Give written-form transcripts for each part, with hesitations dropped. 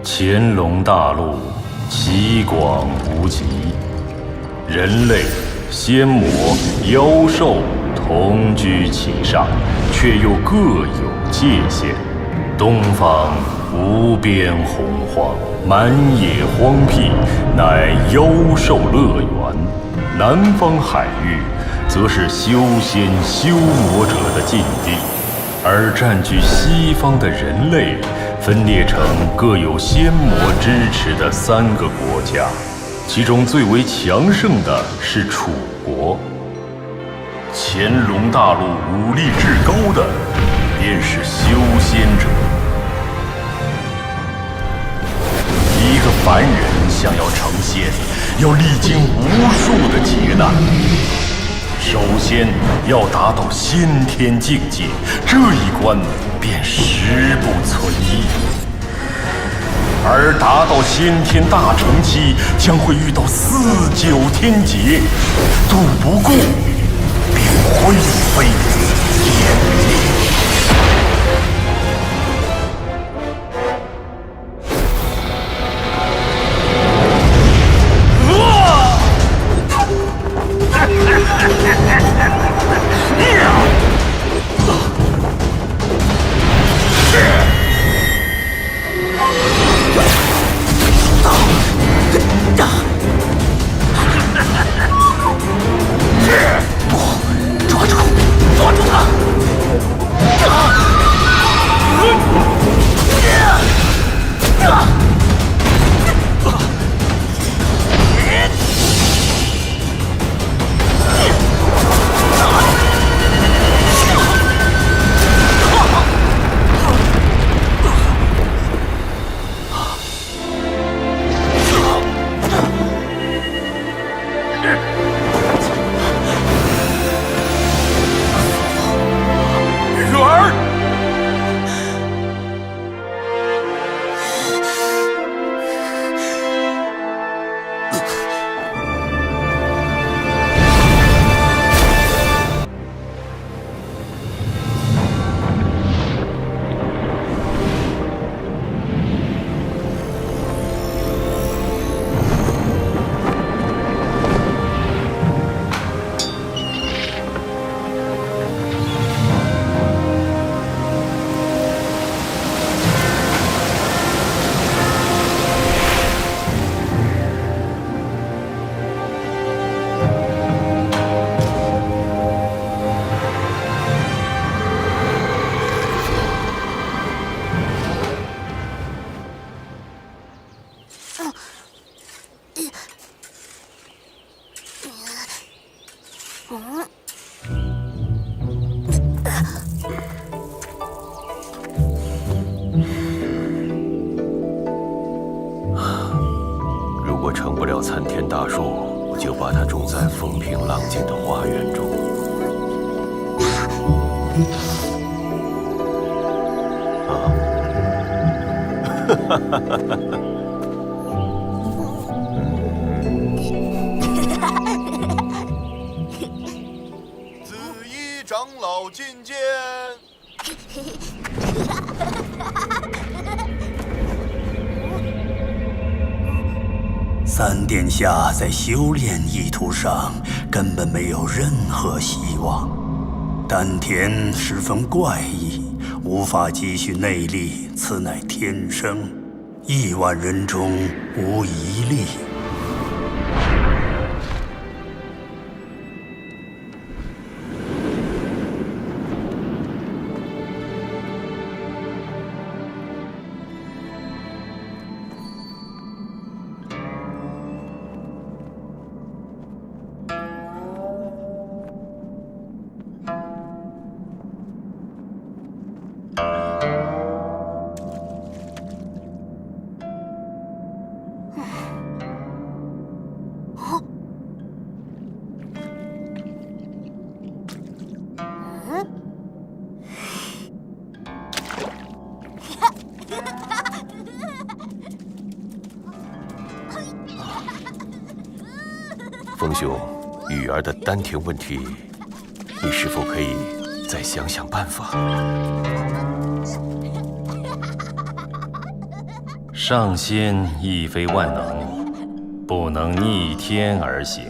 乾隆大陆奇广无极，人类、仙魔、妖兽同居其上，却又各有界限。东方无边洪荒，满野荒僻，乃妖兽乐园；南方海域，则是修仙修魔者的禁地。而占据西方的人类，分裂成各有仙魔支持的3个国家，其中最为强盛的是楚国。乾隆大陆武力至高的，便是修仙者。一个凡人想要成仙，要历经无数的劫难。首先要达到先天境界，这一关便实不存疑。而达到先天大成期，将会遇到4、9天劫，渡不过，便灰飞烟灭。如果成不了参天大树，就把它种在风平浪静的花园中。紫衣长老觐见。三殿下在修炼意图上根本没有任何希望，丹田十分怪异，无法积蓄内力，此乃天生，1万人中无一例。风兄，雨儿的丹田问题，你是否可以再想想办法？上仙亦非万能，不能逆天而行。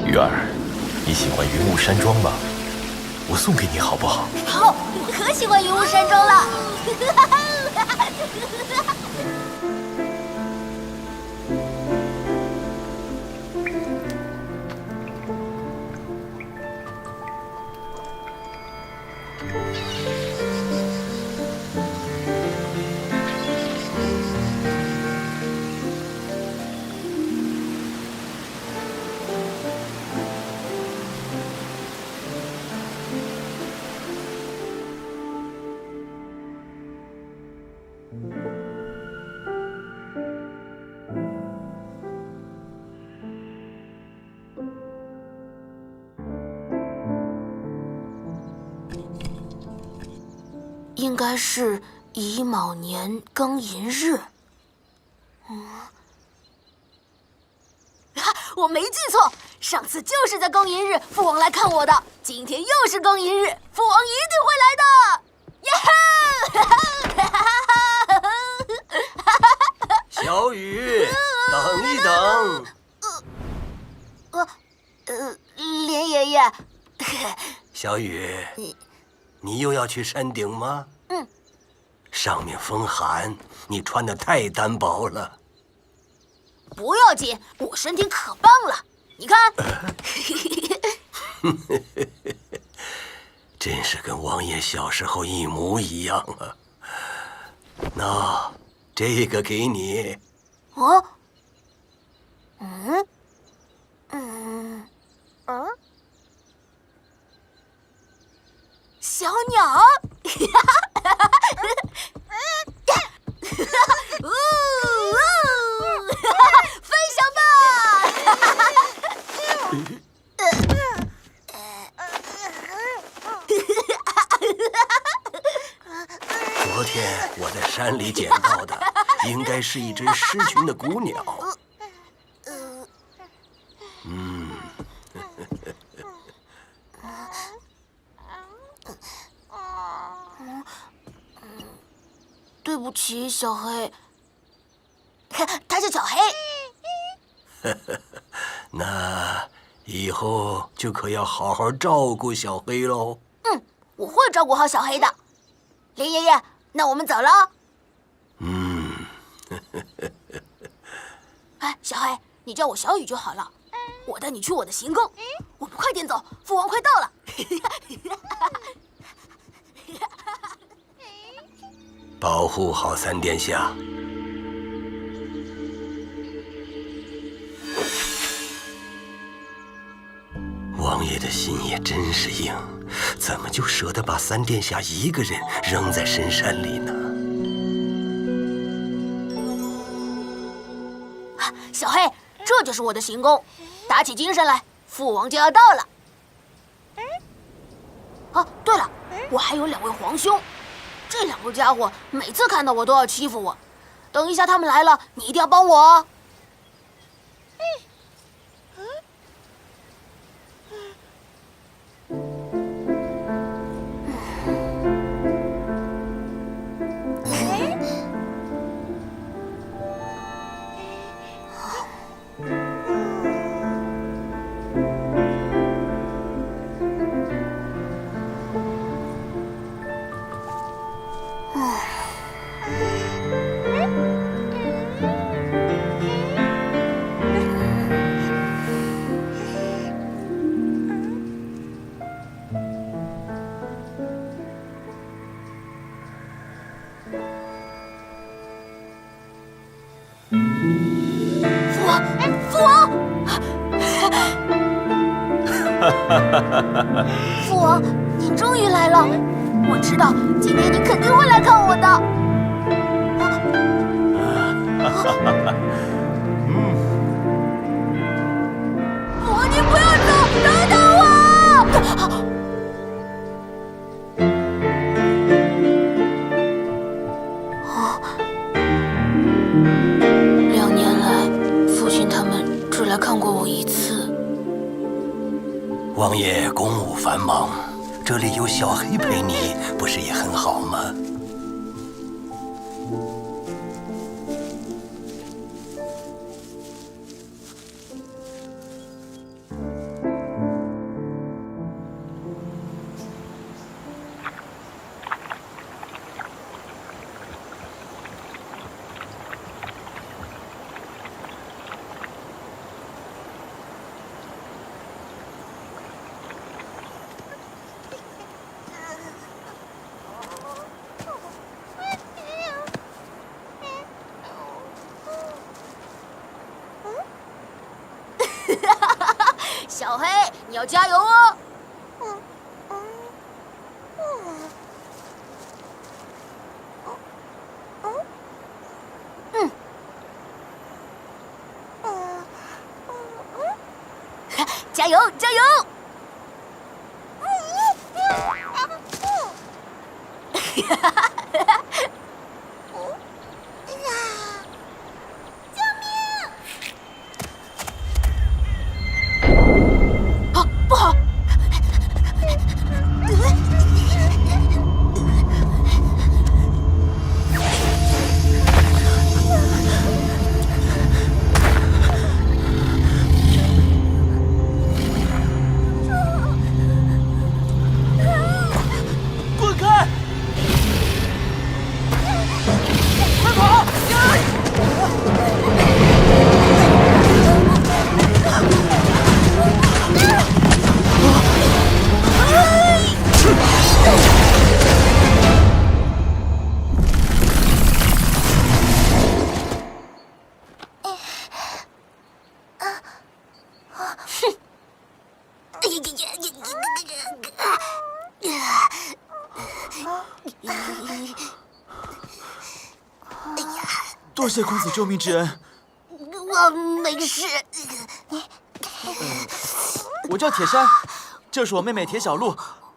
鱼儿，你喜欢云雾山庄吗？我送给你好不好？好，我可喜欢云雾山庄了。应该是乙卯年庚寅日。我没记错，上次就是在庚寅日父王来看我的，今天又是庚寅日，父王一定会来的。耶嘿！小雨，等一等。连爷爷。小雨，你又要去山顶吗？嗯。上面风寒，你穿得太单薄了。不要紧，我身体可棒了，你看。真是跟王爷小时候一模一样啊！那这个给你。哦。小鸟。飞翔吧！昨天我在山里捡到的，应该是一只失群的古鸟。对不起，小黑。他是小黑。那以后就可要好好照顾小黑喽。我会照顾好小黑的。林爷爷，那我们走了。哎，小黑，你叫我小雨就好了。我带你去我的行宫。我们快点走，父王快到了。保护好三殿下。王爷的心也真是硬，怎么就舍得把三殿下一个人扔在深山里呢？小黑，这就是我的行宫，打起精神来，父王就要到了。哦，对了，我还有2位皇兄，这2个家伙每次看到我都要欺负我。等一下他们来了，你一定要帮我哦。父王！父王，您终于来了！我知道今天你肯定会来看我的。父王，您不要走，等等我！王爷公务繁忙，这里有小黑陪你，不是也很好吗？小黑，你要加油哦！加油，加油！不好！滚开！快跑！多谢公子救命之恩。我没事。我叫铁山，这是我妹妹铁小璐，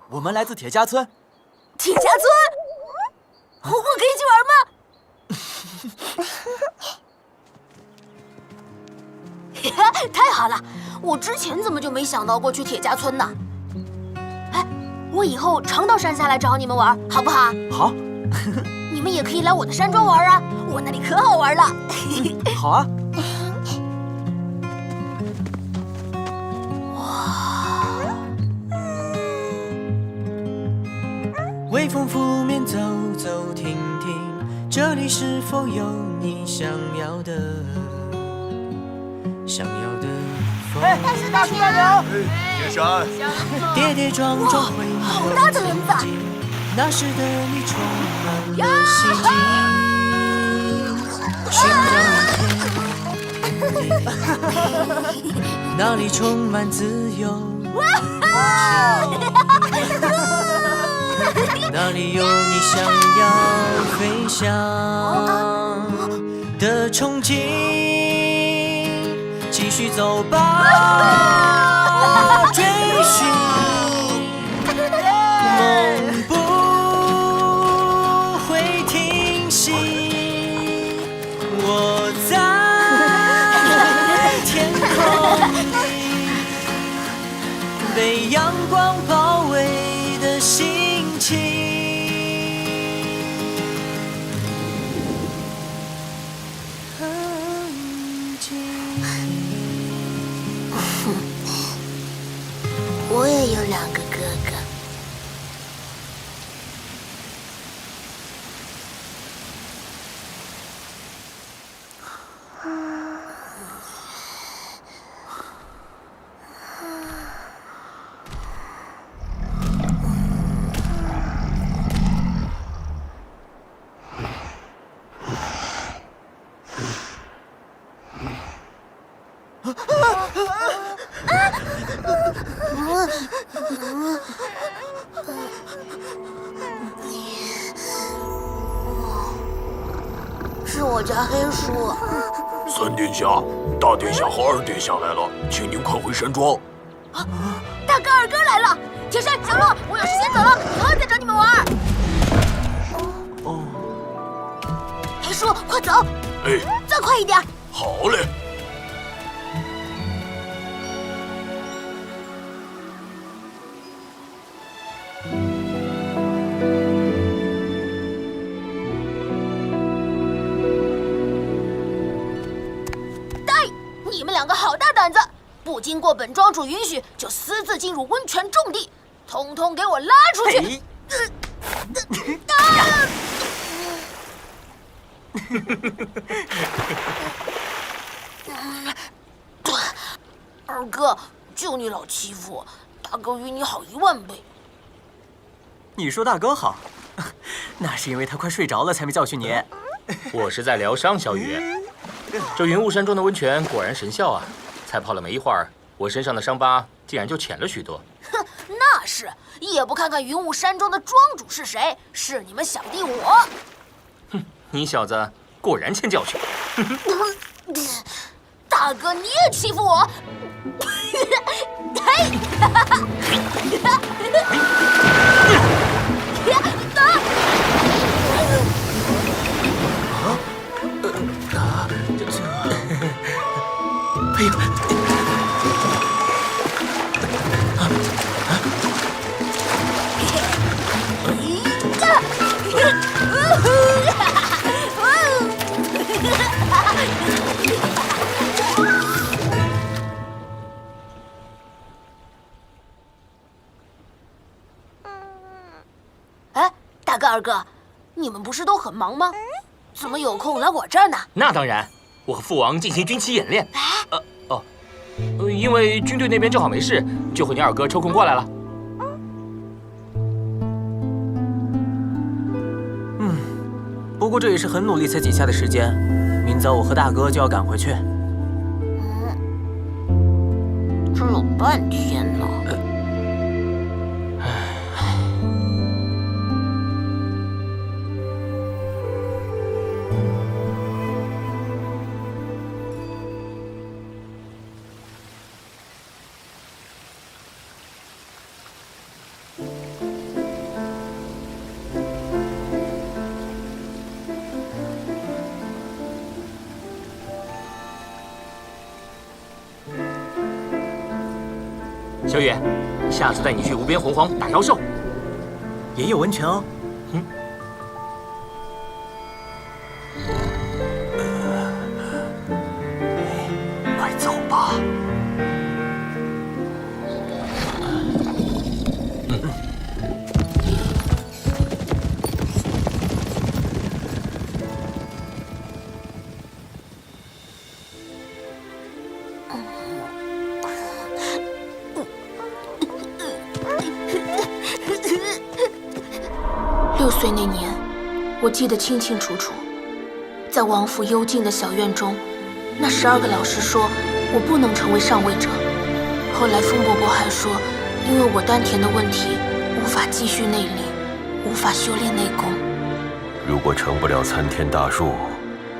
我们来自铁家村。铁家村，我可以去玩吗？太好了！我之前怎么就没想到过去铁家村呢？哎，我以后常到山下来找你们玩，好不好？好。你们也可以来我的山庄玩啊，我那里可好玩了。好啊。微风拂面走走停停，这里是否有你想要的风？大叔大娘，铁山，跌跌撞撞会好大的轮子！那时的你充满了希冀，寻找一片那里充满自由，那里有你想要飞翔的憧憬，继续走吧，追寻梦不会停息，我在天空里被阳光包围的心情。我也有2个哥哥。是我家黑叔。三殿下、大殿下和二殿下来了，请您快回山庄。大哥、二哥来了！铁山、小鹿，我有事先走了，以后再找你们玩。哦。黑叔，快走！哎，再快一点！好嘞。经过本庄主允许，就私自进入温泉重地，统统给我拉出去！二哥，就你老欺负我，大哥与你好10000倍。你说大哥好，那是因为他快睡着了才没教训你。我是在疗伤，小雨。这云雾山中的温泉果然神效啊！才泡了没一会儿，我身上的伤疤竟然就浅了许多。哼，那是，也不看看云雾山中的庄主是谁，是你们小弟我。哼，你小子果然欠教训。大哥，你也欺负我！嘿！哎呀！哎，大哥二哥，你们不是都很忙吗？怎么有空来我这儿呢？那当然，我和父王进行军期演练。因为军队那边正好没事，就和你二哥抽空过来了。不过这也是很努力才挤下的时间，明早我和大哥就要赶回去。这有半天呢。小雨，下次带你去无边洪荒打妖兽，也有温泉哦。快走吧。6岁那年，我记得清清楚楚，在王府幽静的小院中，那12个老师说我不能成为上位者。后来风伯伯还说，因为我丹田的问题，无法继续内力，无法修炼内功。如果成不了参天大树，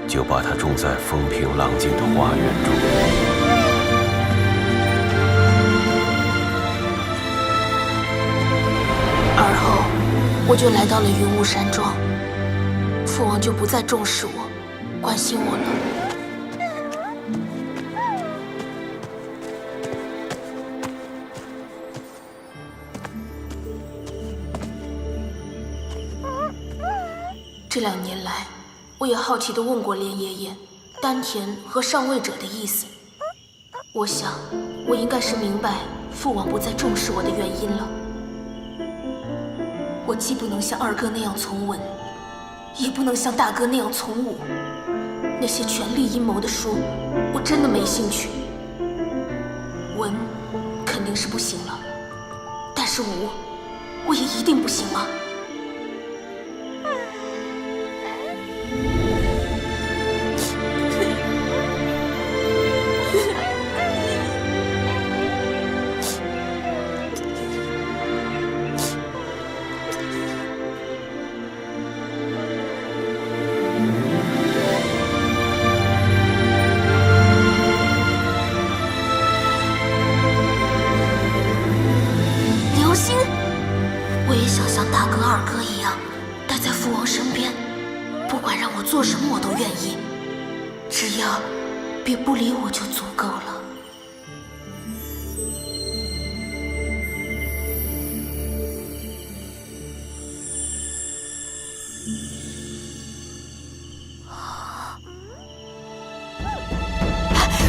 就把它种在风平浪静的花园中。而后，我就来到了云雾山庄，父王就不再重视我，关心我了。这2年来，我也好奇地问过莲爷爷，丹田和上位者的意思。我想，我应该是明白父王不再重视我的原因了。我既不能像二哥那样从文，也不能像大哥那样从武。那些权力阴谋的书，我真的没兴趣。文肯定是不行了，但是武，我也一定不行吗？我也想像大哥、二哥一样，待在父王身边，不管让我做什么，我都愿意，只要别不理我就足够了。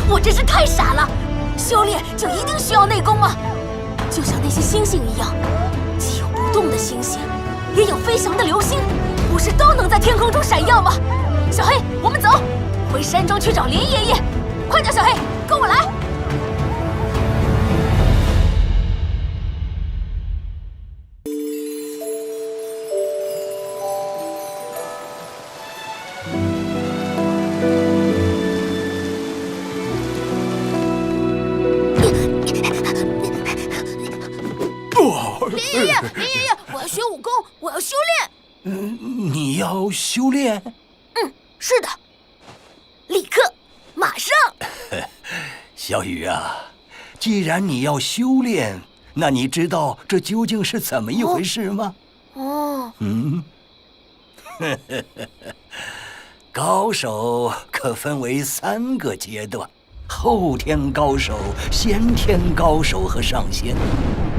我真是太傻了！修炼就一定需要内功吗？就像那些星星一样，既有不动的星星，也有飞翔的流星，不是都能在天空中闪耀吗？小黑，我们走，回山庄去找连爷爷。快点，小黑，跟我来。连爷爷，我要学武功，我要修炼。你要修炼？是的，立刻，马上。小雨啊，既然你要修炼，那你知道这究竟是怎么一回事吗？高手可分为3个阶段：后天高手、先天高手和上仙，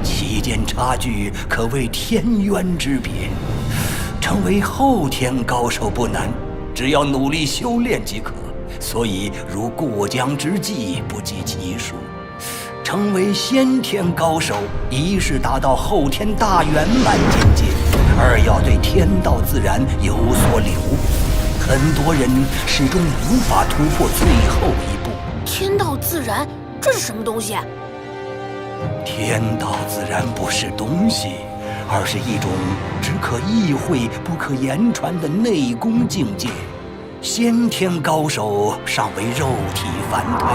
其间差距可谓天渊之别。成为后天高手不难，只要努力修炼即可。所以如过江之鲫，不计其数。成为先天高手，一是达到后天大圆满境界，二要对天道自然有所领悟。很多人始终无法突破最后一步。天道自然，这是什么东西？天道自然不是东西，而是一种只可意会不可言传的内功境界。先天高手尚为肉体凡胎，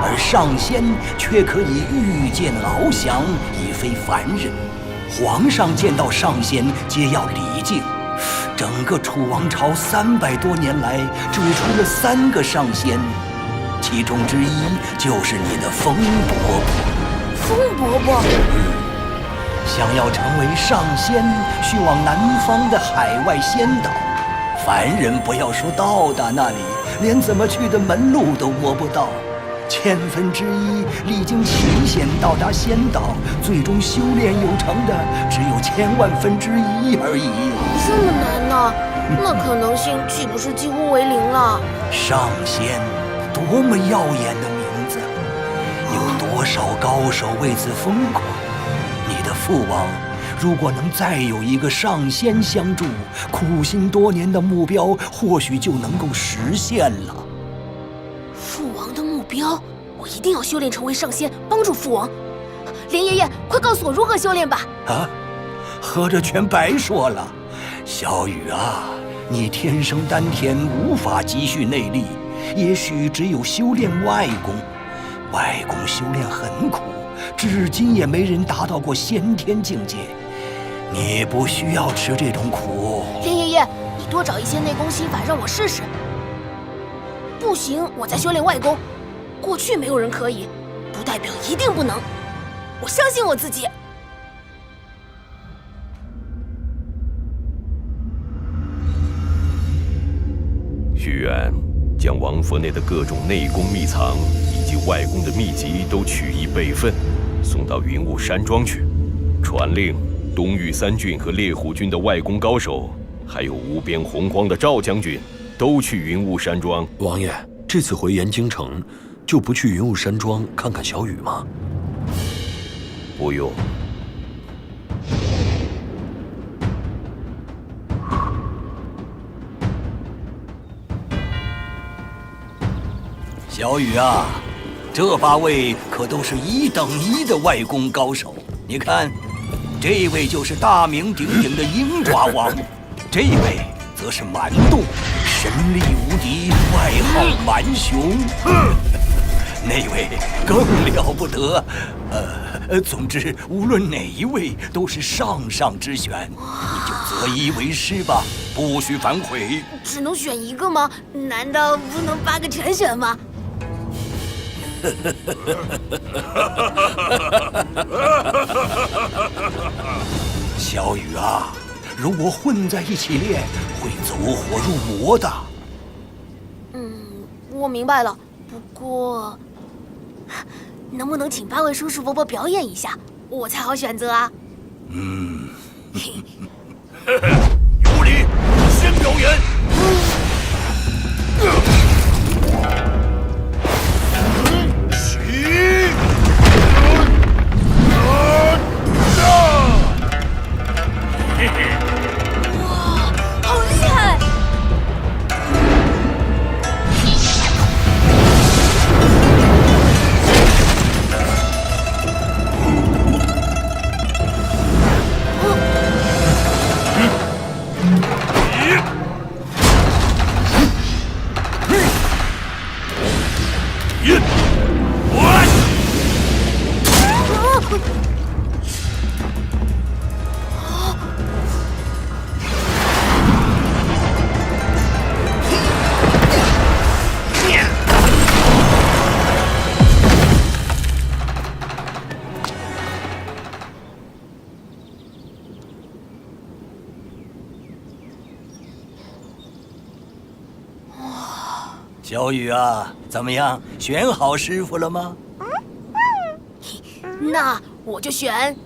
而上仙却可以御剑翱翔，已非凡人。皇上见到上仙皆要礼敬。整个楚王朝300多年来，只出了3个上仙，其中之一就是你的风伯伯。风伯伯，想要成为上仙，需往南方的海外仙岛。凡人不要说到达那里，连怎么去的门路都摸不到。1/1000历经奇险到达仙岛，最终修炼有成的只有1/10000000而已。这么难呢？那可能性岂不是几乎为0了？上仙，多么耀眼的名字！有多少高手为此疯狂？你的父王如果能再有一个上仙相助，苦心多年的目标或许就能够实现了。父王的目标，我一定要修炼成为上仙，帮助父王。连爷爷，快告诉我如何修炼吧！啊，合着全白说了。小雨啊，你天生丹田无法积蓄内力，也许只有修炼外功。外功修炼很苦，至今也没人达到过先天境界。你不需要吃这种苦。连爷爷，你多找一些内功心法让我试试。不行，我再修炼外功。过去没有人可以，不代表一定不能。我相信我自己。许愿将王府内的各种内功秘藏以及外功的秘籍都取一备份，送到云雾山庄去。传令东域3郡和猎虎郡的外功高手，还有无边洪荒的赵将军，都去云雾山庄。王爷，这次回延京城，就不去云雾山庄看看小雨吗？不用。小雨啊，这8位可都是1等1的外功高手。你看，这位就是大名鼎鼎的鹰爪王，这位则是蛮洞，神力无敌，外号蛮熊。那位更了不得。总之，无论哪一位都是上上之选，你就择一为师吧，不许反悔。只能选一个吗？难道不能8个全选吗？小雨啊，如果混在一起练，会走火入魔的。我明白了。不过，能不能请8位叔叔伯伯表演一下，我才好选择啊？有礼，先表演。起！小雨啊，怎么样？选好师傅了吗？那我就选。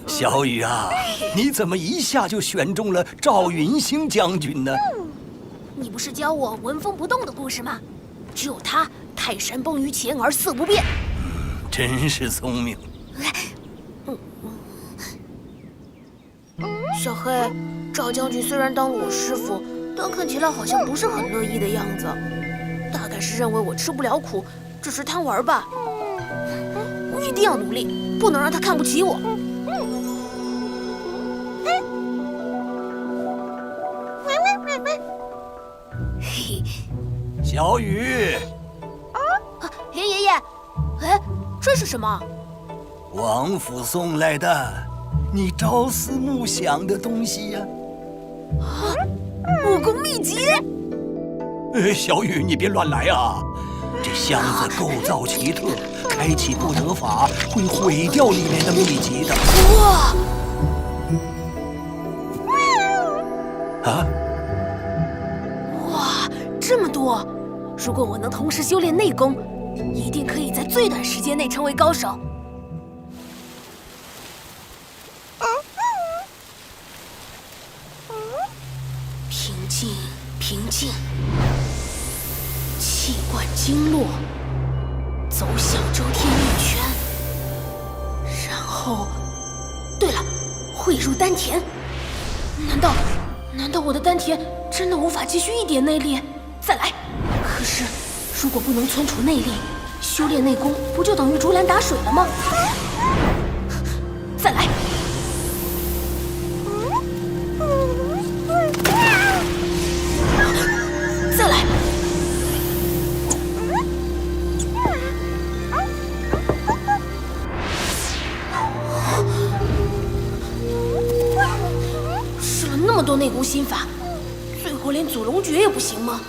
小雨啊，你怎么一下就选中了赵云兴将军呢？你不是教我纹风不动的故事吗？只有他泰山崩于前而色不变。真是聪明。小黑，赵将军虽然当了我师傅，但看起来好像不是很乐意的样子，大概是认为我吃不了苦，只是贪玩吧。我一定要努力，不能让他看不起我。嘿，小雨，林爷爷，哎，这是什么？王府送来的，你朝思暮想的东西呀。武功秘籍。小雨，你别乱来啊！这箱子构造奇特，开启不得法，会毁掉里面的秘籍的。哇！啊！哇，这么多！如果我能同时修炼内功，一定可以在最短时间内成为高手。平静，平静，气贯经络，走小周天一圈，然后，对了，汇入丹田。难道我的丹田真的无法积蓄一点内力？再来。可是，如果不能存储内力，修炼内功不就等于竹篮打水了吗？再来。再来。试了那么多内功心法，最后连祖龙诀也不行吗？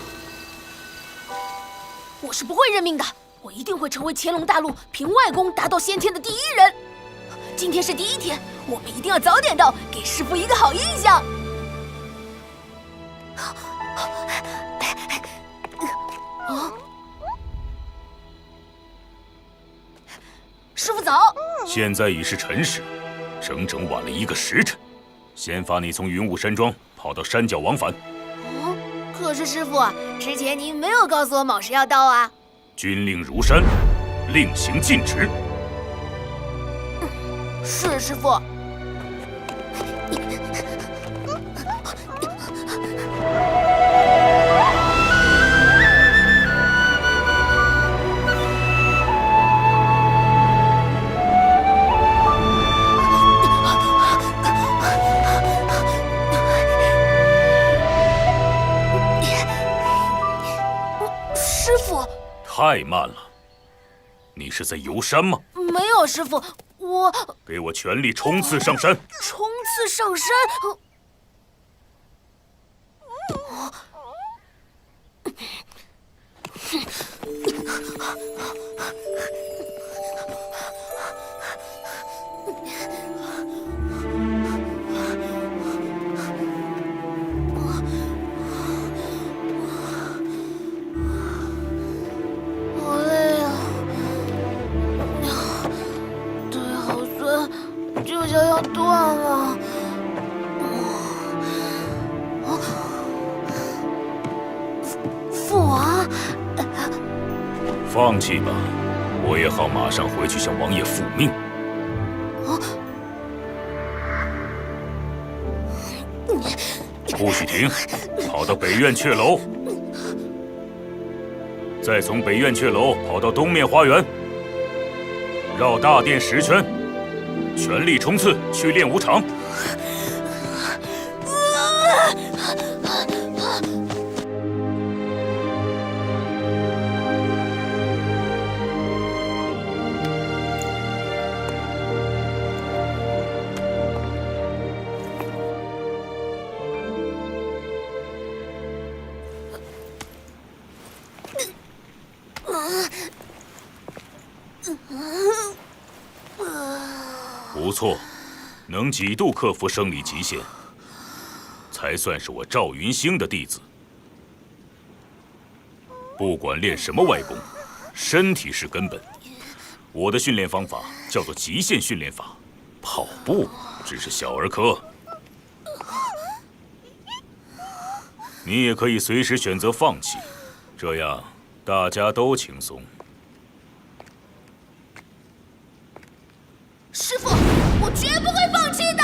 我是不会认命的，我一定会成为乾隆大陆凭外功达到先天的第一人。今天是第一天，我们一定要早点到，给师傅一个好印象。师傅早。现在已是辰时，整整晚了1个时辰。先发你从云雾山庄跑到山脚往返。可是师傅，之前您没有告诉我卯时要到啊。军令如山，令行禁止。是师傅。太慢了，你是在游山吗？没有，师傅，我给我全力冲刺上山！冲刺上山！要断了！父王，放弃吧，我也好马上回去向王爷复命。不许停，跑到北苑阙楼，再从北苑阙楼跑到东面花园，绕大殿10圈。全力冲刺去练武场！不错，能几度克服生理极限。才算是我赵云兴的弟子。不管练什么外功，身体是根本。我的训练方法叫做极限训练法，跑步只是小儿科。你也可以随时选择放弃，这样大家都轻松。师傅，我绝不会放弃的。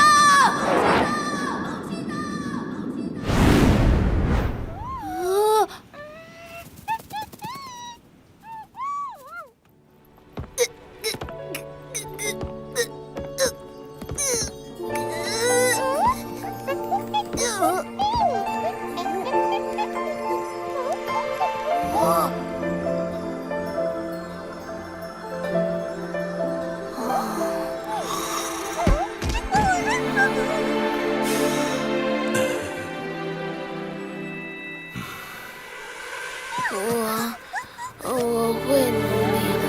我会努力的，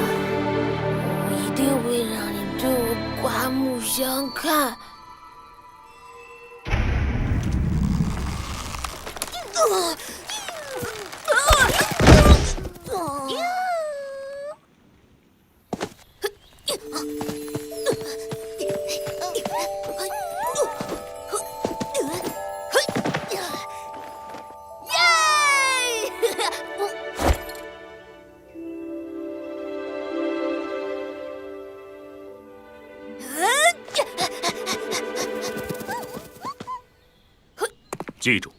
我一定会让你对我刮目相看。记住，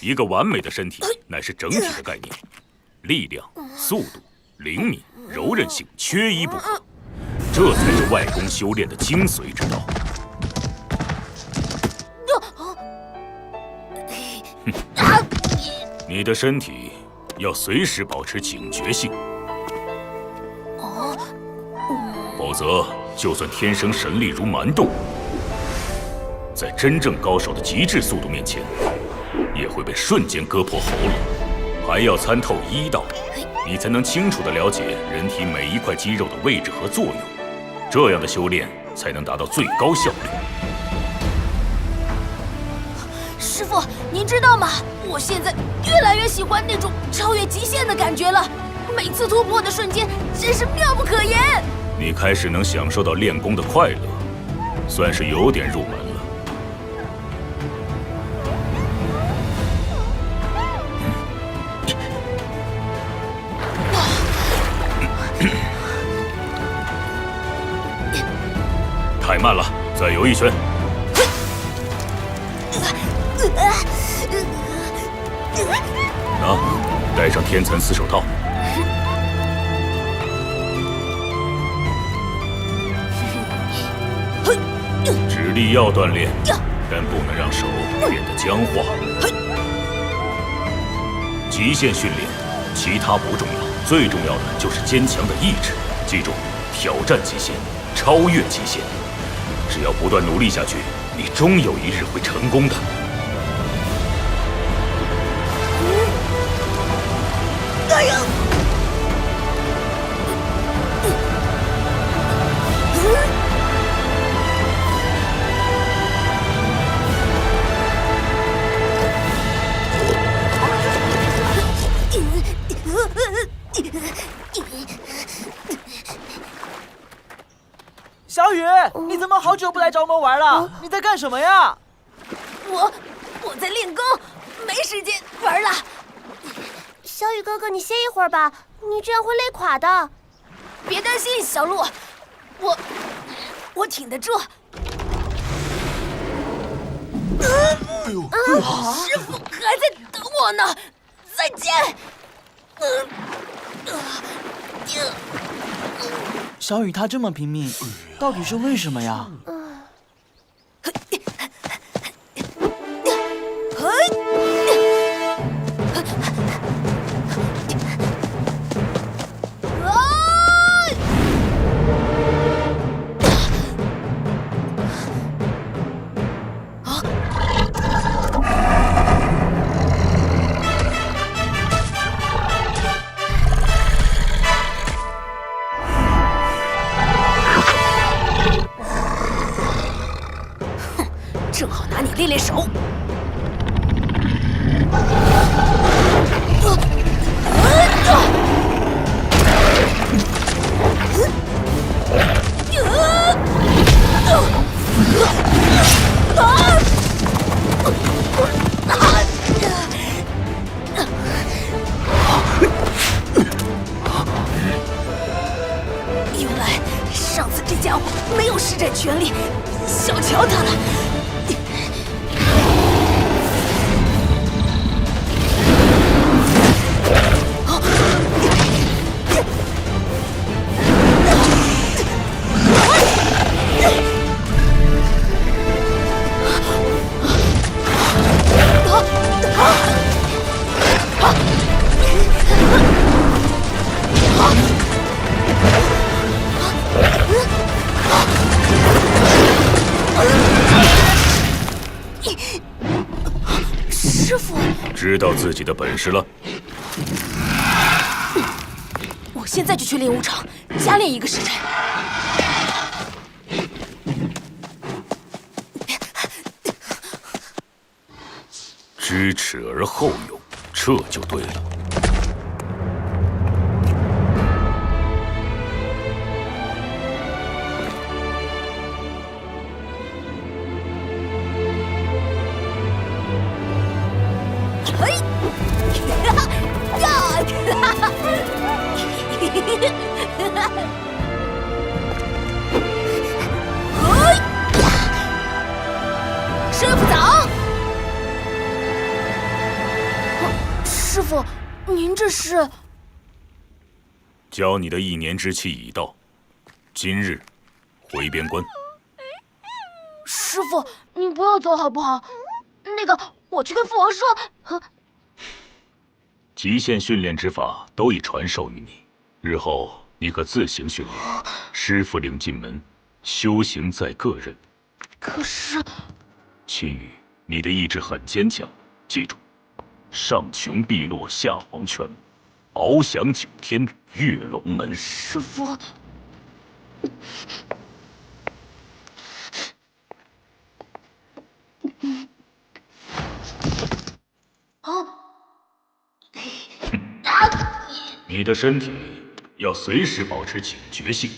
一个完美的身体乃是整体的概念，力量、速度、灵敏、柔韧性缺一不可，这才是外功修炼的精髓之道。你的身体要随时保持警觉性，否则就算天生神力如蛮动，在真正高手的极致速度面前，也会被瞬间割破喉咙。还要参透医道，你才能清楚地了解人体每一块肌肉的位置和作用，这样的修炼才能达到最高效率。师傅，您知道吗？我现在越来越喜欢那种超越极限的感觉了，每次突破的瞬间真是妙不可言。你开始能享受到练功的快乐，算是有点入门了。太慢了，再游一圈。戴上天蚕丝手套。指力要锻炼，但不能让手变得僵化。极限训练，其他不重要，最重要的就是坚强的意志。记住，挑战极限，超越极限。只要不断努力下去，你终有一日会成功的。哎呀！小雨，你怎么好久不来找我们玩了？你在干什么呀？我在练功，没时间玩了。小雨哥哥，你歇一会儿吧，你这样会累垮的。别担心，小鹿，我挺得住。师傅还在等我呢，再见。小雨他这么拼命，到底是为什么呀？正好拿你练练手。小瞧他了。师傅，知道自己的本事了。我现在就去练武场，加练1个时辰。知耻而后勇，这就对了。师傅早。师傅，您这是？教你的1年之期已到，今日回边关。师傅，您不要走好不好？那个，我去跟父王说。极限训练之法都已传授于你，日后你可自行训练，师傅领进门，修行在个人。可是，青羽，你的意志很坚强，记住，上穷碧落下黄泉，翱翔9天跃龙门。师傅，你的身体要随时保持警觉性。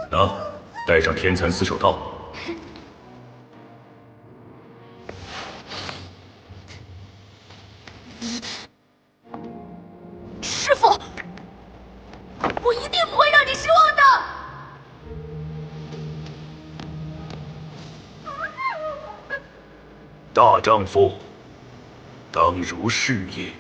拿，戴上天蚕丝手套。师傅，我一定不会让你失望的。大丈夫，当如是也。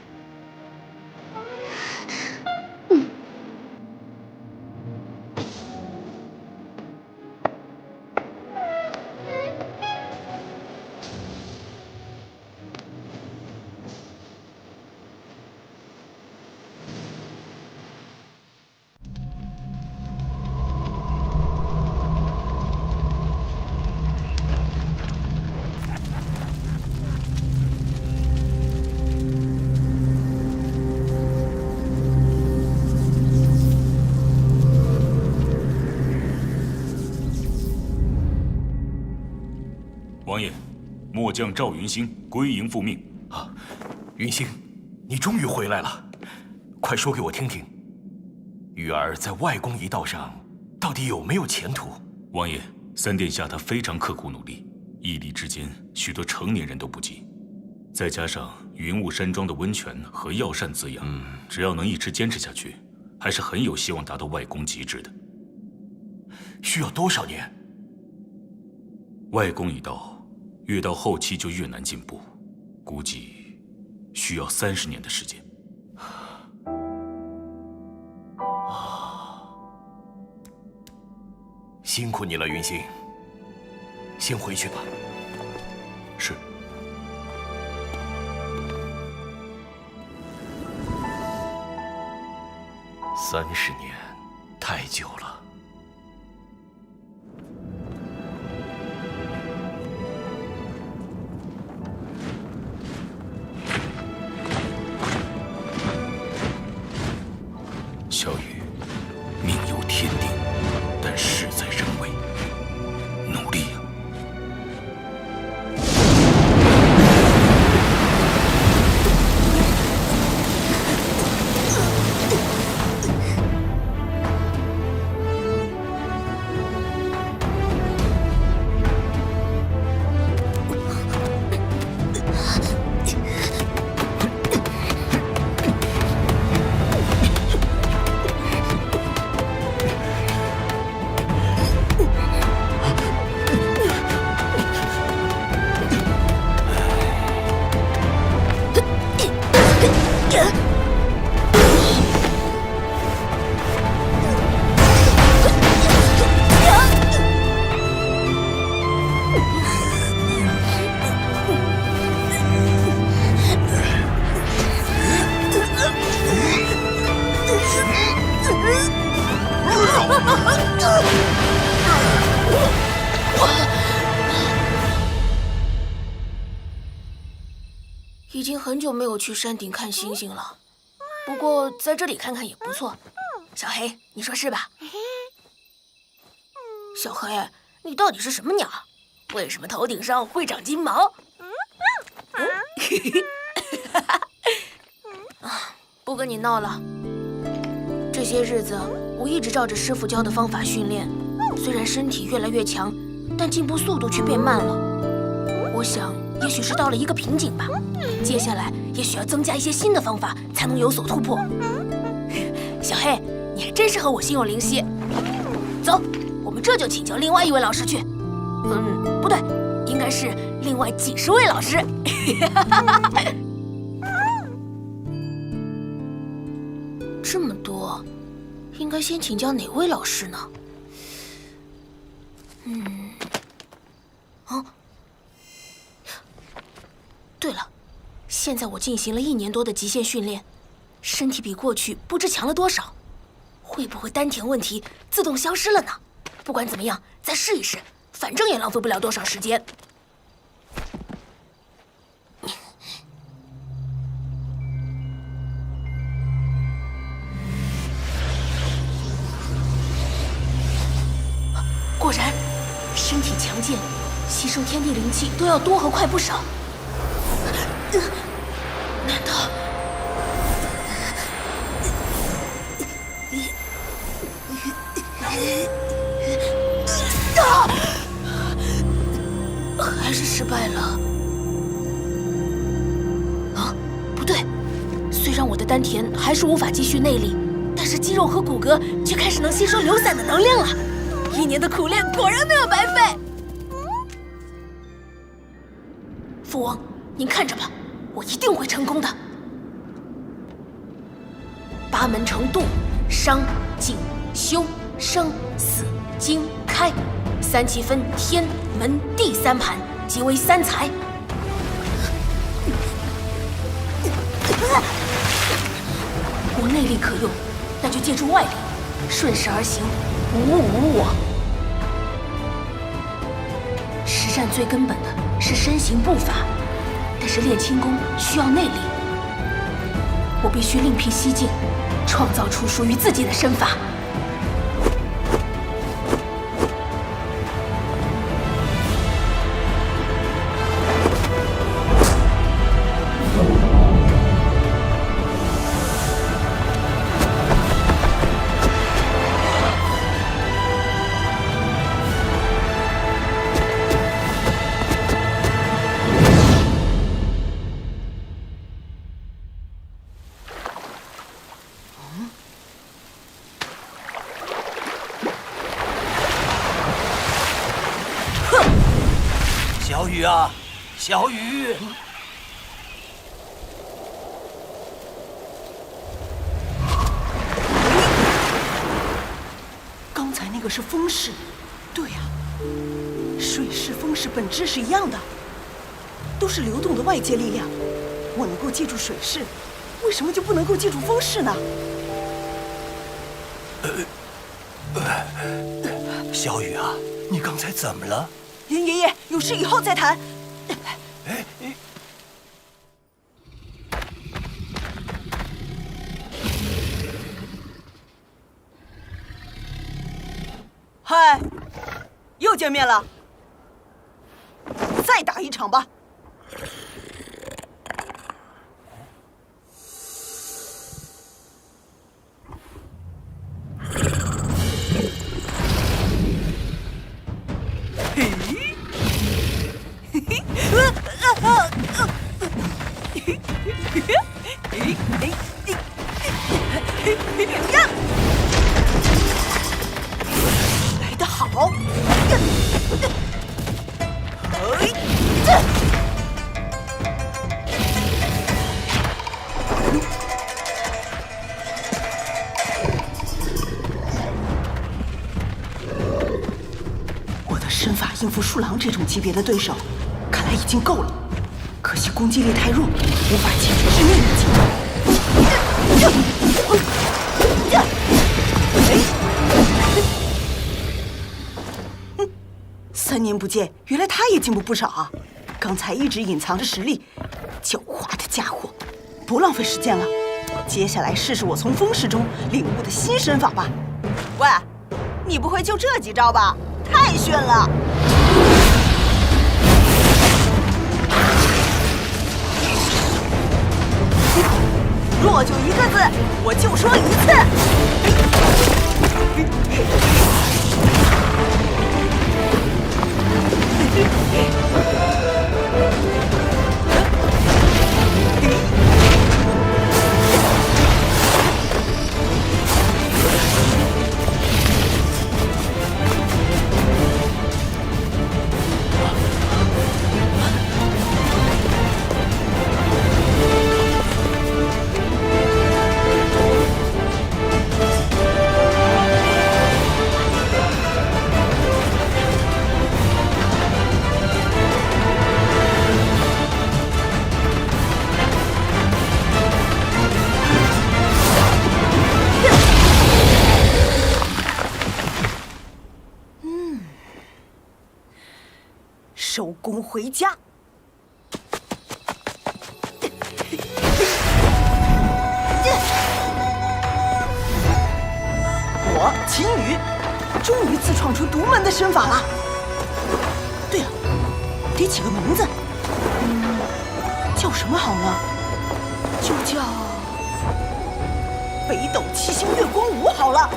王爷，末将赵云星归营复命。啊，云星，你终于回来了，快说给我听听，玉儿在外公一道上到底有没有前途？王爷，3殿下他非常刻苦努力，一力之间许多成年人都不及，再加上云雾山庄的温泉和药膳滋养，只要能一直坚持下去，还是很有希望达到外公极致的。需要多少年？外公一道，越到后期就越难进步，估计需要30年的时间。辛苦你了，云星。先回去吧。是。30年，太久了。小雨，命由天定，但事在人为，努力呀！已经很久没有去山顶看星星了，不过在这里看看也不错。小黑，你说是吧？小黑，你到底是什么鸟？为什么头顶上会长金毛？不跟你闹了。这些日子我一直照着师傅教的方法训练，虽然身体越来越强，但进步速度却变慢了。我想，也许是到了一个瓶颈吧。接下来也许要增加一些新的方法，才能有所突破。小黑，你还真是和我心有灵犀。走，我们这就请教另外一位老师去。不对，应该是另外几十位老师。这么多，应该先请教哪位老师呢？对了，现在我进行了1年多的极限训练，身体比过去不知强了多少。会不会丹田问题自动消失了呢？不管怎么样，再试一试，反正也浪费不了多少时间。果然，身体强健，吸收天地灵气都要多和快不少。难道？还是失败了。不对，虽然我的丹田还是无法积蓄内力，但是肌肉和骨骼却开始能吸收流散的能量了。1年的苦练果然没有白费。父王，您看着吧，我一定会成功的。八门成度，伤、静、修、生、死、经、开，3气分天门地3盘，即为3才。我内力可用，那就借助外力，顺势而行，无物无我。实战最根本的是身形步伐，但是练轻功需要内力，我必须另辟蹊径，创造出属于自己的身法。小雨啊，小雨！刚才那个是风势，对呀，水势、风势本质是一样的，都是流动的外界力量。我能够记住水势，为什么就不能够记住风势呢？小雨啊，你刚才怎么了？严爷爷，有事以后再谈。嗨，又见面了，再打一场吧。来得好！我的身法应付树狼这种级别的对手，看来已经够了。可惜攻击力太弱，无法解决致命的击招。3年不见，原来他也进步不少啊！刚才一直隐藏着实力，狡猾的家伙，不浪费时间了，接下来试试我从风势中领悟的新身法吧。喂，你不会就这几招吧？太炫了！若就一个字，我就说一次。收工回家。我秦羽终于自创出独门的身法了。对了，得起个名字，叫什么好呢？就叫北斗七星月光舞好了。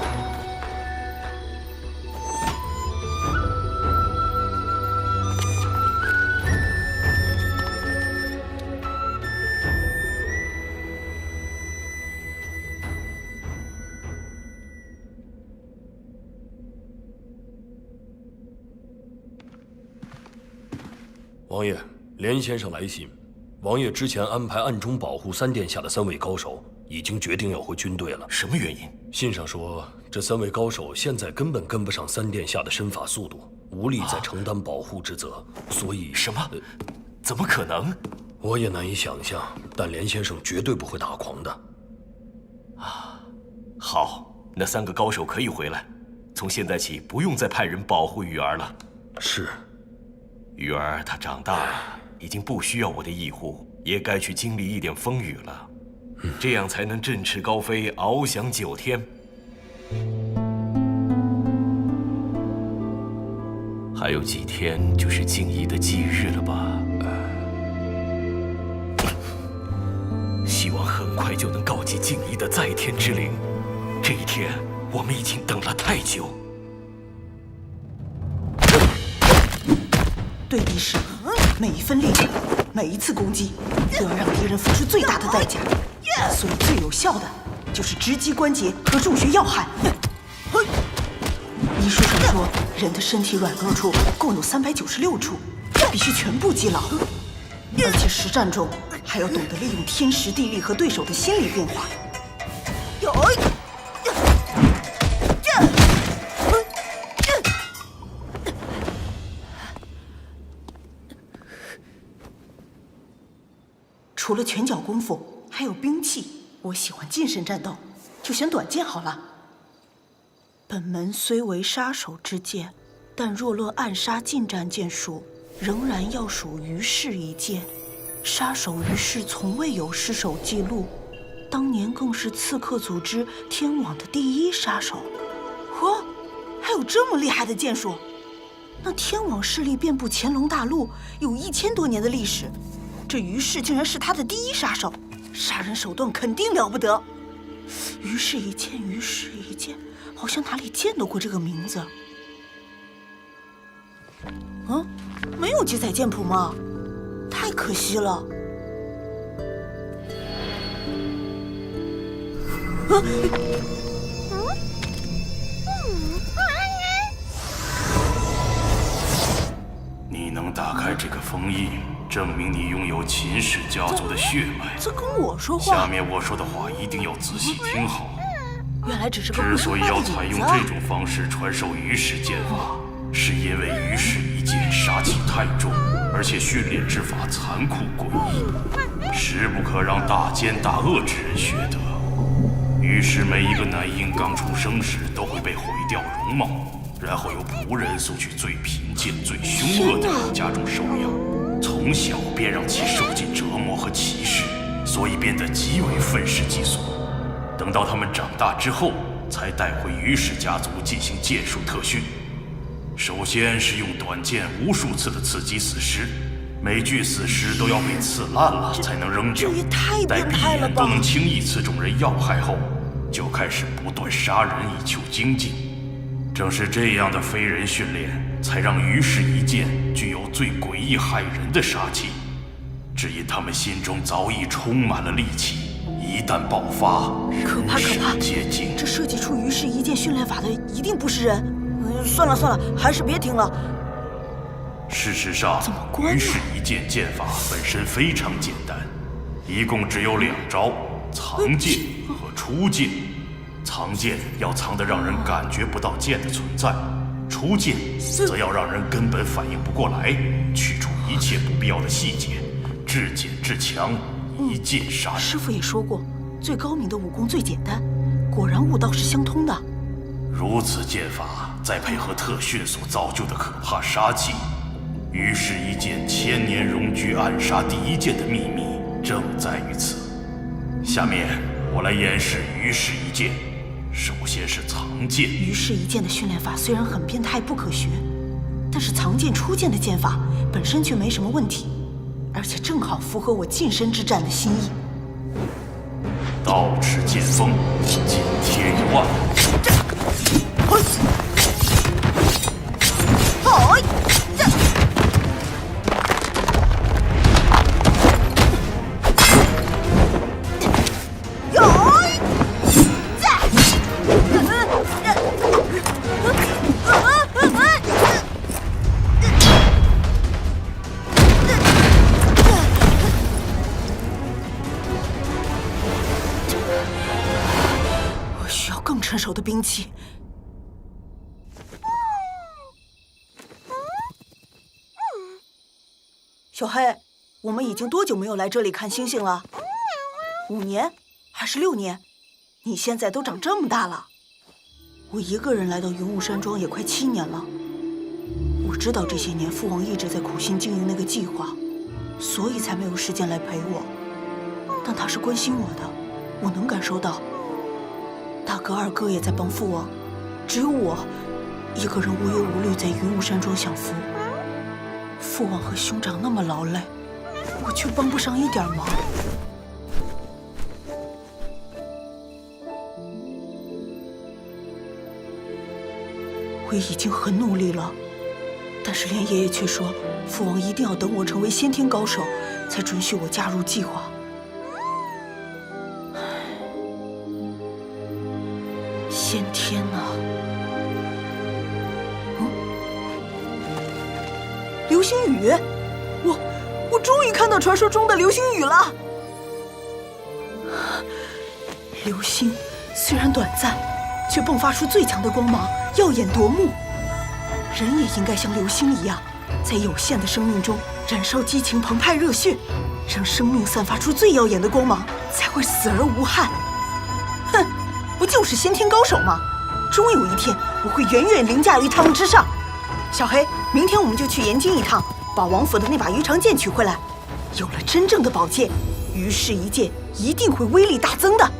王爷，连先生来信。王爷之前安排暗中保护三殿下的3位高手，已经决定要回军队了。什么原因？信上说，这3位高手现在根本跟不上三殿下的身法速度，无力再承担保护之责，所以……什么？怎么可能？我也难以想象，但连先生绝对不会打诳的。好，那3个高手可以回来，从现在起不用再派人保护雨儿了。是。雨儿她长大了，已经不需要我的义护，也该去经历一点风雨了，这样才能振翅高飞，翱翔9天。还有几天就是静怡的忌日了吧？希望很快就能告祭静怡的在天之灵。这一天，我们已经等了太久。对敌时，每一分力量，每一次攻击，都要让敌人付出最大的代价。所以最有效的就是直击关节和重穴要害。医书上说，人的身体软弱处共有396处，必须全部击牢。而且实战中还要懂得利用天时地利和对手的心理变化。除了拳脚功夫，还有兵器。我喜欢近身战斗，就选短剑好了。本门虽为杀手之剑，但若论暗杀近战剑术，仍然要数于氏一剑。杀手于氏从未有失手记录，当年更是刺客组织天网的第一杀手。嚯，还有这么厉害的剑术！那天网势力遍布乾隆大陆，有1000多年的历史。这于氏竟然是他的第一杀手，杀人手段肯定了不得。于氏一剑，于氏一剑，好像哪里见到过这个名字。没有记载剑谱吗？太可惜了。你能打开这个封印，证明你拥有秦氏家族的血脉。这跟我说话。下面我说的话一定要仔细听好。原来只是个之所以要采用这种方式传授于氏剑法，是因为于氏一剑杀气太重，而且训练之法残酷诡异，实不可让大奸大恶之人学得。于是每一个男婴刚出生时都会被毁掉容貌，然后由仆人送去最贫贱、最凶恶的人家中收养，从小便让其受尽折磨和歧视，所以变得极为愤世嫉俗。等到他们长大之后，才带回于氏家族进行剑术特训。首先是用短剑无数次的刺击死尸，每具死尸都要被刺烂了才能扔掉。这也太待闭变态了吧！眼都能轻易刺中人要害后，就开始不断杀人以求精进。正是这样的非人训练，才让于氏一剑具有最诡异骇人的杀气。只因他们心中早已充满了戾气，一旦爆发，可怕可怕！皆惊。这设计出于氏一剑训练法的一定不是人。算了算了，还是别听了。事实上，于氏一剑剑法本身非常简单，一共只有2招：藏剑和出剑。藏剑要藏得让人感觉不到剑的存在，出剑则要让人根本反应不过来，去除一切不必要的细节，至简至强，一剑杀人。师傅也说过，最高明的武功最简单，果然武道是相通的。如此剑法，再配合特训所造就的可怕杀气，于是一剑千年荣居暗杀第一剑的秘密正在于此。下面我来演示于氏一剑。首先是藏剑。于氏一剑的训练法虽然很变态不可学，但是藏剑出剑的剑法本身却没什么问题，而且正好符合我近身之战的心意。刀持剑锋，紧贴一腕。我需要更成熟的兵器。小黑，我们已经多久没有来这里看星星了？5年还是6年？你现在都长这么大了。我一个人来到云雾山庄也快7年了。我知道这些年父王一直在苦心经营那个计划，所以才没有时间来陪我。但他是关心我的，我能感受到。大哥、二哥也在帮父王，只有我一个人无忧无虑在云雾山庄享福。父王和兄长那么劳累，我却帮不上一点忙。我已经很努力了，但是连爷爷却说，父王一定要等我成为先天高手，才准许我加入计划。先天啊！流星雨，我终于看到传说中的流星雨了。流星虽然短暂，却迸发出最强的光芒，耀眼夺目。人也应该像流星一样，在有限的生命中燃烧激情澎湃热血，让生命散发出最耀眼的光芒，才会死而无憾。哼，不就是先天高手吗？终有一天，我会远远凌驾于他们之上。小黑，明天我们就去延津一趟，把王府的那把鱼肠剑取回来。有了真正的宝剑，于氏一剑一定会威力大增的。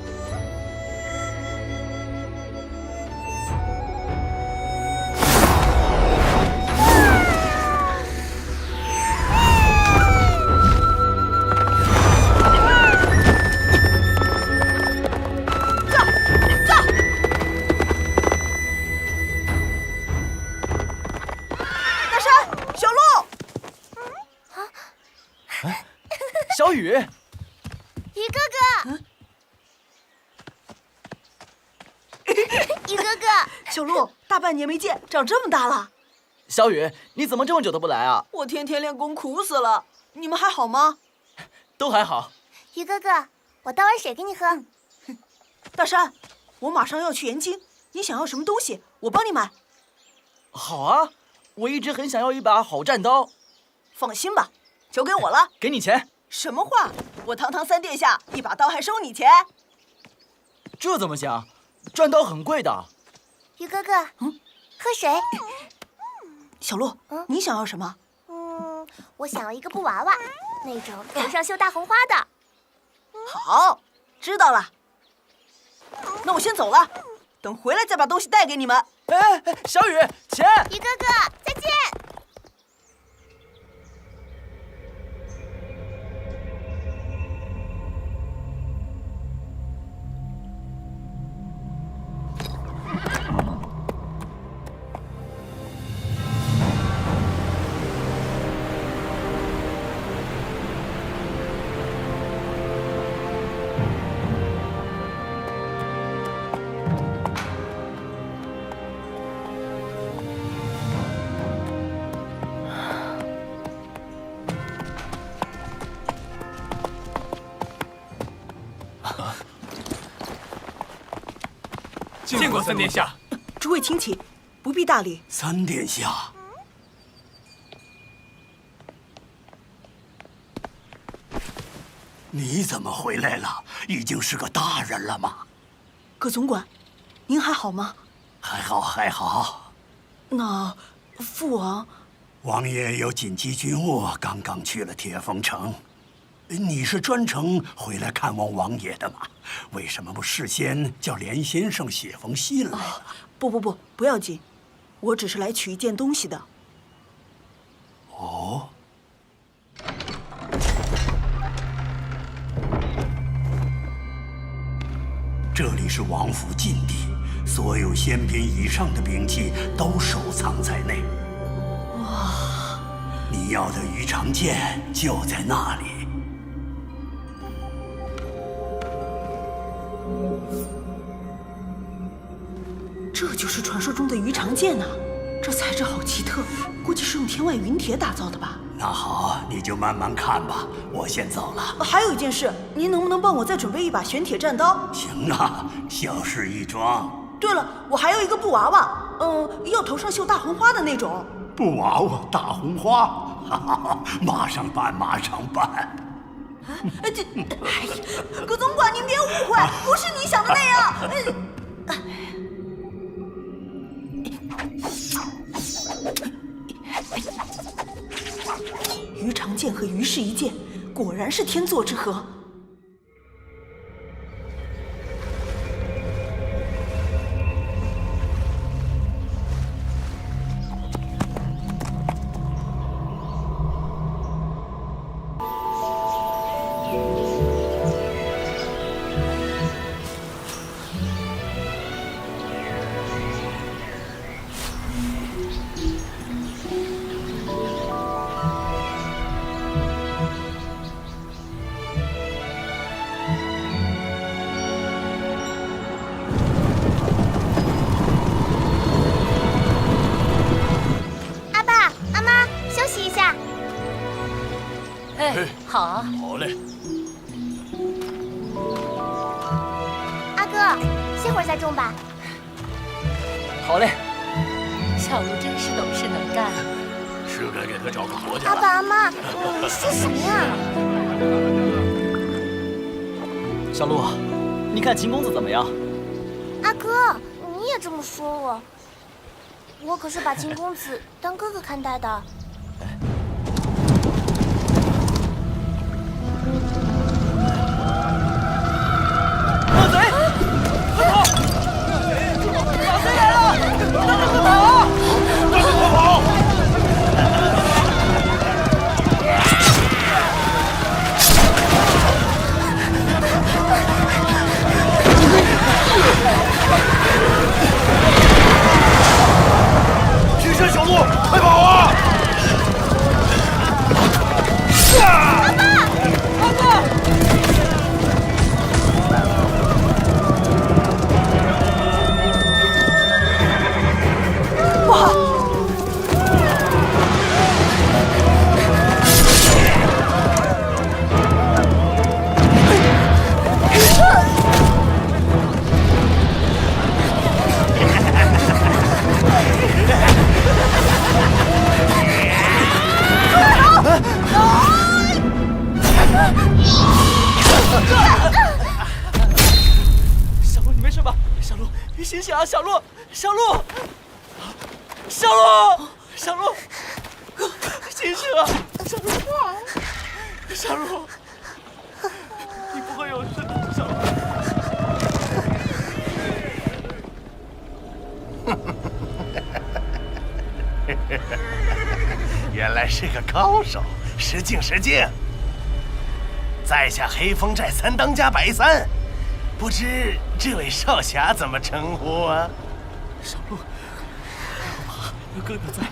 小雨，于哥哥，于哥哥，小鹿，大半年没见，长这么大了。小雨，你怎么这么久都不来啊？我天天练功苦死了，你们还好吗？都还好。于哥哥，我倒碗水给你喝。大山，我马上要去延津，你想要什么东西，我帮你买。好啊，我一直很想要一把好战刀。放心吧，交给我了。给你钱。什么话？我堂堂3殿下，一把刀还收你钱？这怎么行？战刀很贵的。于哥哥，喝水。小鹿，你想要什么？我想要一个布娃娃，那种头上绣大红花的。好，知道了。那我先走了，等回来再把东西带给你们。哎，小雨，钱。于哥哥，再见。见过三殿下。诸位亲戚，不必大礼。三殿下，你怎么回来了？已经是个大人了吗？葛总管，您还好吗？还好，还好。那父王，王爷有紧急军务，刚刚去了铁峰城。你是专程回来看望王爷的吗？为什么不事先叫连先生写封信来？不要紧，我只是来取一件东西的。哦，这里是王府禁地，所有仙品以上的兵器都收藏在内。哇！你要的鱼肠剑就在那里。这就是传说中的鱼肠剑呐！这材质好奇特，估计是用天外云铁打造的吧？那好，你就慢慢看吧，我先走了。还有一件事，您能不能帮我再准备一把玄铁战刀？行啊，小事一桩。对了，我还有一个布娃娃，要头上绣大红花的那种。布娃娃大红花，哈哈，马上办，马上办。葛总管，您别误会，不是你想的那样。鱼肠剑和鱼氏一剑，果然是天作之合。好，好嘞。阿哥，歇会儿再种吧。好嘞。小茹真是懂事能干，是该给他找个活家。阿爸阿妈，说什么呀？小鹿，你看秦公子怎么样？阿哥，你也这么说我，我可是把秦公子当哥哥看待的。停身，小鹿，快跑啊！小鹿，你没事吧？小鹿，你醒醒啊！小鹿，小鹿，小鹿，小鹿，醒醒啊！小鹿，小鹿，你不会有是个高手，失敬失敬。在下黑风寨三当家白三，不知这位少侠怎么称呼啊？小鹿，不怕，有哥哥在。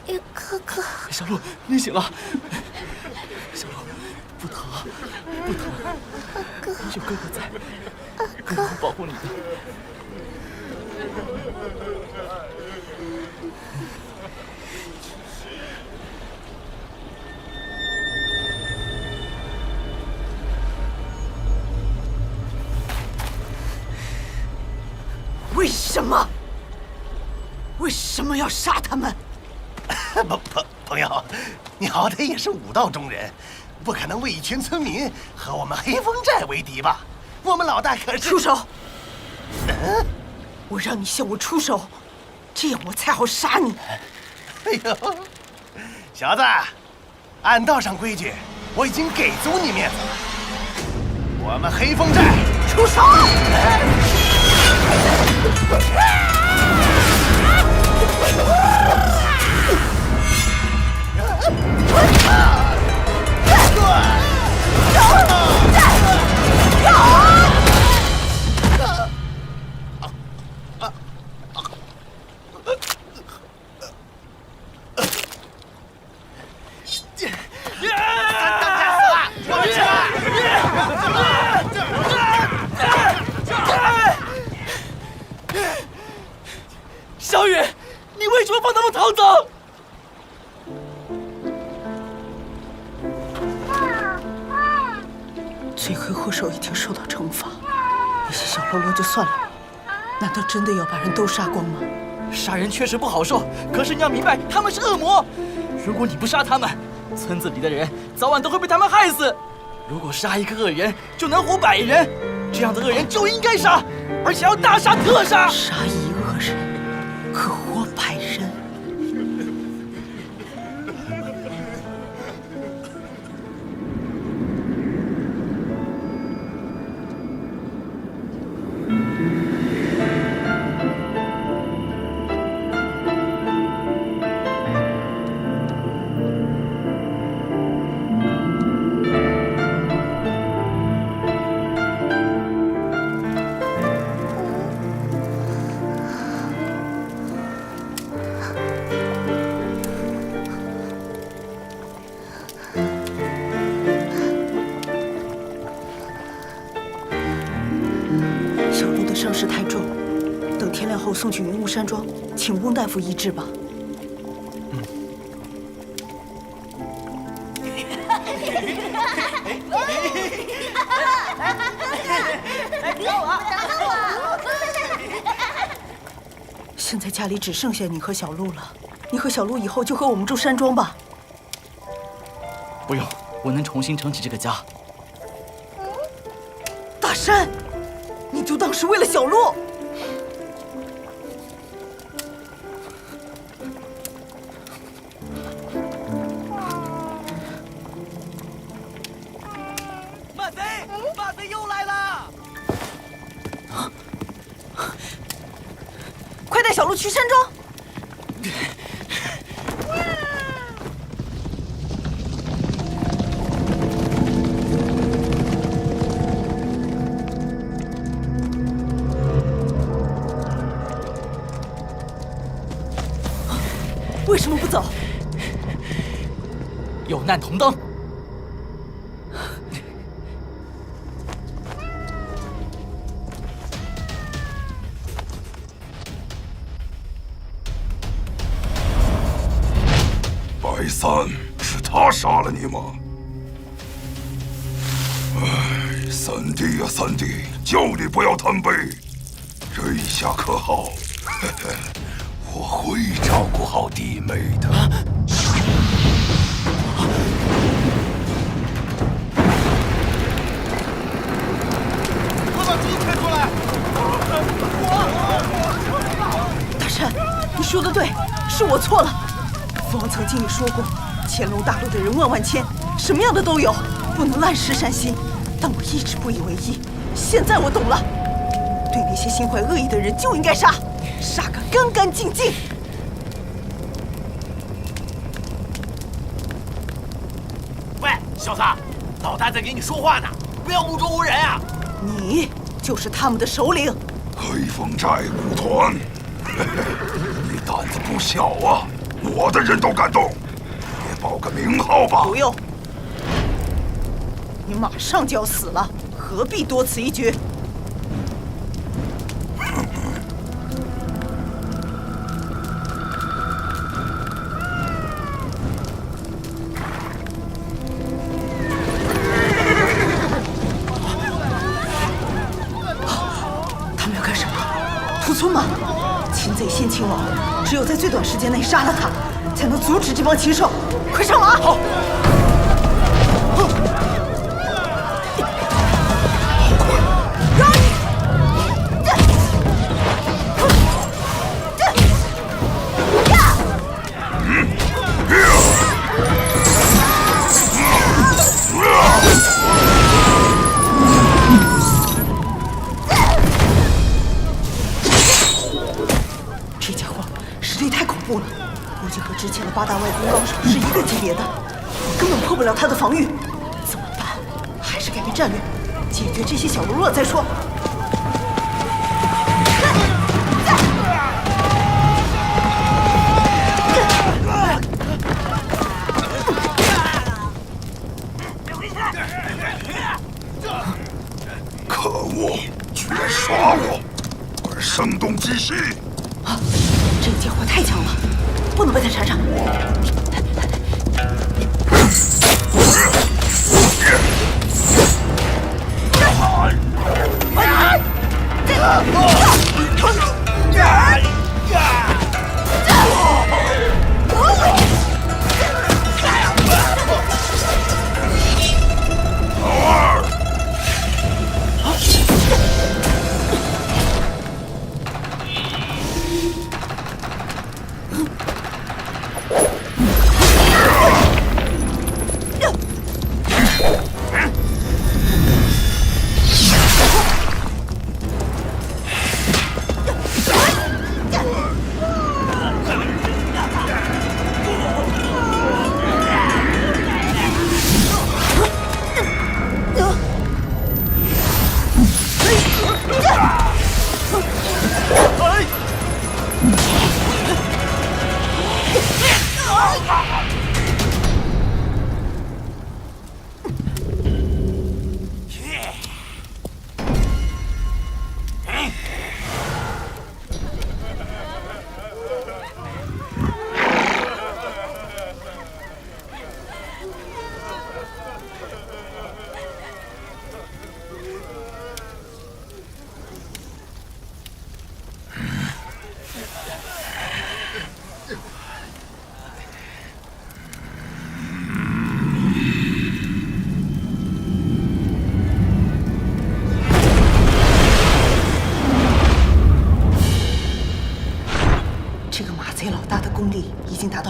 有哥哥。小鹿，你醒了。小鹿，不疼，不疼。有哥哥在，哥哥会保护你的。为什么？为什么要杀他们？朋友，你好歹也是武道中人，不可能为一群村民和我们黑风寨为敌吧？我们老大可是……出手！我让你向我出手，这样我才好杀你。哎呦，小子，按道上规矩，我已经给足你面子了。我们黑风寨出手！小雨，你为什么放他们逃走？罪魁祸首已经受到惩罚，那些小喽啰就算了，难道真的要把人都杀光吗？杀人确实不好受，可是你要明白，他们是恶魔。如果你不杀他们，村子里的人早晚都会被他们害死。如果杀一个恶人，就能活100人，这样的恶人就应该杀，而且要大杀特杀。杀一恶人，可活100人。伤势太重，等天亮后送去云雾山庄，请翁大夫医治吧。现在家里只剩下你和小鹿了，你和小鹿以后就和我们住山庄吧。不用，我能重新撑起这个家。大山。你就当是为了小鹿。马贼，马贼又来了！快带小鹿去山庄。为什么不走？有难同当。白三，是他杀了你吗？哎，三弟呀，三弟，叫你不要贪杯，这一下可好？嘿嘿。我会照顾好弟妹的。快把鸡推出来！大山，你说的对，是我错了。父王曾经也说过，乾隆大陆的人万万千，什么样的都有，不能滥施善心。但我一直不以为意，现在我懂了。那些心怀恶意的人就应该杀，杀个干干净净。喂，小子，老大在给你说话呢，不要目中无人啊！你就是他们的首领，黑风寨舞团。你胆子不小啊！我的人都敢动，也报个名号吧。不用，你马上就要死了，何必多此一举？他们要干什么？屠村吗？擒贼先擒王，只有在最短时间内杀了他，才能阻止这帮禽兽。快上马！好。这家伙实力太恐怖了，估计和之前的8大外功高手是一个级别的，我根本破不了他的防御。怎么办？还是改变战略，解决这些小喽啰再说。可恶，居然耍我！快声东击西！啊，这个家伙太强了，不能被他缠上。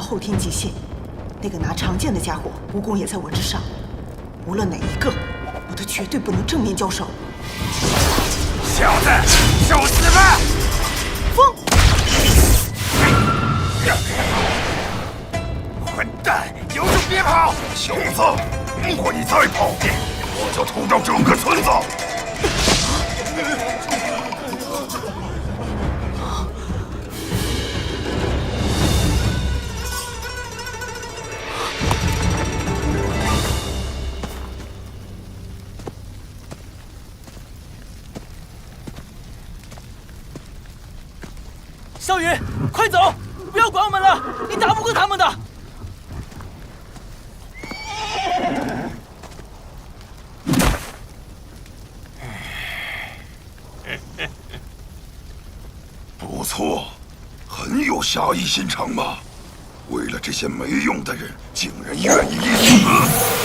后天极限，那个拿长剑的家伙武功也在我之上，无论哪一个，我都绝对不能正面交手。小子，受死吧！风！混蛋，有种别跑！小子，如果你再跑，我就屠掉整个村子！小雨，快走！不要管我们了，你打不过他们的。不错，很有侠义心肠嘛。为了这些没用的人，竟然愿意一死。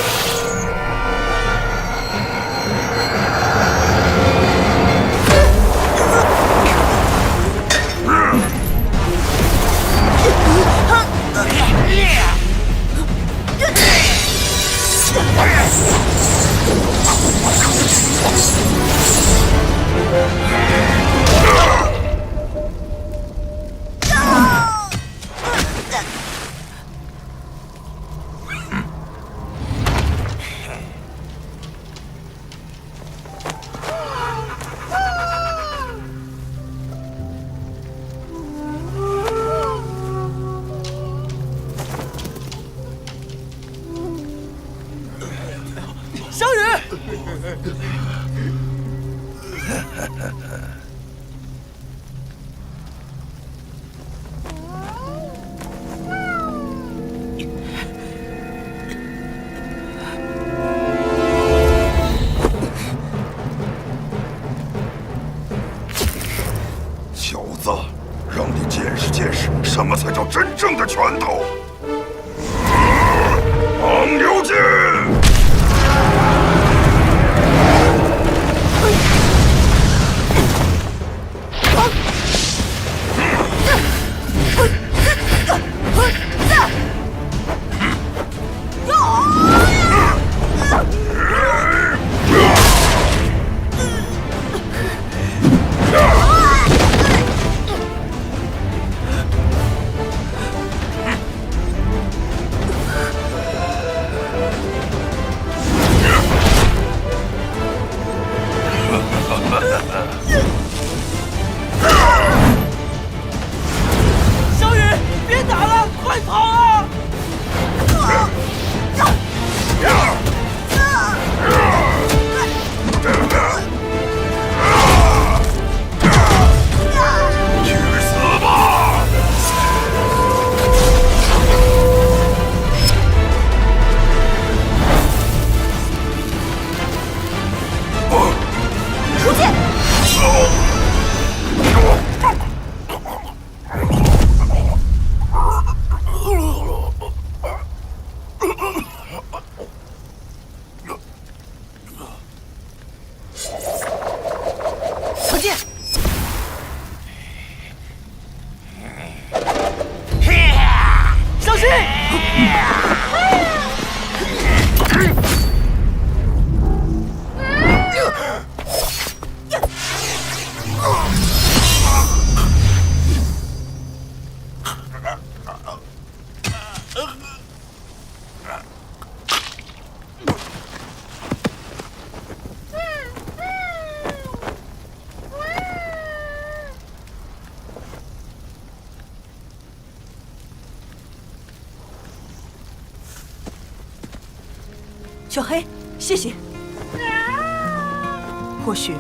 小子，让你见识见识什么才叫真正的拳头！昂流剑！小雨，别打了，快跑啊！去死吧！出去！小剑！小心！小黑，谢谢。或许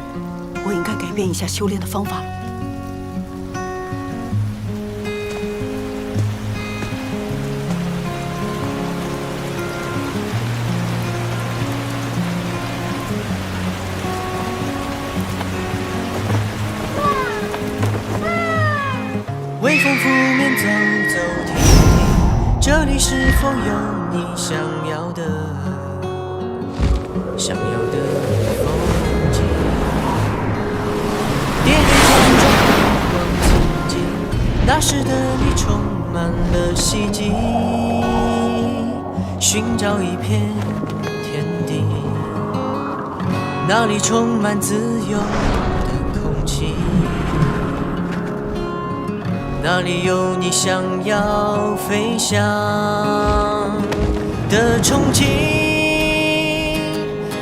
我应该改变一下修炼的方法了。微风拂面走走停停，这里是否有你想要的风景？跌跌撞撞，光曾经，那时的你充满了希冀，寻找一片天地，那里充满自由的空气。那里有你想要飞翔的憧憬？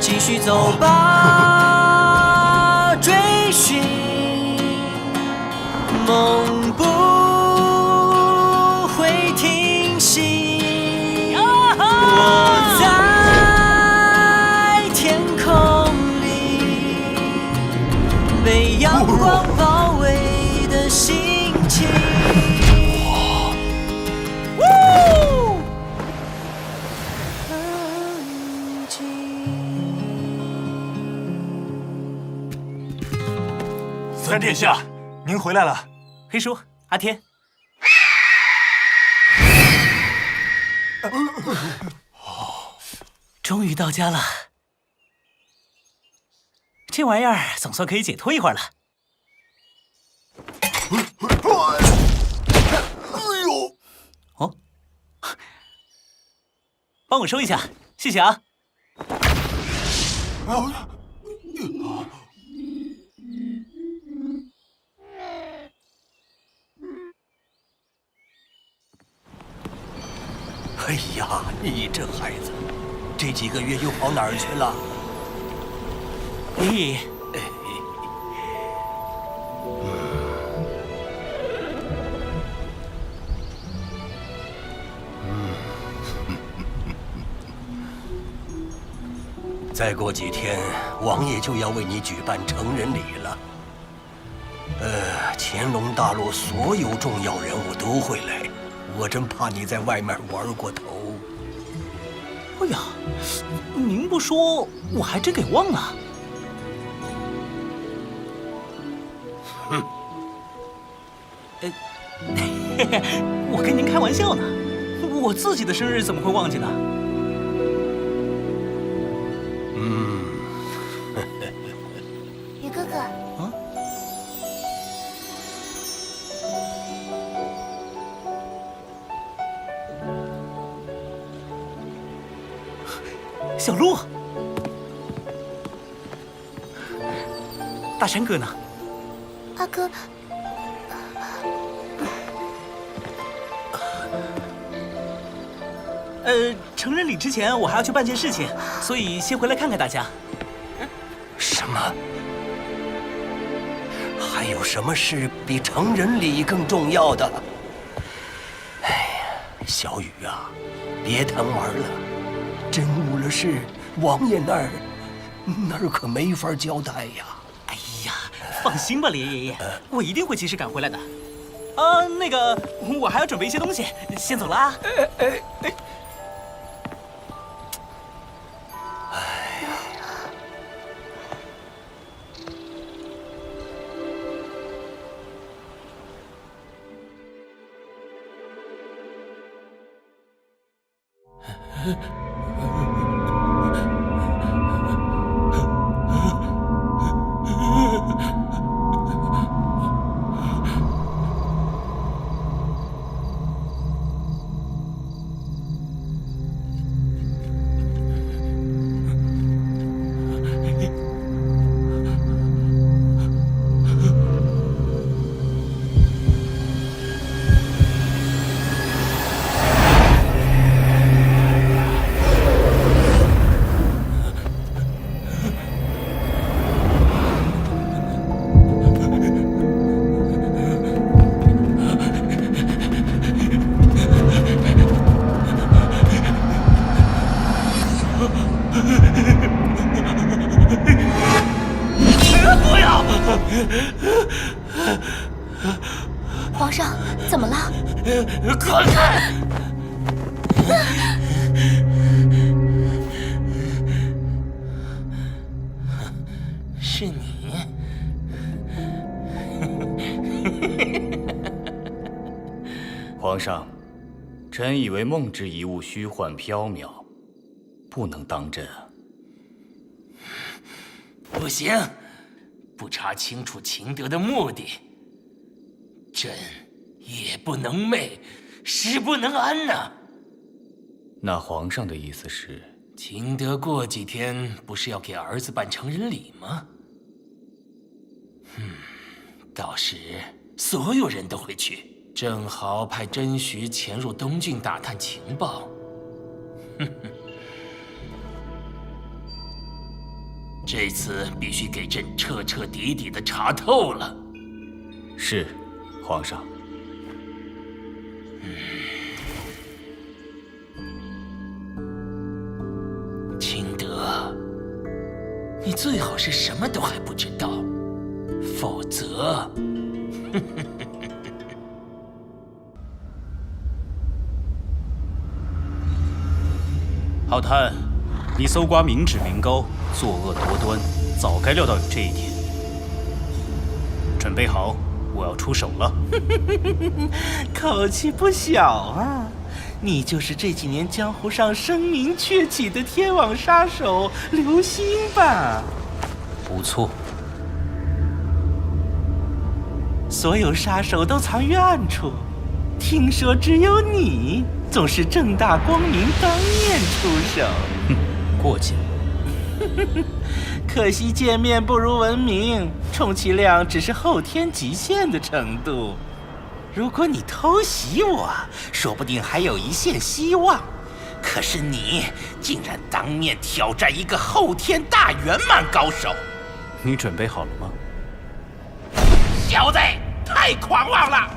继续走吧，追寻梦不会停息。我在天空里，被阳光包围的心情。三殿下，您回来了。黑叔，阿天。终于到家了，这玩意儿总算可以解脱一会儿了。哦，帮我收一下，谢谢啊。哎呀，你这孩子，这几个月又跑哪儿去了？咦，再过几天，王爷就要为你举办成人礼了。乾隆大陆所有重要人物都会来，我真怕你在外面玩过头。哎呀，您不说，我还真给忘了。哼，我跟您开玩笑呢，我自己的生日怎么会忘记呢？于哥哥。啊？小鹿，大山哥呢？阿哥，成人礼之前我还要去办件事情，所以先回来看看大家。什么？还有什么事比成人礼更重要的？哎呀，小雨啊，别贪玩了，真误了事，王爷那儿可没法交代呀。哎呀，放心吧，连爷爷，我一定会及时赶回来的。那个，我还要准备一些东西，先走啦。不要！皇上，怎么了？滚开！是你？皇上，臣以为梦之一物虚幻缥缈，不能当真啊。不行，不查清楚秦德的目的，朕夜不能寐，食不能安呐。那皇上的意思是，秦德过几天不是要给儿子办成人礼吗？到时所有人都会去，正好派甄徐潜入东郡打探情报。这次必须给朕彻彻底底的查透了。是，皇上。秦德，你最好是什么都还不知道，否则，好探，你搜刮民脂民膏，作恶多端，早该料到有这一天。准备好，我要出手了。口气不小啊！你就是这几年江湖上声名鹊起的天网杀手刘星吧？不错。所有杀手都藏于暗处，听说只有你总是正大光明当面出手。过奖。可惜见面不如闻名，充其量只是后天极限的程度。如果你偷袭我，说不定还有一线希望。可是你竟然当面挑战一个后天大圆满高手，你准备好了吗？小子，太狂妄了！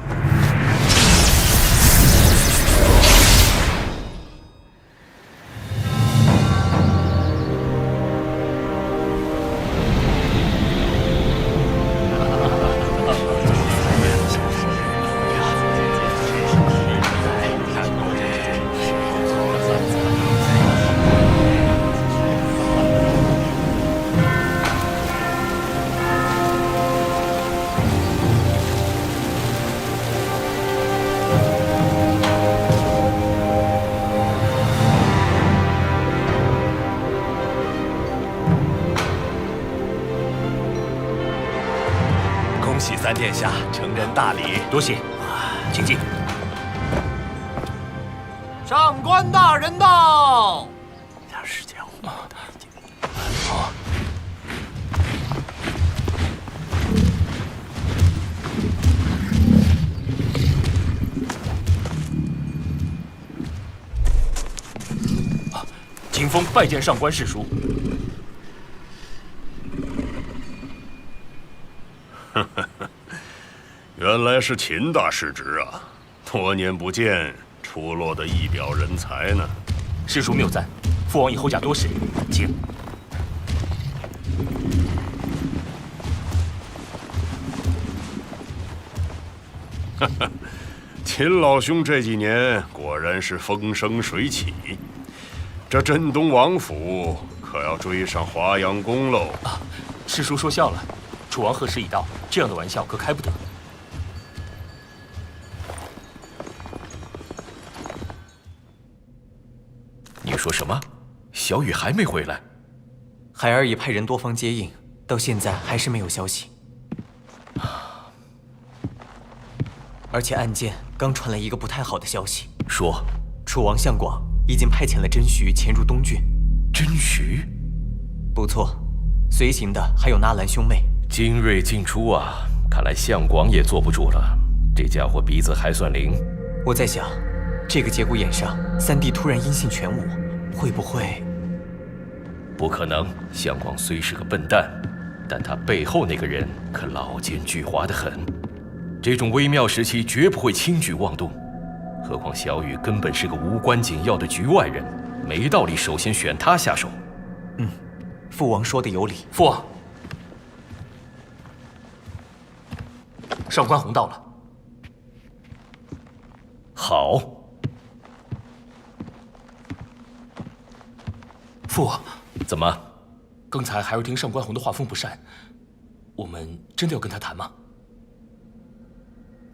喜三殿下成人大礼，多谢，请进。上官大人到。点时间吗？好。景峰拜见上官世叔。原来是秦大世侄啊！多年不见，出落得一表人才呢。世叔谬赞，父王以后驾多事，请。秦老兄这几年果然是风生水起，这镇东王府可要追上华阳宫喽！啊，世叔说笑了，楚王贺时已到，这样的玩笑可开不得。你说什么？小雨还没回来？孩儿已派人多方接应，到现在还是没有消息。而且案件刚传来一个不太好的消息，说楚王相广已经派遣了甄徐潜入东郡。甄徐？不错，随行的还有纳兰兄妹。精锐尽出啊！看来相广也坐不住了，这家伙鼻子还算灵。我在想，这个节骨眼上，三弟突然音信全无，会不会？不可能，相广虽是个笨蛋，但他背后那个人可老奸巨猾得很。这种微妙时期绝不会轻举妄动，何况小雨根本是个无关紧要的局外人，没道理首先选他下手。父王说的有理。父王，上官鸿到了。好。父王，怎么？刚才孩儿听上官鸿的话风不善，我们真的要跟他谈吗？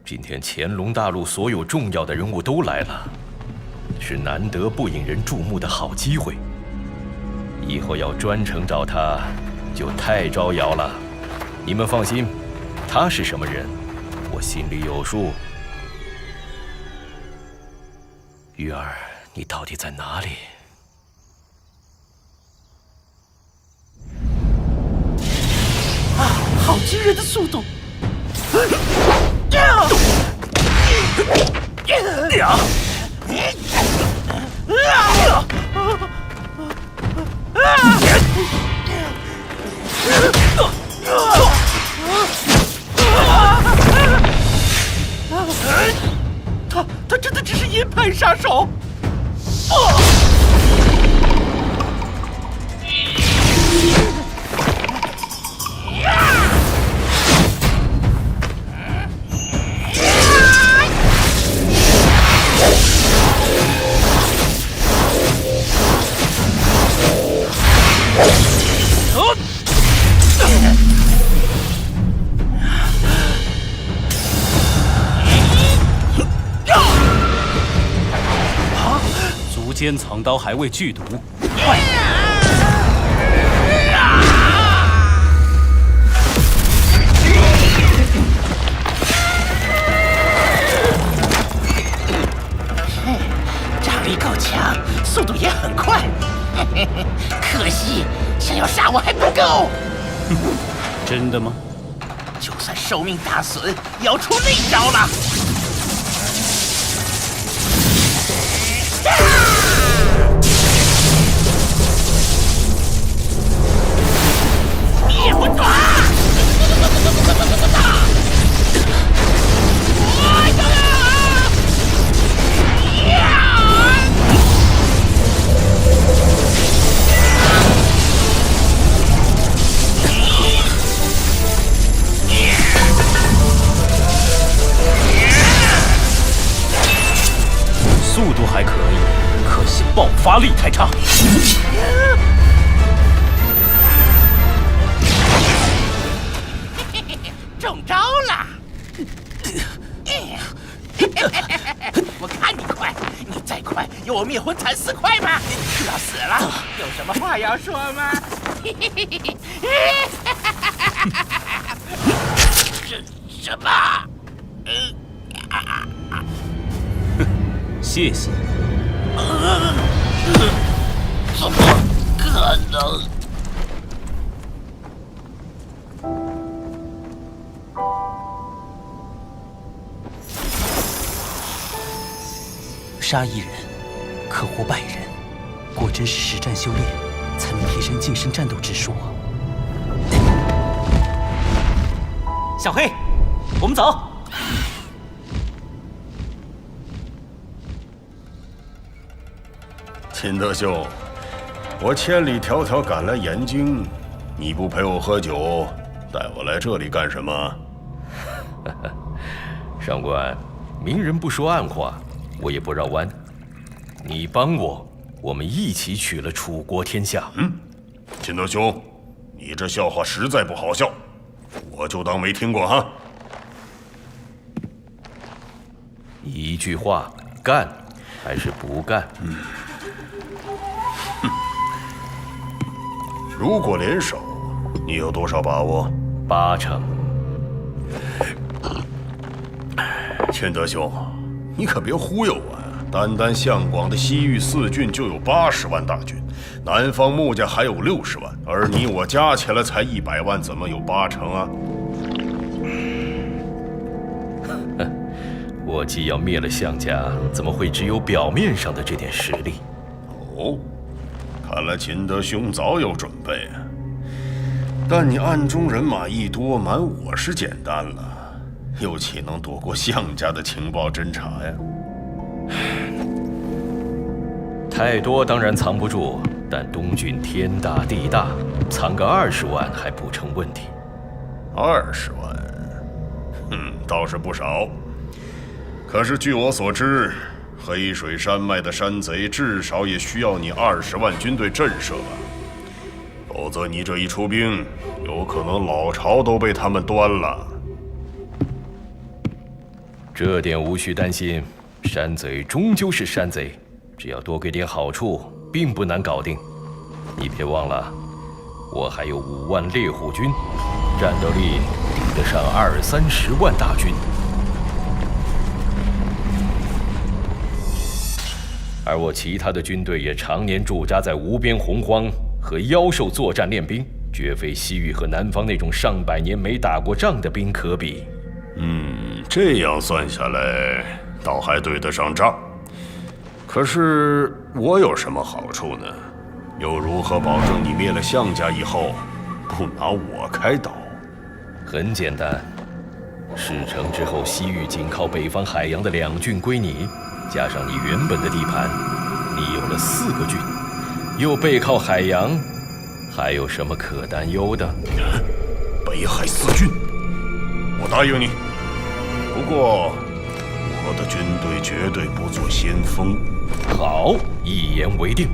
今天乾隆大陆所有重要的人物都来了，是难得不引人注目的好机会。以后要专程找他，就太招摇了。你们放心，他是什么人，我心里有数。玉儿，你到底在哪里？啊，好惊人的速度！他真的只是阴牌杀手！足尖藏刀还未剧毒，掌力够强，速度也很快，可惜想要杀我还不够。真的吗？就算寿命大损，也要出那招了。灭不抓！速度还可以，可惜爆发力太差。中招了！我看你快，你再快，有我灭魂惨4快吗？要死了，有什么话要说吗？什么？谢谢。怎么可能？杀一人，可活100人，果真是实战修炼，才能提升近身战斗之术啊！小黑，我们走。秦德兄，我千里迢迢赶来延京，你不陪我喝酒，带我来这里干什么？上官，明人不说暗话，我也不绕弯。你帮我，我们一起取了楚国天下。秦德兄，你这笑话实在不好笑，我就当没听过哈。一句话，干还是不干？如果联手，你有多少把握？8成。秦德兄，你可别忽悠我呀！单项广的西域4郡就有80万大军，南方穆家还有60万，而你我加起来才100万，怎么有8成啊？我既要灭了项家，怎么会只有表面上的这点实力？哦，看来秦德兄早有准备啊。但你暗中人马一多，瞒我是简单了，又岂能躲过项家的情报侦查呀？太多当然藏不住，但东郡天大地大，藏个20万还不成问题。20万，倒是不少。可是据我所知，黑水山脉的山贼至少也需要你20万军队震慑吧？否则你这一出兵，有可能老巢都被他们端了。这点无需担心，山贼终究是山贼，只要多给点好处，并不难搞定。你别忘了，我还有5万猎户军，战斗力抵得上20-30万大军。而我其他的军队也常年驻扎在无边洪荒，和妖兽作战练兵，绝非西域和南方那种上百年没打过仗的兵可比。这样算下来，倒还对得上账。可是我有什么好处呢？又如何保证你灭了项家以后，不拿我开刀？很简单，事成之后，西域紧靠北方海洋的2郡归你，加上你原本的地盘，你有了4个郡，又背靠海洋，还有什么可担忧的？北海4郡，我答应你。不过，我的军队绝对不做先锋。好，一言为定。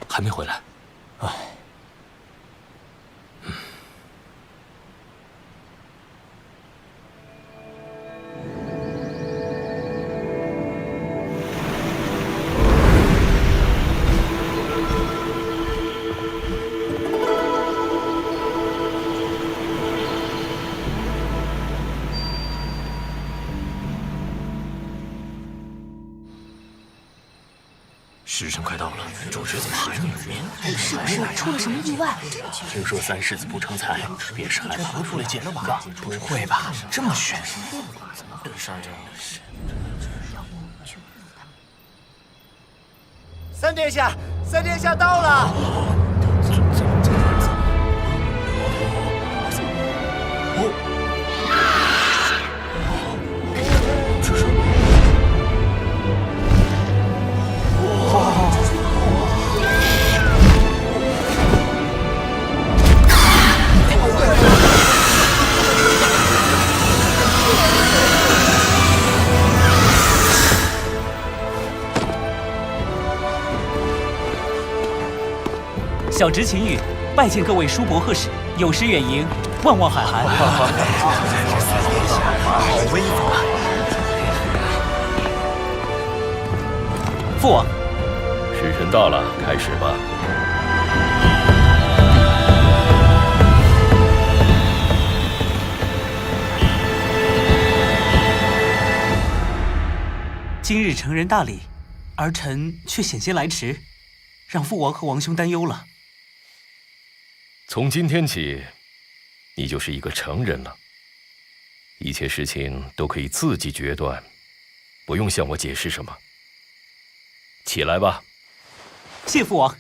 还没回来。唉。时辰快到了，主持怎么还没有？是不是出了什么意外？听说3世子不成才，便是害怕出来见了吧？不会吧，这么悬？三殿下，三殿下到了。小侄秦羽拜见各位叔伯贺使，有失远迎，万望海涵。好威风啊！父王，时辰到了，开始吧。今日成人大礼，儿臣却险些来迟，让父王和王兄担忧了。从今天起，你就是一个成人了，一切事情都可以自己决断，不用向我解释什么。起来吧。谢父王。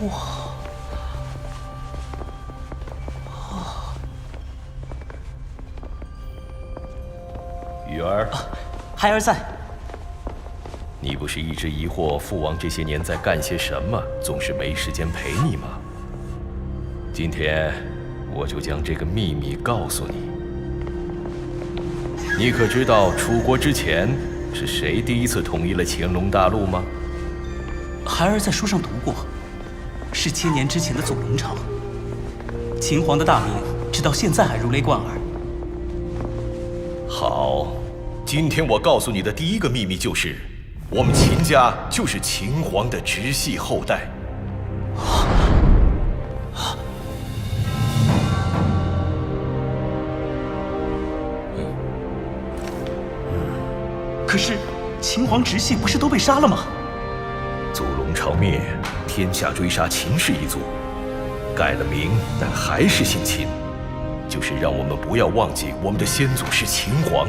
哇！雨儿，孩儿在。你不是一直疑惑父王这些年在干些什么，总是没时间陪你吗？今天我就将这个秘密告诉你。你可知道楚国之前是谁第一次统一了乾隆大陆吗？孩儿在书上读过，是千年之前的祖龙朝。秦皇的大名直到现在还如雷贯耳。好，今天我告诉你的第一个秘密就是，我们秦家就是秦皇的直系后代。可是秦皇直系不是都被杀了吗？祖龙朝灭，天下追杀秦氏一族，改了名，但还是姓秦，就是让我们不要忘记我们的先祖是秦皇。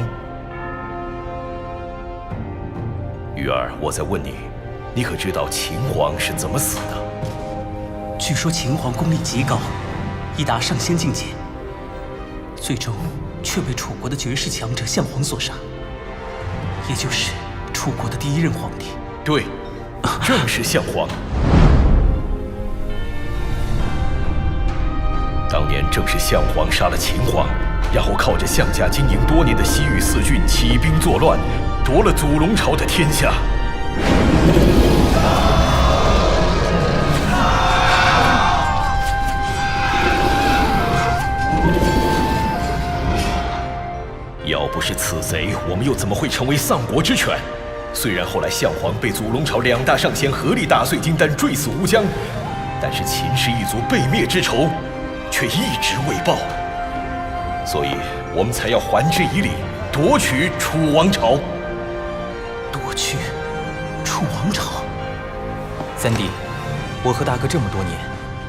玉儿，我在问你，你可知道秦皇是怎么死的？据说秦皇功力极高，已达上仙境界，最终却被楚国的绝世强者项皇所杀，也就是楚国的第一任皇帝。对，正是项皇。当年正是项皇杀了秦皇，然后靠着项家经营多年的西域四郡起兵作乱，夺了祖龙朝的天下。要不是此贼，我们又怎么会成为丧国之犬？虽然后来项皇被祖龙朝2大上仙合力打碎金丹，坠死乌江，但是秦氏一族被灭之仇却一直未报，所以我们才要还之以礼，夺取楚王朝。夺取楚王朝？三弟，我和大哥这么多年，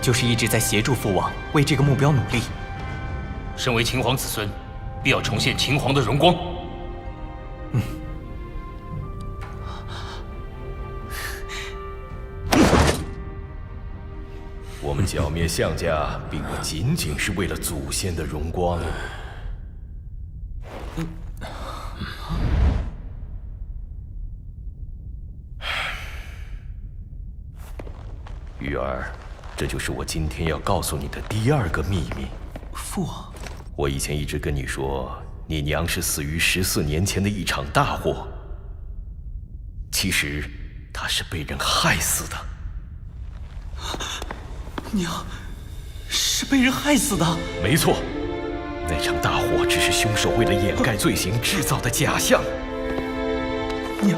就是一直在协助父王为这个目标努力。身为秦皇子孙，必要重现秦皇的荣光。我们剿灭项家，并不仅仅是为了祖先的荣光。玉儿，这就是我今天要告诉你的第2个秘密。父王，我以前一直跟你说，你娘是死于14年前的一场大祸，其实她是被人害死的。娘是被人害死的？没错，那场大火只是凶手为了掩盖罪行制造的假象。娘，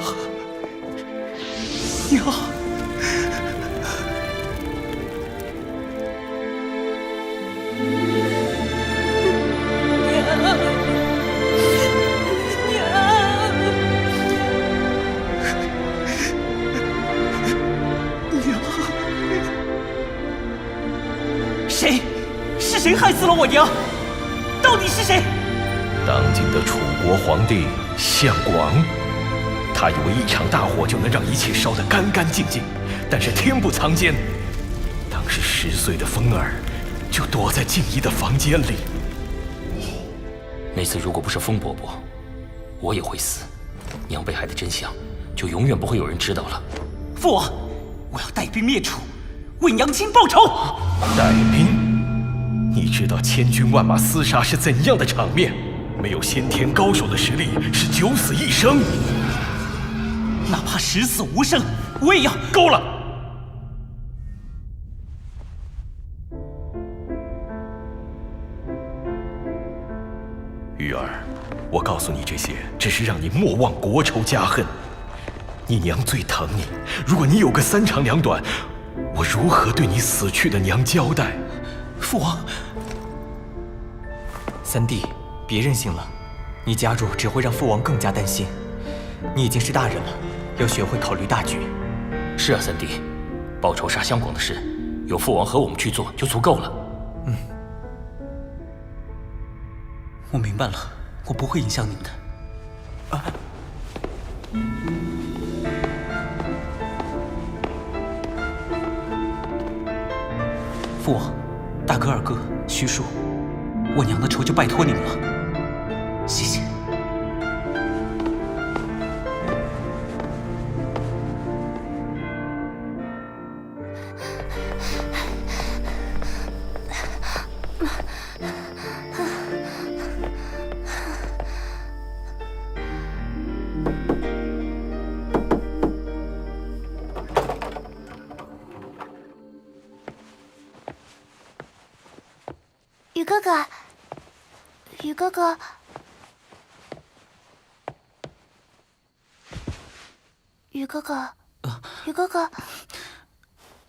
娘，谁害死了我娘？到底是谁？当今的楚国皇帝项广，他以为一场大火就能让一切烧得干干净净，但是天不藏奸，当时10岁的风儿就躲在静怡的房间里。那次如果不是风伯伯，我也会死，娘被害的真相就永远不会有人知道了。父王，我要带兵灭楚，为娘亲报仇。带兵？你知道千军万马厮杀是怎样的场面？没有先天高手的实力是九死一生，哪怕10死无生，我也要。够了！玉儿，我告诉你这些，只是让你莫忘国仇家恨。你娘最疼你，如果你有个三长两短，我如何对你死去的娘交代？父王，三弟，别任性了，你加入只会让父王更加担心。你已经是大人了，要学会考虑大局。是啊，三弟，报仇杀襄广的事，有父王和我们去做就足够了。我明白了，我不会影响你们的。父王、大哥、二哥、徐庶，我娘的仇就拜托你们了，谢谢。雨哥哥，雨哥哥，雨哥哥，雨哥哥，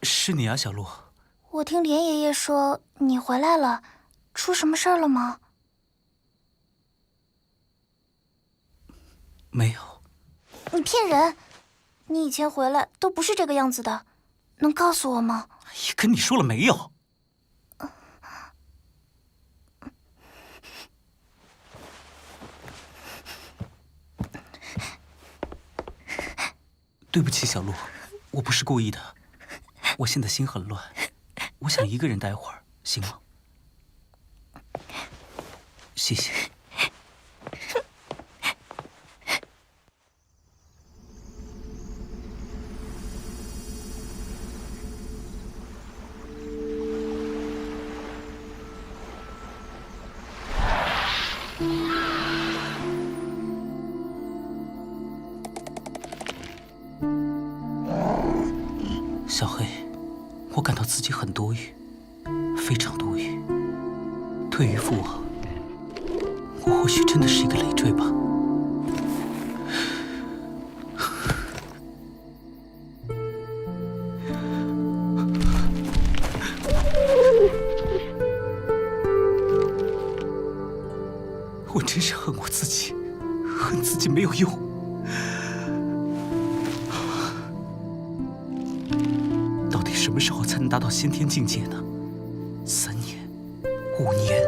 是你啊，小鹿。我听连爷爷说你回来了，出什么事儿了吗？没有。你骗人！你以前回来都不是这个样子的，能告诉我吗？也跟你说了没有。对不起，小鹿，我不是故意的。我现在心很乱，我想一个人待会儿，行吗？谢谢。小黑，我感到自己很多余，非常多余。对于父王，我或许真的是一个累赘吧。我真是恨我自己，恨自己没有用。什么时候才能达到先天境界呢？3年、5年？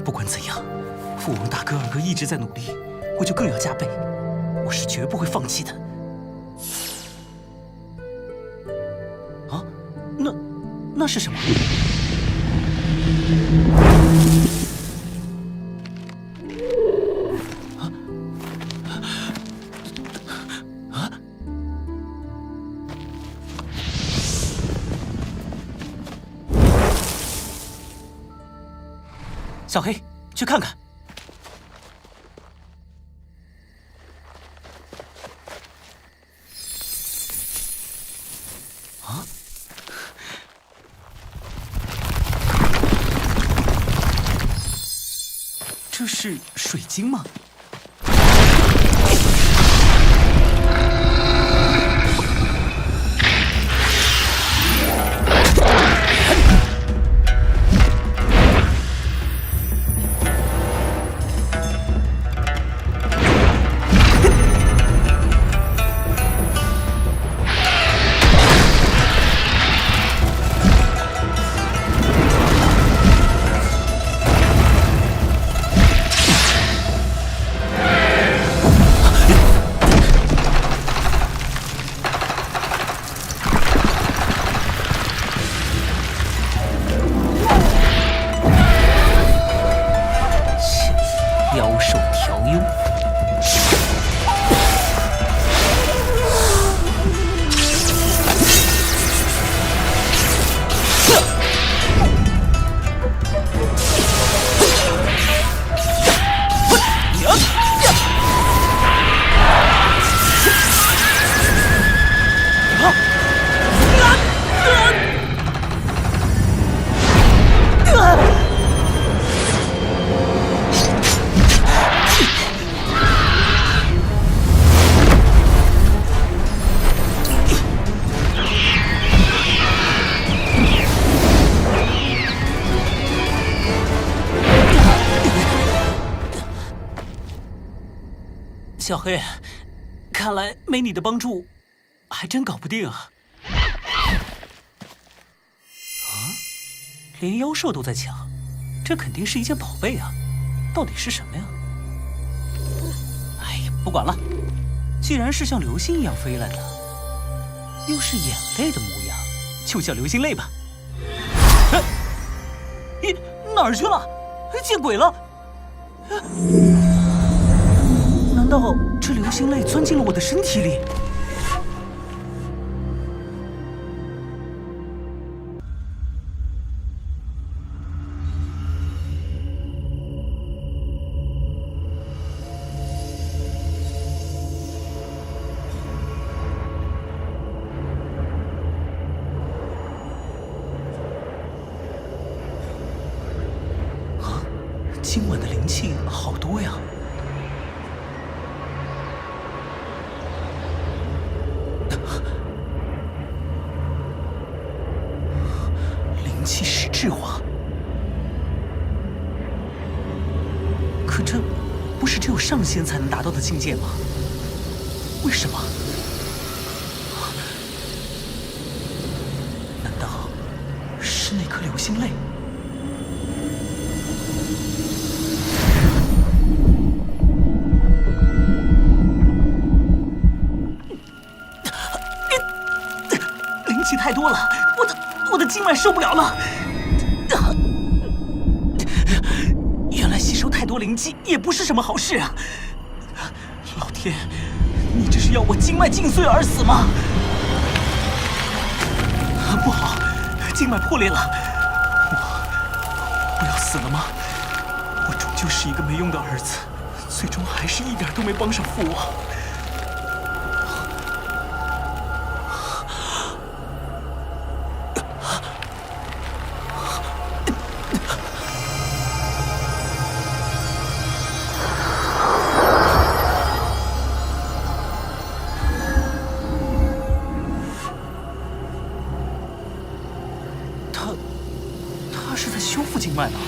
不管怎样，父王、大哥、二哥一直在努力，我就更要加倍。我是绝不会放弃的。啊，那是什么？小黑，去看看。啊？这是水晶吗？小黑，看来没你的帮助，还真搞不定啊！连妖兽都在抢，这肯定是一件宝贝啊！到底是什么呀？哎呀，不管了，既然是像流星一样飞来的，又是眼泪的模样，就叫流星泪吧。咦，哪儿去了？见鬼了！难道这流星泪钻进了我的身体里？今晚的灵气好多呀！灵气实质化，可这不是只有上仙才能达到的境界吗？为什么？难道是那颗流星泪？太多了，我的经脉受不了了。原来吸收太多灵气也不是什么好事啊！老天，你这是要我经脉尽碎而死吗？不好，经脉破裂了！我要死了吗？我终究是一个没用的儿子，最终还是一点都没帮上父王。他是在修复经脉呢。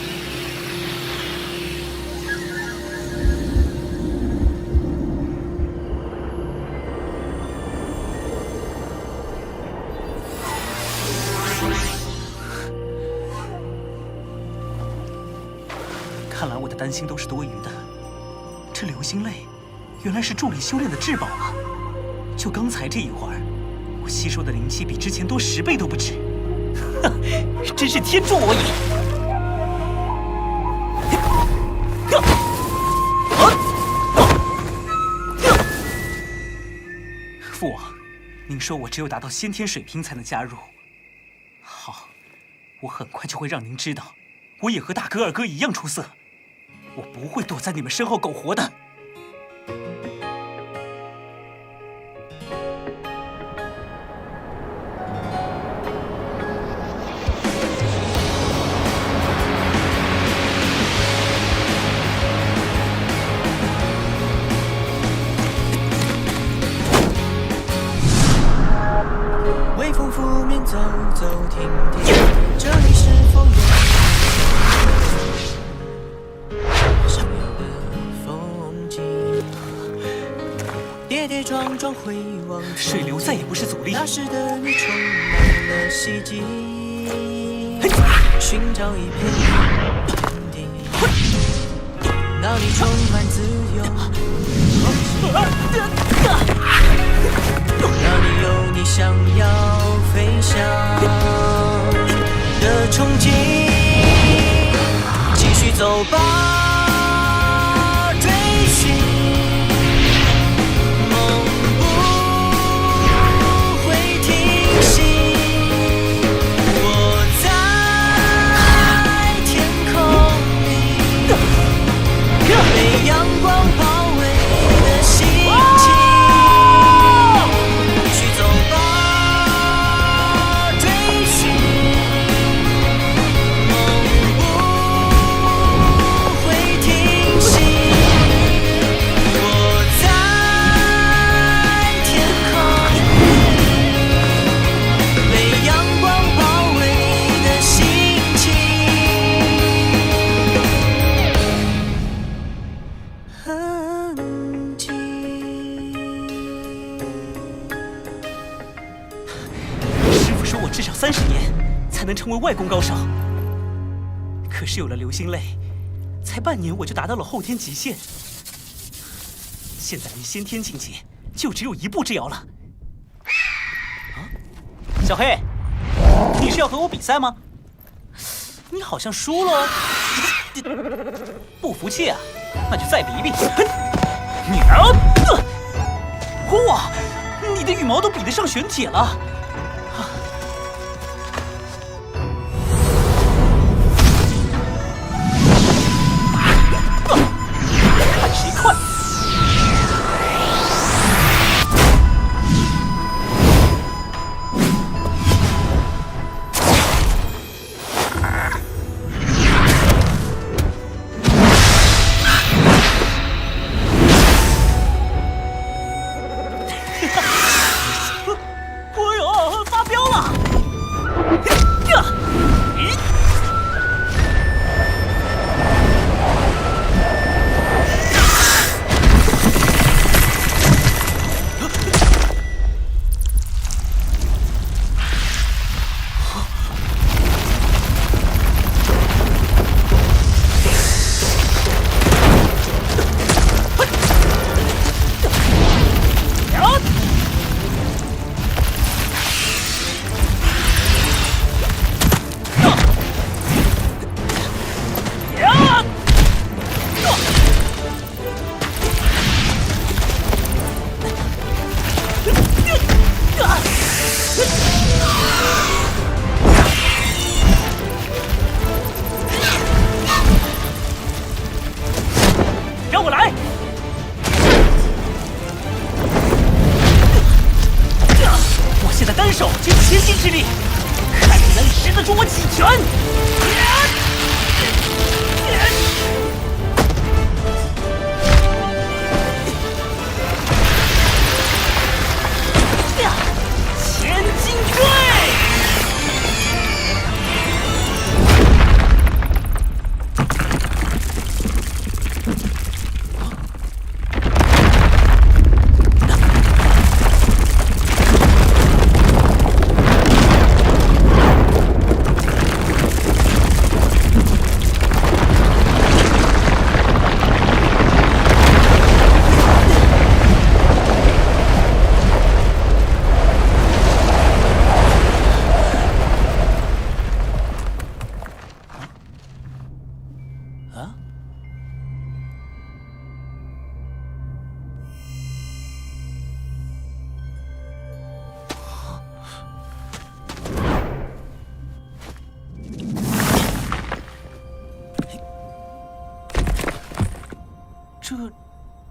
看来我的担心都是多余的。这流星泪原来是助力修炼的至宝啊！就刚才这一会儿，我吸收的灵气比之前多10倍都不止。真是天助我也！父王，您说我只有达到先天水平才能加入。好，我很快就会让您知道，我也和大哥二哥一样出色。我不会躲在你们身后苟活的。微风拂面走走停停，这里是否有想要的风景？跌跌撞撞回望，水流再也不是阻力。那时的你充满了希冀，寻找一片天地，那里充满自由。那里有你想要飞翔的憧憬，继续走吧，追寻梦不会停息。我在天空里，被阳光包围的心情。会30年才能成为外功高手。可是有了流星泪，才半年我就达到了后天极限，现在离先天境界就只有1步之遥了。小黑，你是要和我比赛吗？你好像输了哦。不服气啊？那就再比一比。哇，你的羽毛都比得上玄铁了。看谁快！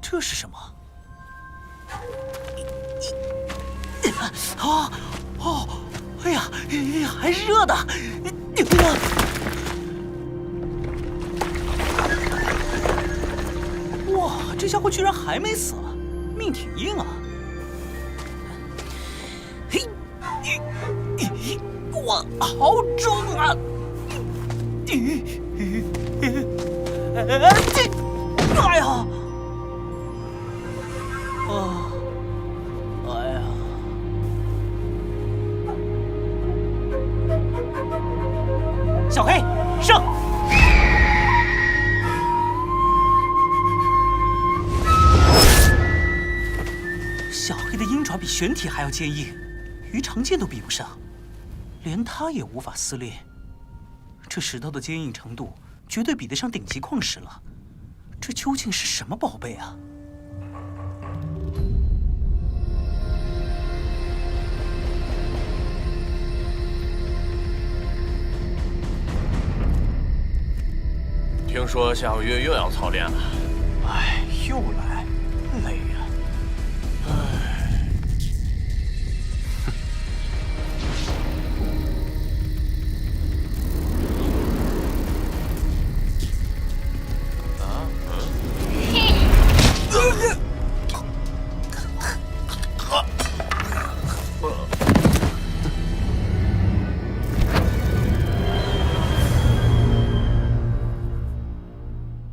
这是什么？哎呀，还是热的。哇，这家伙居然还没死，命挺硬啊！哇，好重啊！哎呀！哎呀！小黑，上！小黑的鹰爪比玄铁还要坚硬，于长剑都比不上，连他也无法撕裂。这石头的坚硬程度绝对比得上顶级矿石了。这究竟是什么宝贝啊？听说下个月又要操练了。哎，又来，累呀！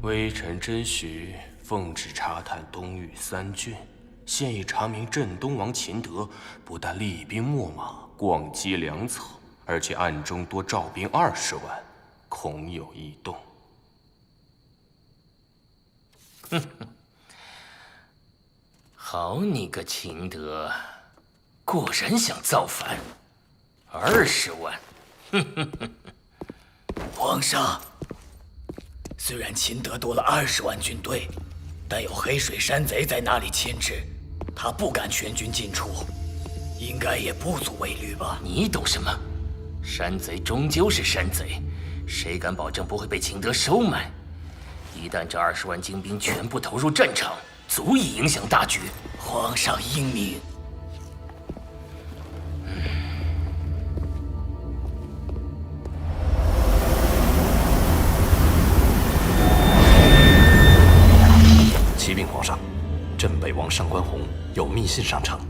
微臣真许奉旨查探东域3郡，现已查明镇东王秦德不但厉兵秣马，广积粮草，而且暗中多召兵20万，恐有异动。哼哼，好你个秦德，果然想造反！20万，哼哼哼！皇上，虽然秦德多了20万军队，但有黑水山贼在那里牵制，他不敢全军进出，应该也不足为虑吧？你懂什么？山贼终究是山贼，谁敢保证不会被秦德收买？一旦这20万精兵全部投入战场，足以影响大局。皇上英明。启禀皇上，镇北王上官宏有密信上呈。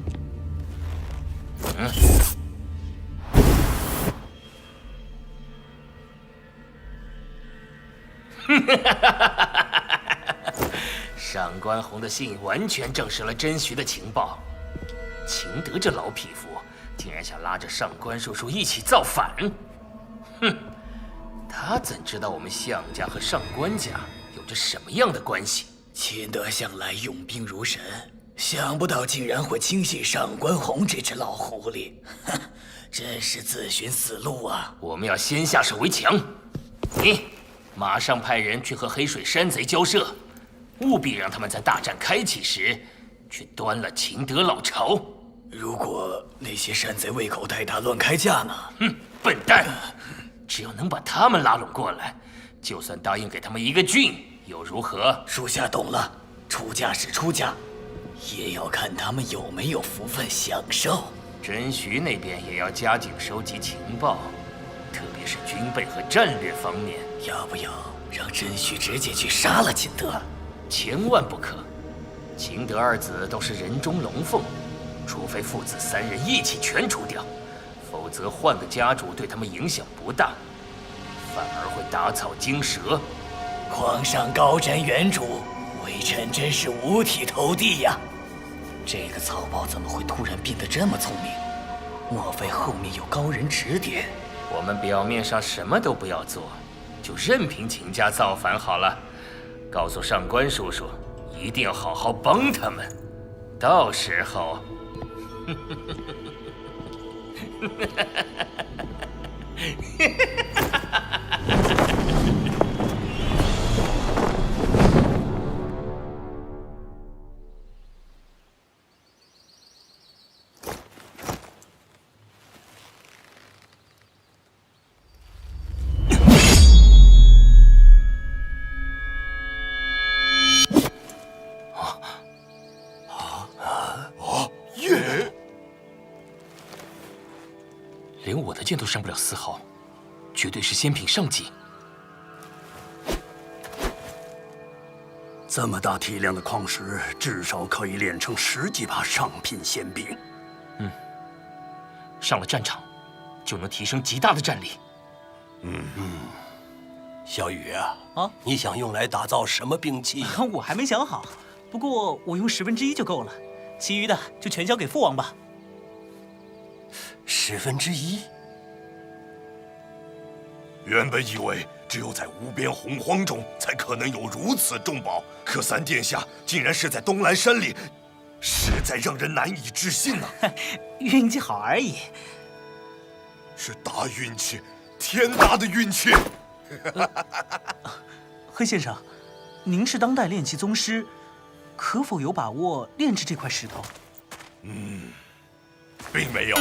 上官宏的信完全证实了真徐的情报。秦德这老匹夫竟然想拉着上官叔叔一起造反，哼！他怎知道我们项家和上官家有着什么样的关系？秦德向来用兵如神，想不到竟然会轻信上官宏这只老狐狸，哼，真是自寻死路啊！我们要先下手为强，你马上派人去和黑水山贼交涉，务必让他们在大战开启时去端了秦德老巢。如果那些山贼胃口太大，乱开价呢？哼，笨蛋！只要能把他们拉拢过来，就算答应给他们一个郡，又如何？属下懂了，出价是出价，也要看他们有没有福分享受。真徐那边也要加紧收集情报，特别是军备和战略方面。要不要让真徐直接去杀了秦德？千万不可！秦德二子都是人中龙凤，除非父子3人一起全除掉，否则换个家主对他们影响不大，反而会打草惊蛇。皇上高瞻远瞩，微臣真是五体投地呀！这个曹豹怎么会突然变得这么聪明？莫非后面有高人指点？我们表面上什么都不要做，就任凭秦家造反好了。告诉上官叔叔，一定要好好帮他们，到时候，连我的剑都伤不了丝毫，绝对是仙品上级。这么大体量的矿石，至少可以炼成10几把上品仙兵。上了战场，就能提升极大的战力。小雨啊，你想用来打造什么兵器？我还没想好，不过我用1/10就够了，其余的就全交给父王吧。1/10？原本以为只有在无边洪荒中才可能有如此重宝，可三殿下竟然是在东兰山里，实在让人难以置信啊！运气好而已，是大运气，天大的运气！黑先生，您是当代炼器宗师，可否有把握炼制这块石头？并没有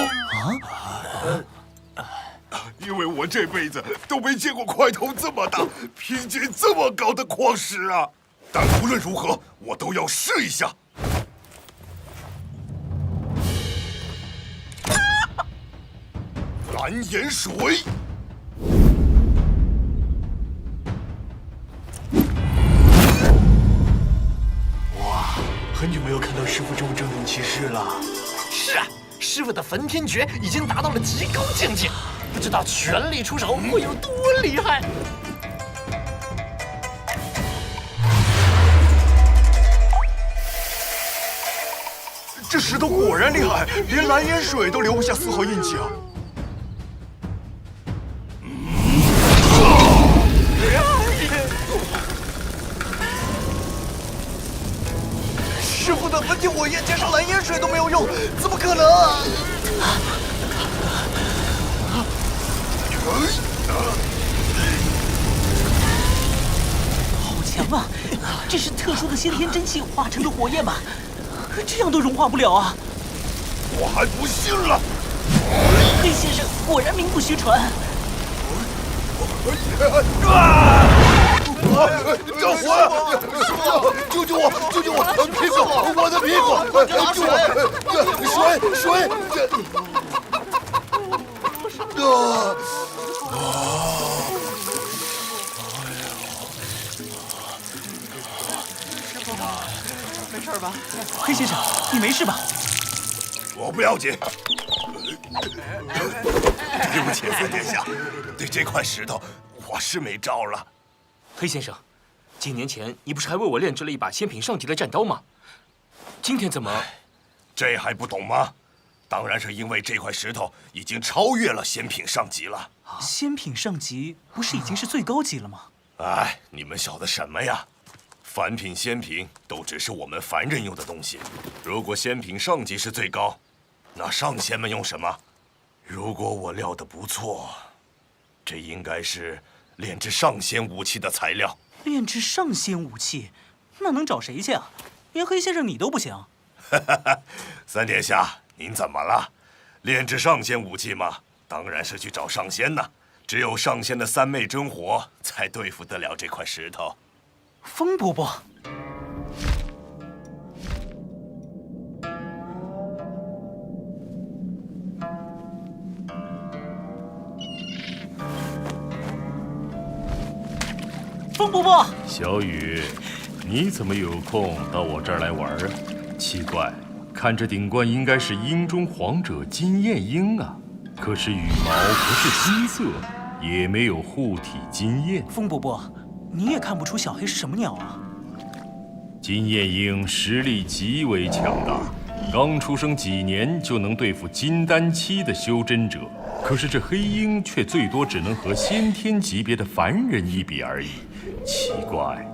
因为我这辈子都没见过块头这么大、品质这么高的矿石啊！但无论如何，我都要试一下。蓝岩水，哇，很久没有看到师傅这么郑重其事了。是啊，师傅的焚天诀已经达到了极高境界，不知道全力出手会有多厉害。这石头果然厉害，连蓝岩水都留不下丝毫印记啊！都没有用，怎么可能啊？好强啊！这是特殊的先天真气化成的火焰吧？这样都融化不了啊！我还不信了！黑先生果然名不虚传。着火呀！救救我！救救我！屁股，我的屁股！救我！水！没事吧？黑先生，你没事吧？我不要紧。对不起，三殿下，对这块石头我是没招了。黑先生，几年前你不是还为我炼制了一把仙品上级的战刀吗？今天怎么？这还不懂吗？当然是因为这块石头已经超越了仙品上级了。仙品上级不是已经是最高级了吗？哎，你们晓得什么呀？凡品、仙品都只是我们凡人用的东西。如果仙品上级是最高，那上仙们用什么？如果我料得不错，这应该是炼制上仙武器的材料。炼制上仙武器，那能找谁去啊？连黑先生你都不行。三殿下，您怎么了？炼制上仙武器嘛，当然是去找上仙呐。只有上仙的三昧真火，才对付得了这块石头。风伯伯，风伯伯，小雨，你怎么有空到我这儿来玩啊？奇怪，看着顶冠应该是鹰中皇者金焰鹰啊，可是羽毛不是金色，也没有护体金焰。风伯伯，你也看不出小黑是什么鸟啊？金焰鹰实力极为强大，刚出生几年就能对付金丹期的修真者。可是这黑鹰却最多只能和先天级别的凡人一比而已，奇怪。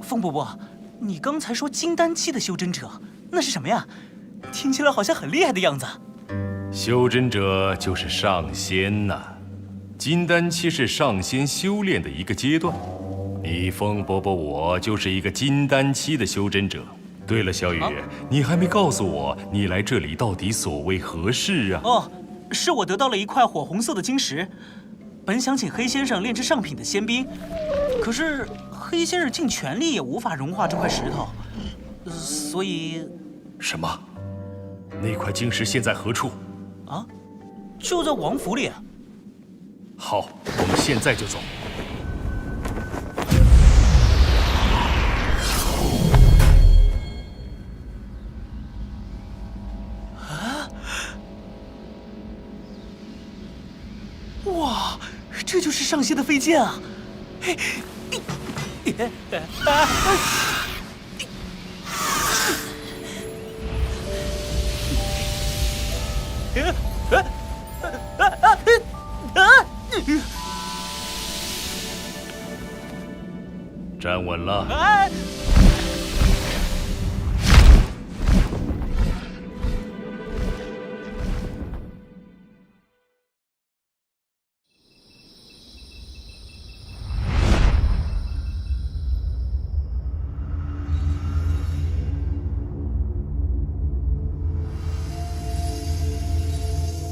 风伯伯，你刚才说金丹期的修真者，那是什么呀？听起来好像很厉害的样子。修真者就是上仙呐，金丹期是上仙修炼的一个阶段。你风伯伯我就是一个金丹期的修真者。对了，小雨，你还没告诉我你来这里到底所为何事啊？哦，是我得到了一块火红色的晶石，本想请黑先生炼制上品的仙冰，可是黑先生尽全力也无法融化这块石头，所以……什么？那块晶石现在何处？啊，就在王府里。好，我们现在就走。哇，这就是上仙的飞剑啊！站稳了。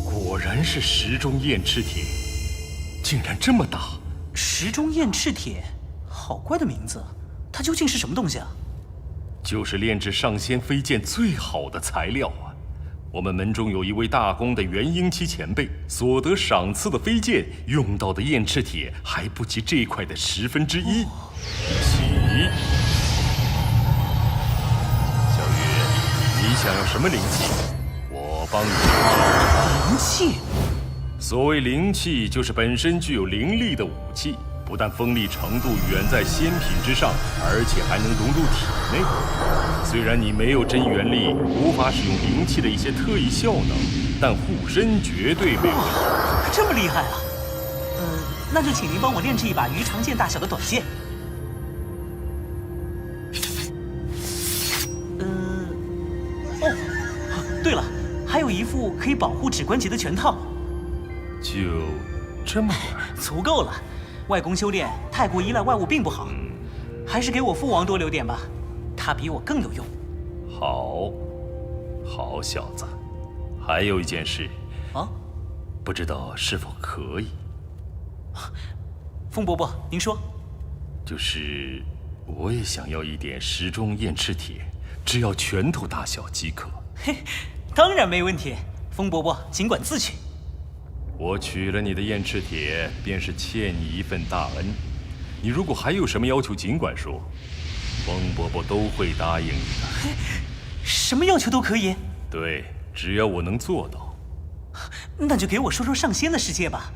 果然是石中燕赤铁，竟然这么大！石中燕赤铁，好怪的名字，它究竟是什么东西啊？就是炼制上仙飞剑最好的材料啊！我们门中有一位大功的元婴期前辈，所得赏赐的飞剑用到的燕赤铁还不及这块的1/10。起！小雨，你想要什么灵气？我帮你炼制。灵气？所谓灵气，就是本身具有灵力的武器，不但锋利程度远在仙品之上，而且还能融入体内。虽然你没有真元力，无法使用灵气的一些特异效能，但护身绝对没问题。这么厉害啊！那就请您帮我炼制一把鱼肠剑大小的短剑。哦。以保护指关节的全套。就这么点？足够了。外公修炼太过依赖外物并不好，还是给我父王多留点吧，他比我更有用。好，好小子。还有一件事啊，不知道是否可以？风伯伯，您说。就是我也想要一点时钟燕赤铁，只要拳头大小即可。嘿，当然没问题，风伯伯尽管自取。我取了你的燕赤铁，便是欠你一份大恩。你如果还有什么要求，尽管说，风伯伯都会答应你的。什么要求都可以？对，只要我能做到。那就给我说说上仙的世界吧，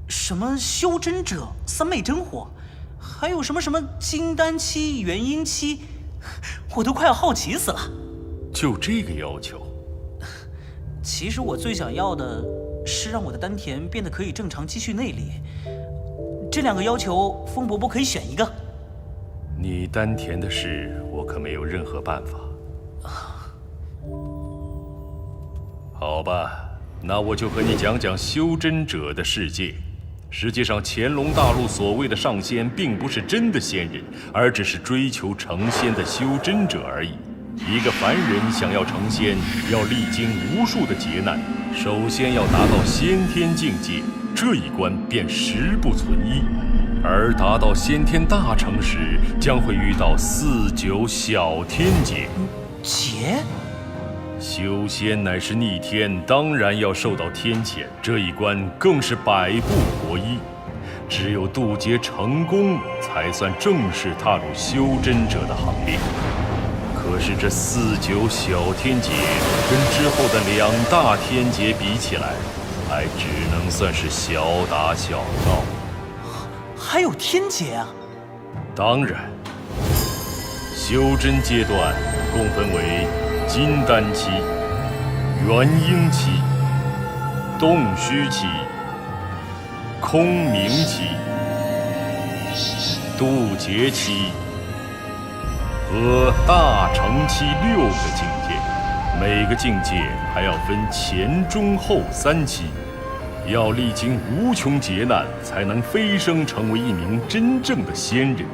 什么修真者、三昧真火，还有什么金丹期、元婴期，我都快要好奇死了。就这个要求？其实我最想要的是让我的丹田变得可以正常积蓄内力。这2个要求，风伯伯可以选一个。你丹田的事，我可没有任何办法。好吧，那我就和你讲讲修真者的世界。实际上，乾隆大陆所谓的上仙，并不是真的仙人，而只是追求成仙的修真者而已。一个凡人想要成仙，要历经无数的劫难，首先要达到先天境界，这一关便十不存一。而达到先天大成时，将会遇到4、9小天劫。劫？修仙乃是逆天，当然要受到天谴。这一关更是百步搏一，只有渡劫成功，才算正式踏入修真者的行列。可是这4、9小天劫跟之后的2大天劫比起来，还只能算是小打小闹。还有天劫啊？当然，修真阶段共分为金丹期、元婴期、洞虚期、空明期、渡劫期和大成期6个境界。每个境界还要分前、中、后3期，要历经无穷劫难，才能飞升成为一名真正的仙人。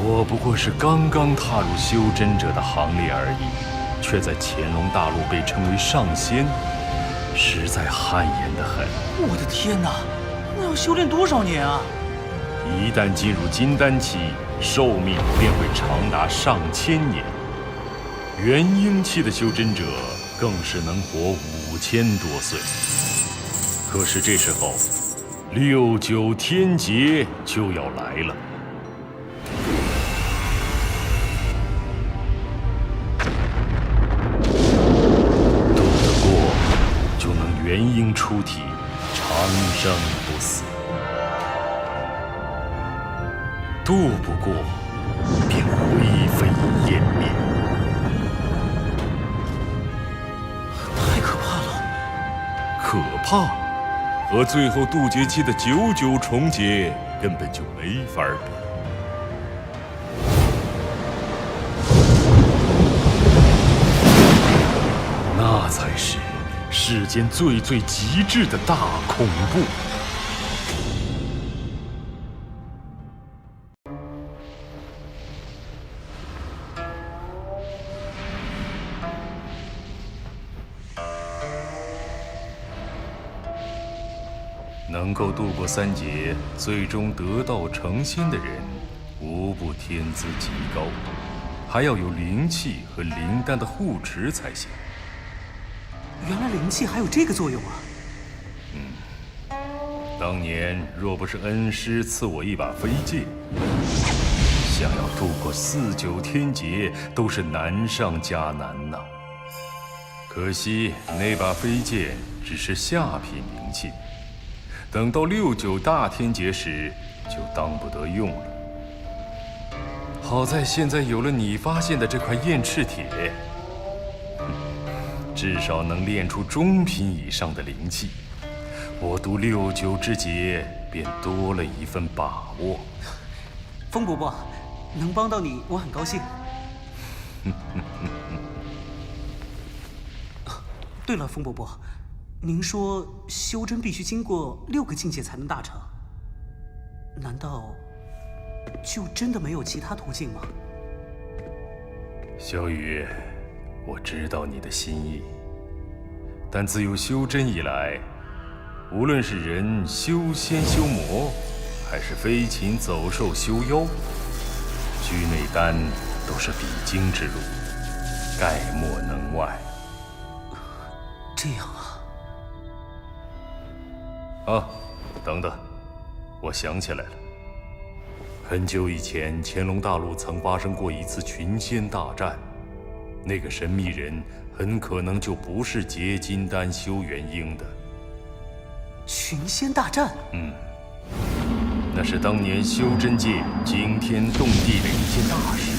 我不过是刚刚踏入修真者的行列而已，却在乾隆大陆被称为上仙，实在汗颜得很。我的天哪，那要修炼多少年啊？一旦进入金丹期，寿命便会长达上千年。元婴期的修真者更是能活5000多岁。可是这时候，6、9天劫就要来了。渡得过，就能元婴出体，长生不死；渡不过，便灰飞烟灭。太可怕了！可怕？和最后渡劫期的99重劫根本就没法比。那才是世间最极致的大恐怖。能够度过3劫，最终得道成仙的人，无不天资极高，还要有灵气和灵丹的护持才行。原来灵气还有这个作用啊！当年若不是恩师赐我一把飞剑，想要度过4、9天劫，都是难上加难呐。可惜那把飞剑只是下品灵器。等到6、9大天劫时，就当不得用了。好在现在有了你发现的这块燕赤铁，至少能炼出中品以上的灵气。我渡6、9之劫，便多了一份把握。风伯伯，能帮到你，我很高兴。对了，风伯伯，您说修真必须经过6个境界才能达成，难道就真的没有其他途径吗？小雨，我知道你的心意，但自有修真以来，无论是人修仙修魔，还是飞禽走兽修妖，居内丹都是必经之路，概莫能外。这样啊。啊，等等，我想起来了。很久以前，乾隆大陆曾发生过一次群仙大战，那个神秘人很可能就不是结金丹修元婴的。群仙大战？那是当年修真界惊天动地的一件大事。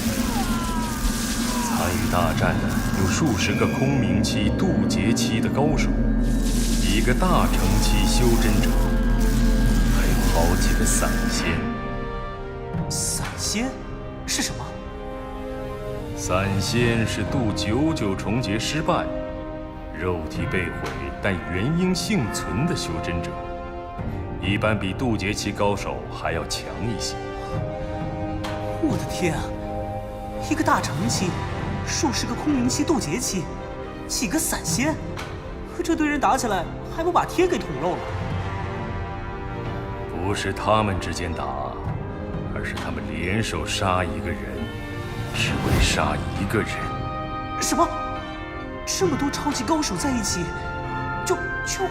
参与大战的有数十个空明期、渡劫期的高手，1个大成期修真者，还有好几个散仙。散仙是什么？散仙是渡99重劫失败，肉体被毁但元婴幸存的修真者，一般比渡劫期高手还要强一些。我的天啊！1个大成期，数十个空明期、渡劫期，几个散仙，这堆人打起来还不把天给捅漏了？不是他们之间打，而是他们联手杀一个人，只为杀一个人。什么？这么多超级高手在一起，就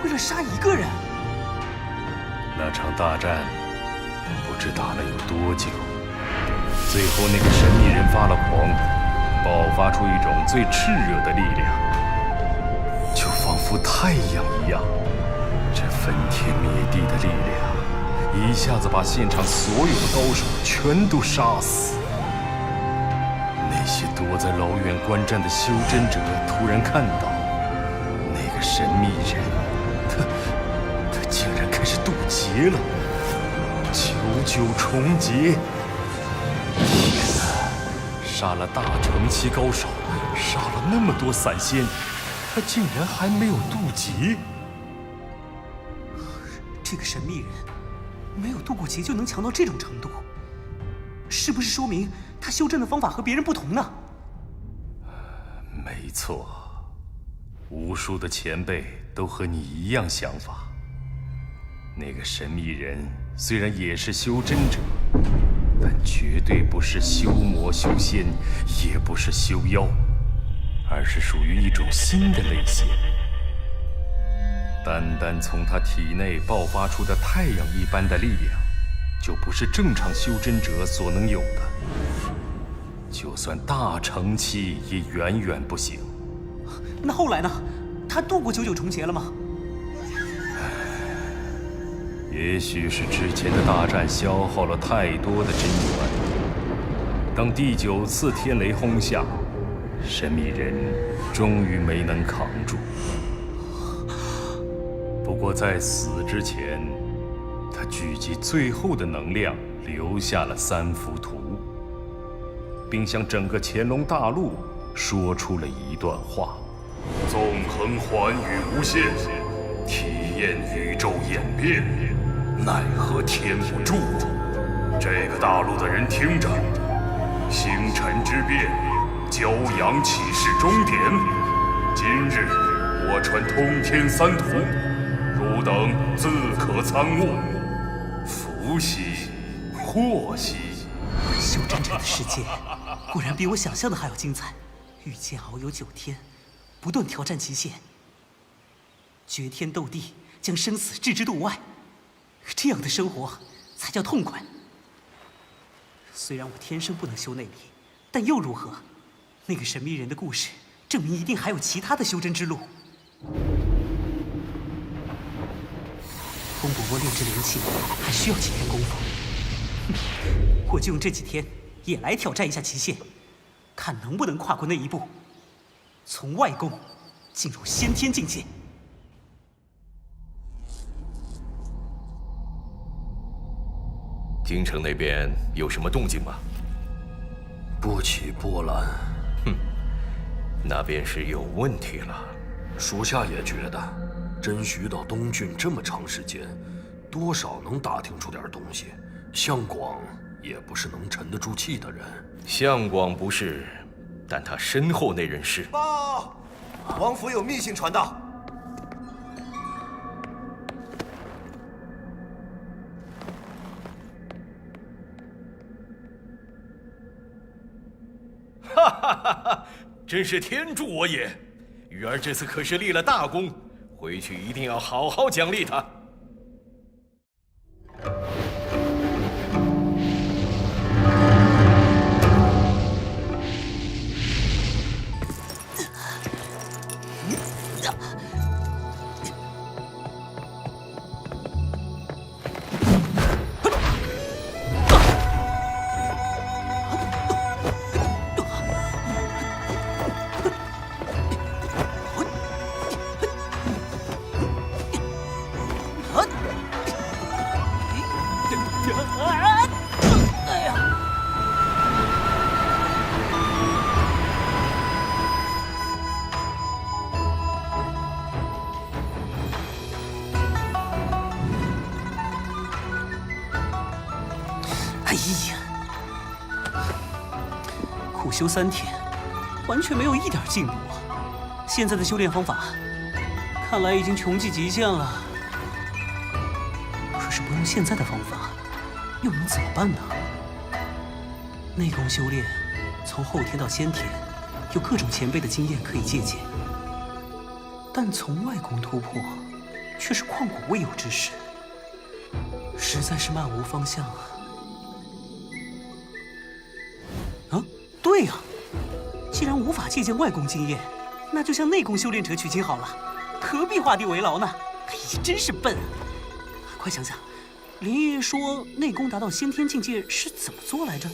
为了杀一个人？那场大战不知打了有多久，最后那个神秘人发了狂，爆发出一种最炽热的力量，就仿佛太阳一样，这分天灭地的力量，一下子把现场所有的高手全都杀死。那些躲在老远观战的修真者突然看到，那个神秘人，他竟然开始渡劫了，99重劫！天哪！杀了大成期高手，杀了那么多散仙，他竟然还没有渡劫！这个神秘人没有渡过劫就能强到这种程度，是不是说明他修真的方法和别人不同呢？没错，无数的前辈都和你一样想法。那个神秘人虽然也是修真者，但绝对不是修魔修仙，也不是修妖，而是属于一种新的类型。单单从他体内爆发出的太阳一般的力量，就不是正常修真者所能有的。就算大成期，也远远不行。那后来呢？他渡过99重劫了吗？也许是之前的大战消耗了太多的真元，当第9次天雷轰下，神秘人终于没能扛住。不过在死之前，他聚集最后的能量，留下了3幅图，并向整个乾隆大陆说出了一段话：纵横寰宇无限，体验宇宙演变，奈何天不助。这个大陆的人听着，星辰之变，骄阳启示终点。今日我传通天3图，汝等自可参悟，福兮祸兮。修真者的世界果然比我想象的还要精彩，御剑遨游9天，不断挑战极限，绝天斗地，将生死置之度外，这样的生活才叫痛快。虽然我天生不能修内力，但又如何？那个神秘人的故事证明一定还有其他的修真之路。风伯伯炼制灵气还需要几天功夫，我就用这几天也来挑战一下极限，看能不能跨过那一步，从外功进入先天境界。京城那边有什么动静吗？不起波澜。哼，那便是有问题了。属下也觉得，真徐到东郡这么长时间，多少能打听出点东西。向广也不是能沉得住气的人。向广不是，但他身后那人是。报，王府有密信传到。哈哈哈哈！真是天助我也！玉儿这次可是立了大功，回去一定要好好奖励他。苦修3天，完全没有一点进步啊！现在的修炼方法，看来已经穷尽极限了。可是不用现在的方法，又能怎么办呢？内功修炼，从后天到先天，有各种前辈的经验可以借鉴，但从外功突破，却是旷古未有之事，实在是漫无方向啊！对呀，既然无法借鉴外功经验，那就向内功修炼者取经好了，何必画地为牢呢？哎呀，真是笨啊！快想想，林爷爷说内功达到先天境界是怎么做来着？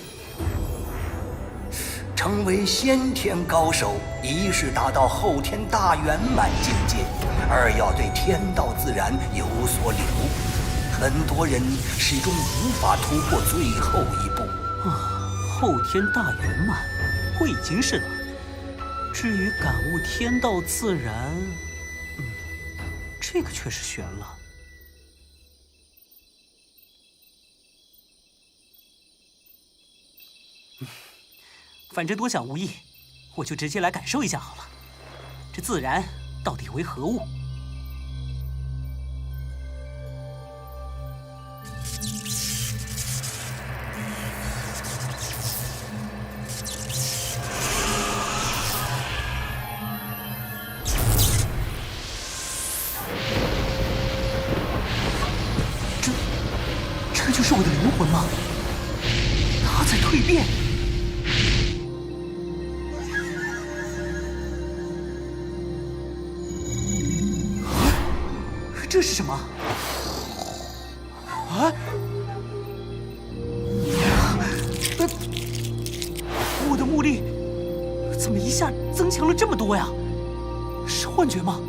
成为先天高手，一是达到后天大圆满境界，二要对天道自然有所领悟。很多人始终无法突破最后一步。后天大圆满，我已经是了。至于感悟天道自然，这个确实悬了。反正多想无益，我就直接来感受一下好了。这自然到底为何物？这就是我的灵魂吗？它在蜕变。这是什么？啊！我的目力怎么一下增强了这么多呀？是幻觉吗？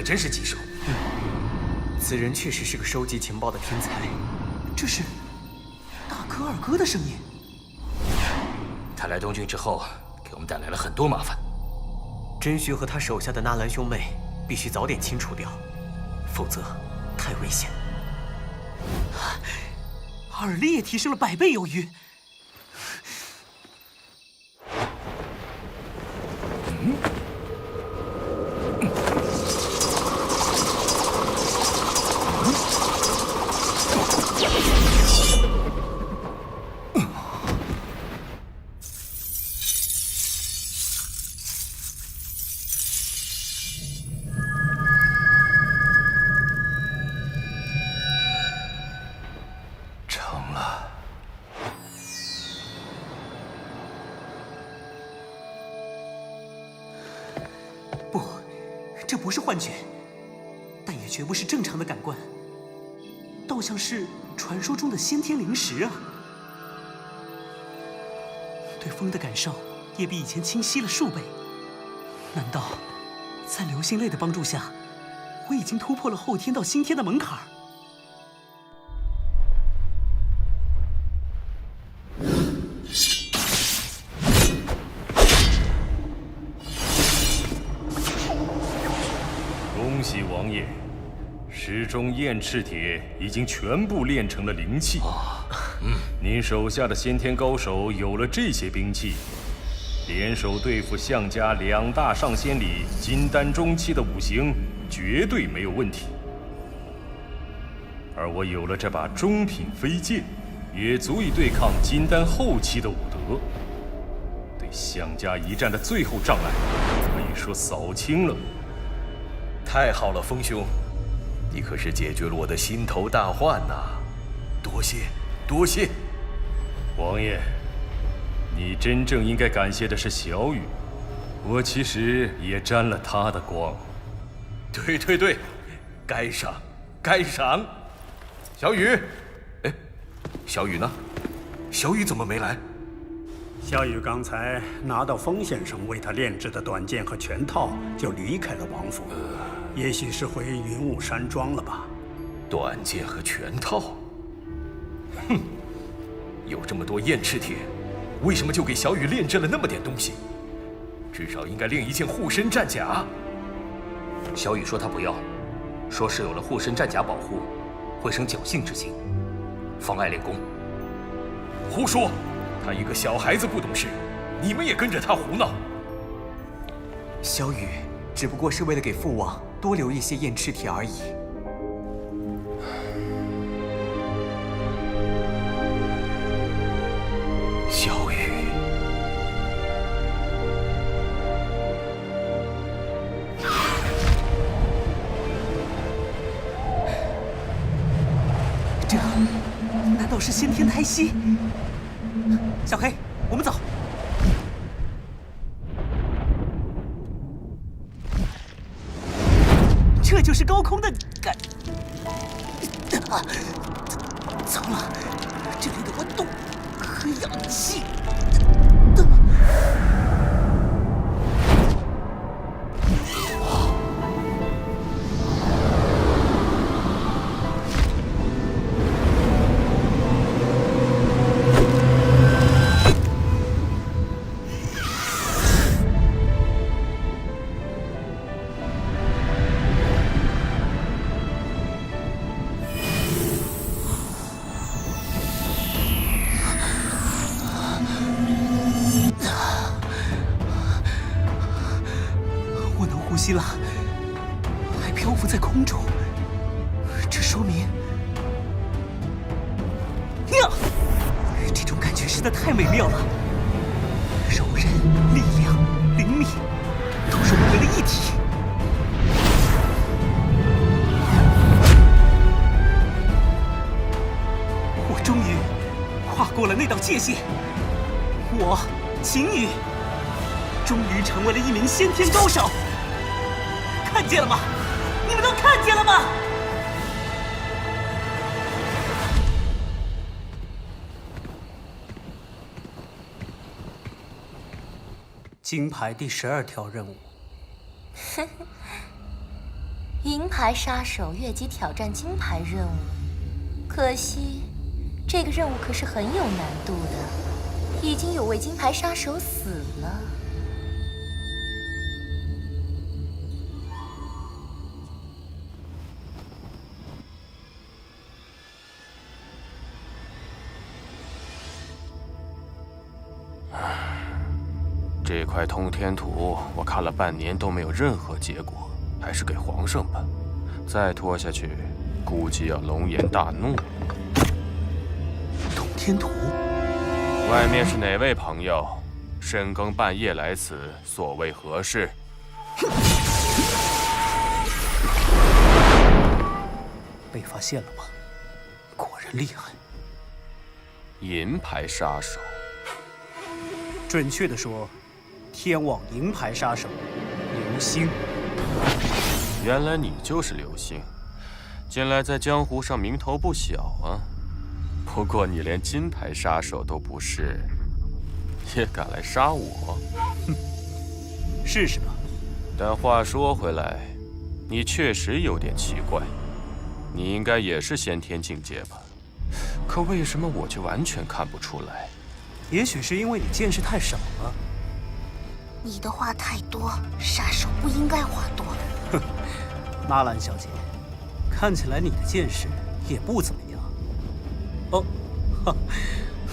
真是棘手。此人确实是个收集情报的天才。这是大哥二哥的声音。他来东郡之后，给我们带来了很多麻烦。真虚和他手下的纳兰兄妹必须早点清除掉，否则太危险。耳力也提升了100倍有余。绝不是正常的感官，倒像是传说中的先天灵石啊！对风的感受也比以前清晰了数倍。难道在流星泪的帮助下，我已经突破了后天到新天的门槛？恭喜王爷，石中燕翅铁已经全部炼成了灵器。您手下的先天高手有了这些兵器，联手对付项家2大上仙里金丹中期的五行，绝对没有问题。而我有了这把中品飞剑，也足以对抗金丹后期的武德，对项家一战的最后障碍，可以说扫清了。太好了，风兄，你可是解决了我的心头大患呐！多谢，多谢。王爷，你真正应该感谢的是小雨，我其实也沾了他的光。对对对，该赏，该赏。小雨，哎，小雨呢？小雨怎么没来？小雨刚才拿到风先生为他炼制的短剑和拳套，就离开了王府。也许是回云雾山庄了吧。短剑和拳套？哼，有这么多燕翅铁，为什么就给小雨炼制了那么点东西？至少应该炼一件护身战甲。小雨说他不要，说是有了护身战甲保护，会生侥幸之心，妨碍练功。胡说！他一个小孩子不懂事，你们也跟着他胡闹。小雨只不过是为了给父王多留一些燕翅铁而已。小雨，这难道是先天胎息？小黑，我们走。这就是高空的感。糟了，这里的温度和氧气。呼吸了，还漂浮在空中，这说明呀，这种感觉实在太美妙了。柔韧、力量、灵敏，都融为了一体。我终于跨过了那道界限，我秦羽终于成为了一名先天高手。看见了吗？你们都看见了吗？金牌第12条任务。银牌杀手越级挑战金牌任务，可惜这个任务可是很有难度的，已经有位金牌杀手死了。这块通天图我看了半年都没有任何结果，还是给皇上吧。再拖下去，估计要龙颜大怒。通天图，外面是哪位朋友？深更半夜来此，所谓何事？被发现了吗？果然厉害。银牌杀手，准确的说，天网银牌杀手刘星。原来你就是刘星。近来在江湖上名头不小啊。不过你连金牌杀手都不是，也敢来杀我？试试吧。但话说回来，你确实有点奇怪。你应该也是先天境界吧？可为什么我就完全看不出来？也许是因为你见识太少了。你的话太多，杀手不应该话多。哼，纳兰小姐，看起来你的见识也不怎么样。哦，哈，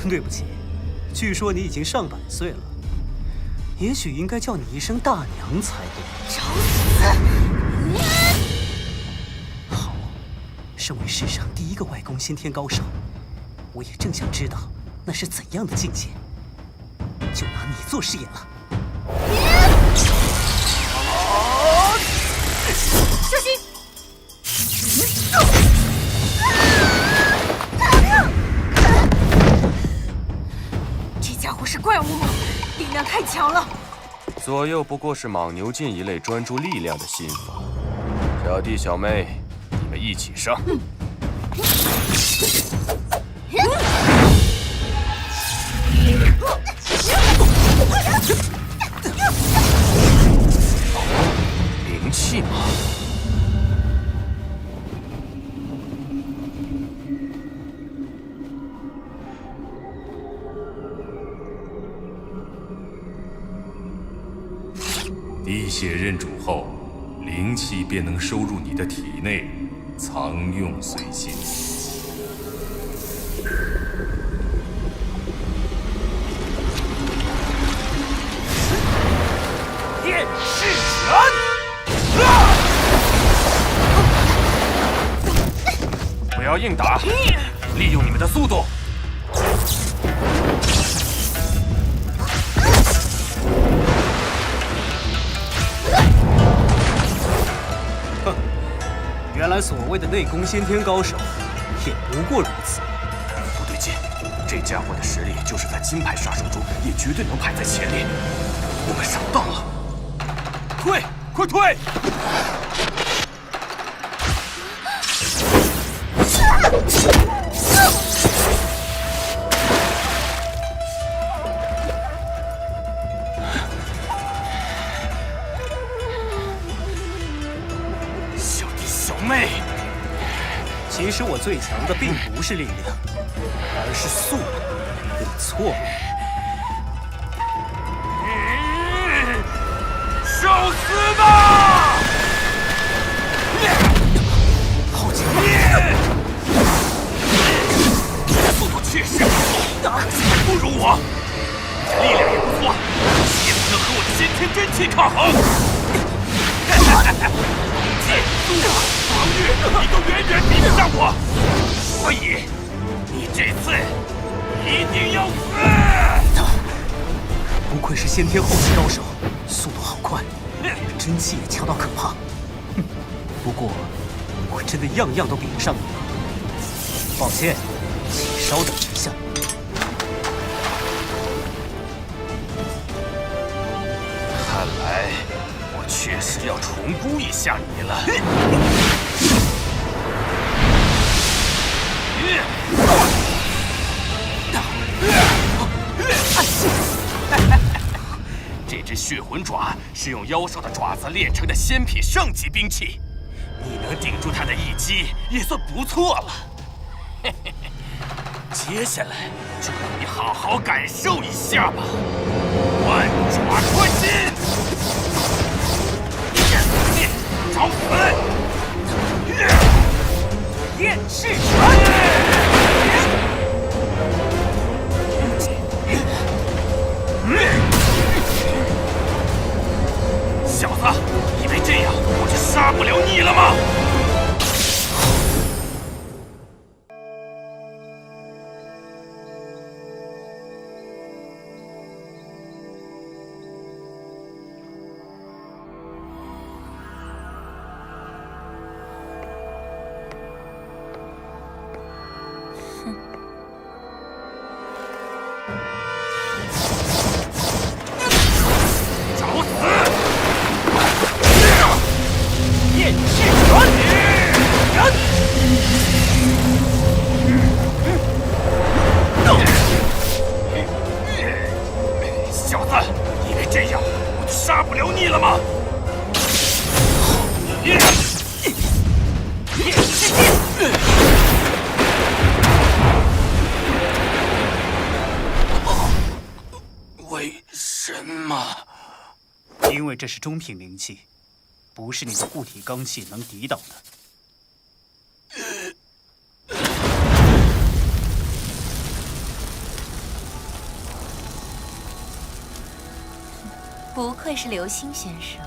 对不起，据说你已经上百岁了，也许应该叫你一声大娘才对。找死！好，身为世上第一个外功先天高手，我也正想知道那是怎样的境界，就拿你做试验了。小心！这家伙是怪物吗？力量太强了。左右不过是莽牛剑一类专注力量的心法。小弟小妹，你们一起上。灵气吗？滴血认主后，灵气便能收入你的体内，藏用随心。电噬拳！不要硬打，利用你们的速度。原来所谓的内功先天高手，也不过如此。不对劲，这家伙的实力就是在金牌杀手中也绝对能排在前列。我们上当了！退，快退！妹，其实我最强的并不是力量，而是速度。你错了。受死吧！好强！速度确实可惜还不如我，你的力量也不错，也不能和我的先天真气抗衡。剑速防御，你都远远比不上我，所以你这次一定要死！不愧是先天后期高手，速度好快，真气也强到可怕。哼，不过我真的样样都比不上你。抱歉，请稍等一下。看来我确实要重估一下你了。这只血魂爪是用妖兽的爪子炼成的仙品圣级兵器，你能顶住它的一击也算不错了。接下来就让你好好感受一下吧，万爪穿心，找死！焰噬拳！小子，以为这样我就杀不了你了吗？么？因为这是中品灵气，不是你的护体罡气能抵挡的。不愧是流星先生。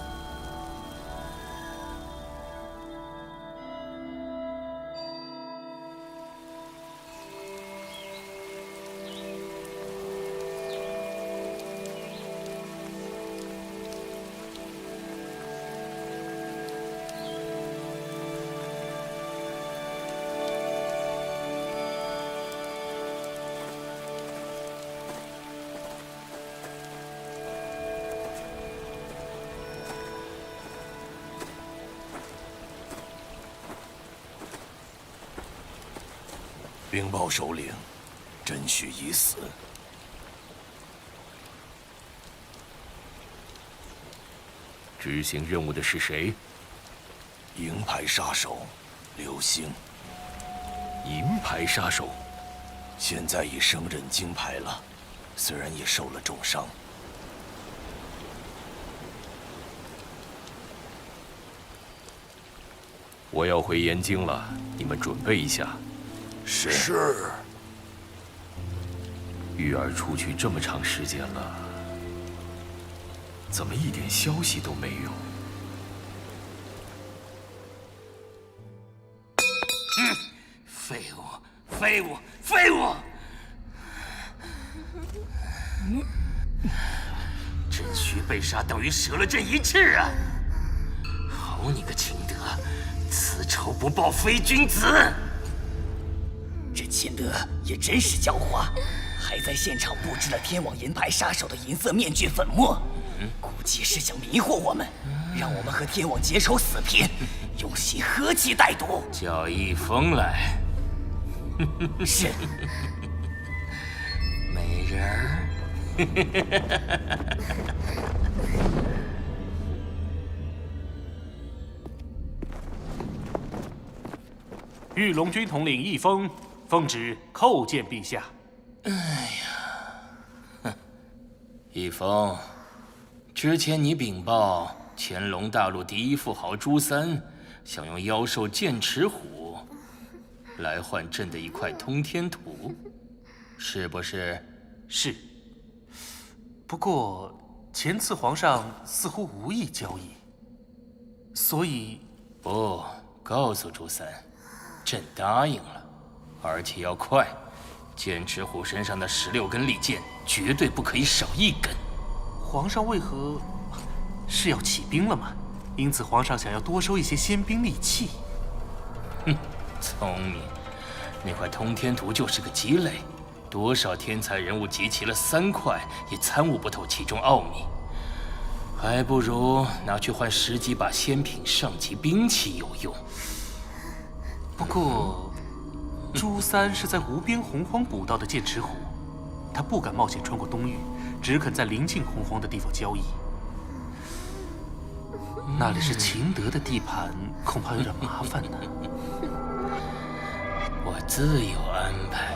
禀报首领，甄须已死。执行任务的是谁？银牌杀手刘星。银牌杀手，现在已升任金牌了，虽然也受了重伤。我要回延京了，你们准备一下。是。玉儿出去这么长时间了，怎么一点消息都没有？废物，废物，废物！甄须被杀，等于折了朕一翅啊！好你个秦德，此仇不报非君子！这秦德也真是狡猾，还在现场布置了天网银牌杀手的银色面具粉末，估计是想迷惑我们，让我们和天网结仇死拼，用心喝其歹毒。叫易峰来。是。美人儿。御龙军统领易峰，奉旨叩见陛下。哎呀，易峰，之前你禀报乾隆大陆第一富豪朱三想用妖兽剑齿虎来换朕的一块通天图，是不是？是。不过前次皇上似乎无意交易，所以不告诉朱三，朕答应了，而且要快。剑齿虎身上的16根利剑绝对不可以少一根。皇上为何是要起兵了吗？因此皇上想要多收一些仙兵利器。哼，聪明。那块通天图就是个鸡肋，多少天才人物集齐了3块，也参悟不透其中奥秘，还不如拿去换10几把仙品上级兵器有用。不过，朱三是在无边洪荒捕到的剑齿虎，他不敢冒险穿过东域，只肯在临近洪荒的地方交易。那里是秦德的地盘，恐怕有点麻烦呢。我自有安排。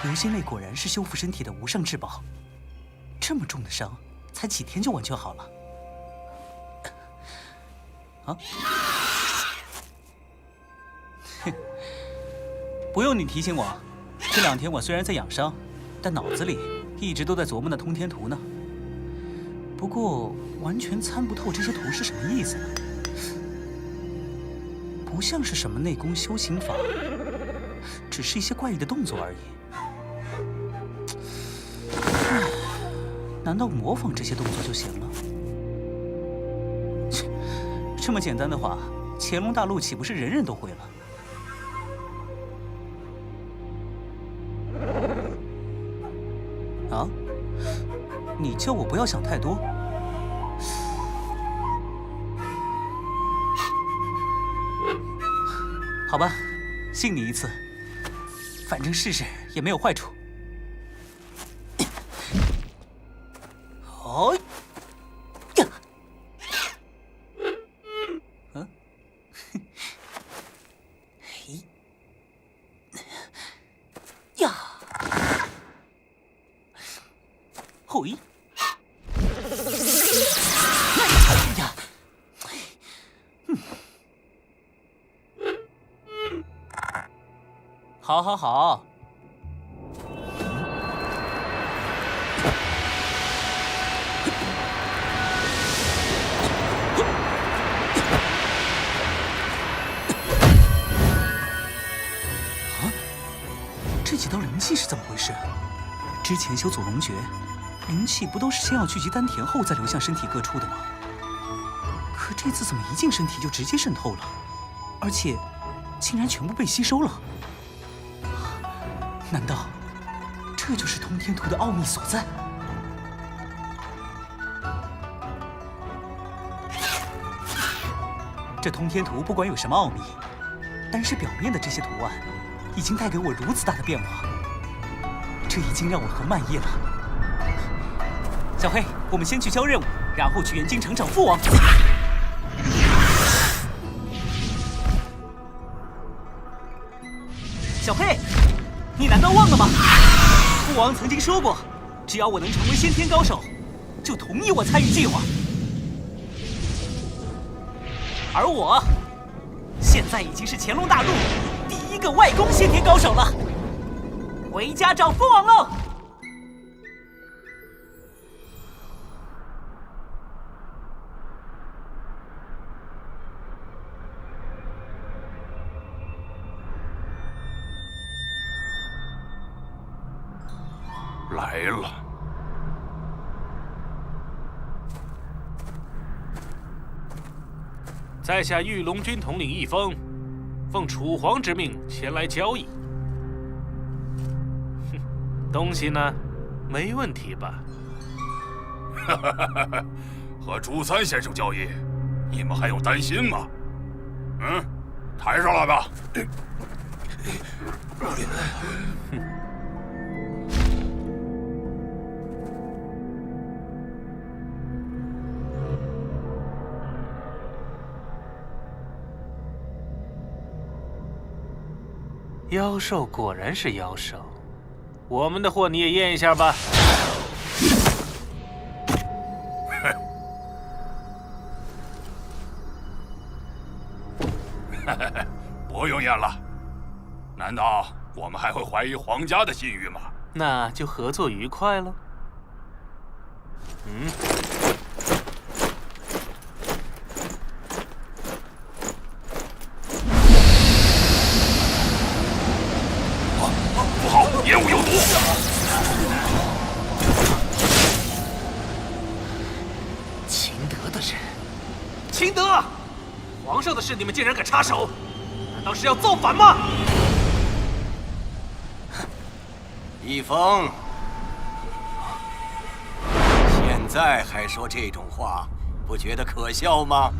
流星泪果然是修复身体的无上至宝，这么重的伤，才几天就完全好了。啊？哼，不用你提醒我，这2天我虽然在养伤，但脑子里一直都在琢磨那通天图呢。不过完全参不透这些图是什么意思呢？不像是什么内功修行法，只是一些怪异的动作而已。难道模仿这些动作就行了？切，这么简单的话，乾隆大陆岂不是人人都会了？啊？你叫我不要想太多。好吧，信你一次。反正试试也没有坏处。哦，呀，嗯，嘿，呀，嘿，呀，好，好，好。这几道灵气是怎么回事？之前修祖龙诀，灵气不都是先要聚集丹田后再流向身体各处的吗？可这次怎么一进身体就直接渗透了，而且竟然全部被吸收了？难道这就是通天图的奥秘所在？这通天图不管有什么奥秘，单是表面的这些图案，已经带给我如此大的变化，这已经让我很满意了。小黑，我们先去交任务，然后去元京城找父王。小黑，你难道忘了吗？父王曾经说过，只要我能成为先天高手，就同意我参与计划。而我现在已经是乾隆大陆第一个外攻先天高手了，回家找父王喽！来了。在下玉龙军统领一封，奉楚皇之命前来交易。哼，东西呢？没问题吧？和朱三先生交易，你们还用担心吗？嗯，抬上来吧。妖兽果然是妖兽，我们的货你也验一下吧。不用验了，难道我们还会怀疑皇家的信誉吗？那就合作愉快了。不好，烟雾有毒！秦德的人，秦德，皇上的事你们竟然敢插手，难道是要造反吗？一峰，现在还说这种话，不觉得可笑吗？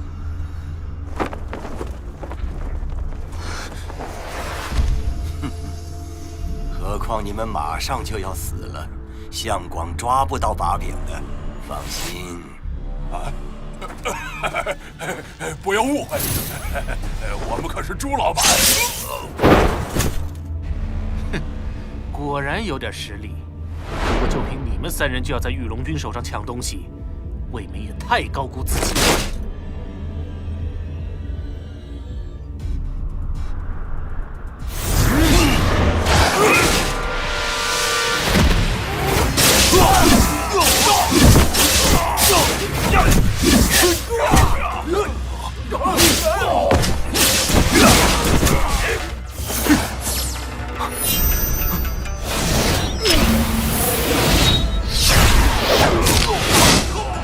何况你们马上就要死了，相光抓不到把柄的，放心。不要误会，我们可是朱老板。果然有点实力，不过就凭你们三人就要在玉龙军手上抢东西，未免也太高估自己了。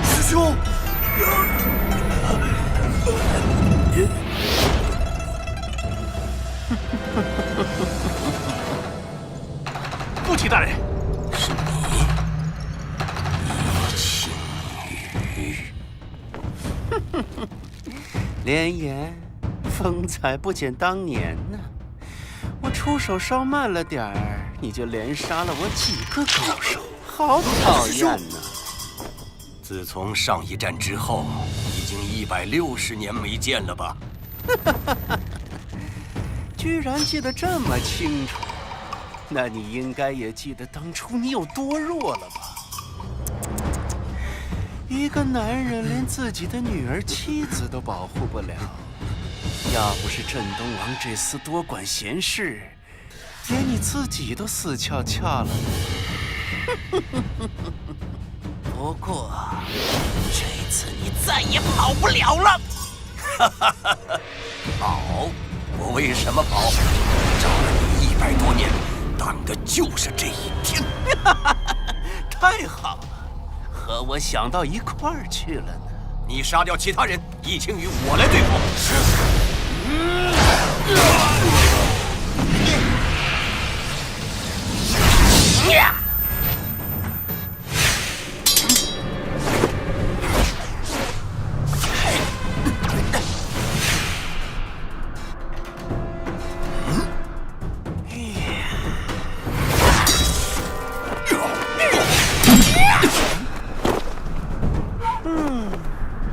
师兄，父亲大人，是你，青羽。莲颜，风采不减当年呐！我出手稍慢了点儿，你就连杀了我几个高手，好讨厌呐！自从上一战之后，已经160年没见了吧？居然记得这么清楚，那你应该也记得当初你有多弱了吧？一个男人连自己的女儿、妻子都保护不了，要不是镇东王这厮多管闲事，连你自己都死翘翘了。不过这次你再也跑不了了。跑？我为什么跑？找了你100多年，等的就是这一天。太好了，和我想到一块儿去了呢。你杀掉其他人，易清与我来对付。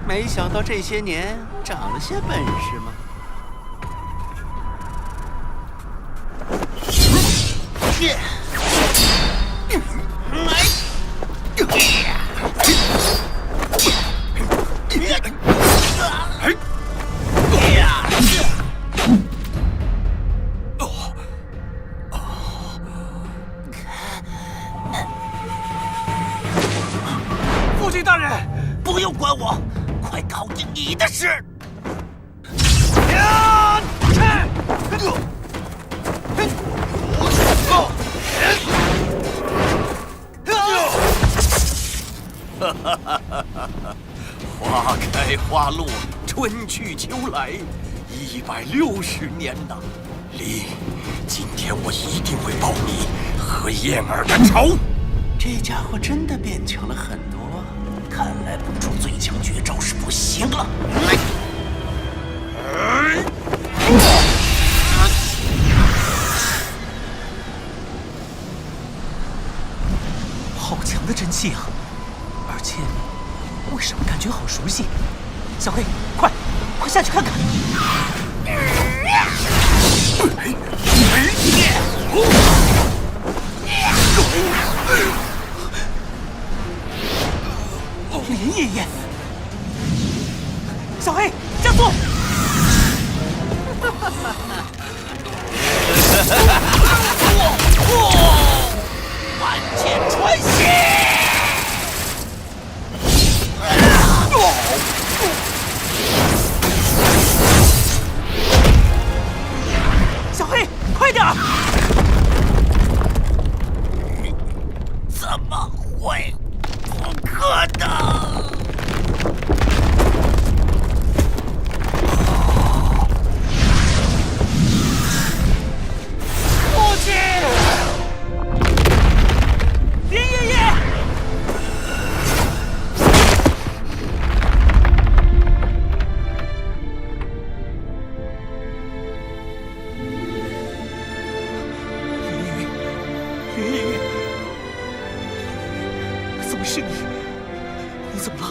没想到这些年长了些本事吗？父亲大人，不用管我，快搞定你的事。花开花落，春去秋来，160年呐！离，今天我一定会报你和燕儿的仇。这家伙真的变强了很多，看来不出最强绝招是不行了。好强的真气啊！而且，为什么感觉好熟悉？小黑，快下去看看！林爷爷，小黑，加速！万箭穿心！小黑，快点！怎么会？不可能！父亲，林爷爷。林爷爷，怎么是你？你怎么了？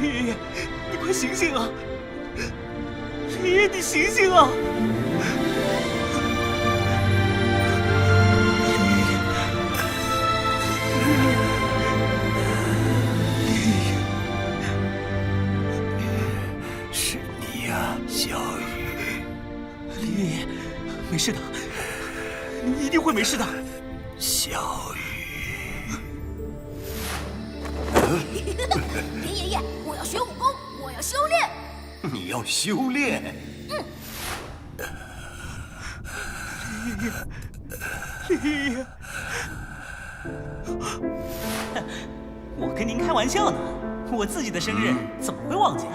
林爷爷，你快醒醒啊！林爷，你醒醒啊！是你呀，小雨。林爷爷，没事的，你一定会没事的。小雨。林爷爷，我要学武功，我要修炼。你要修炼？林爷爷，我跟您开玩笑呢，我自己的生日怎么会忘记啊？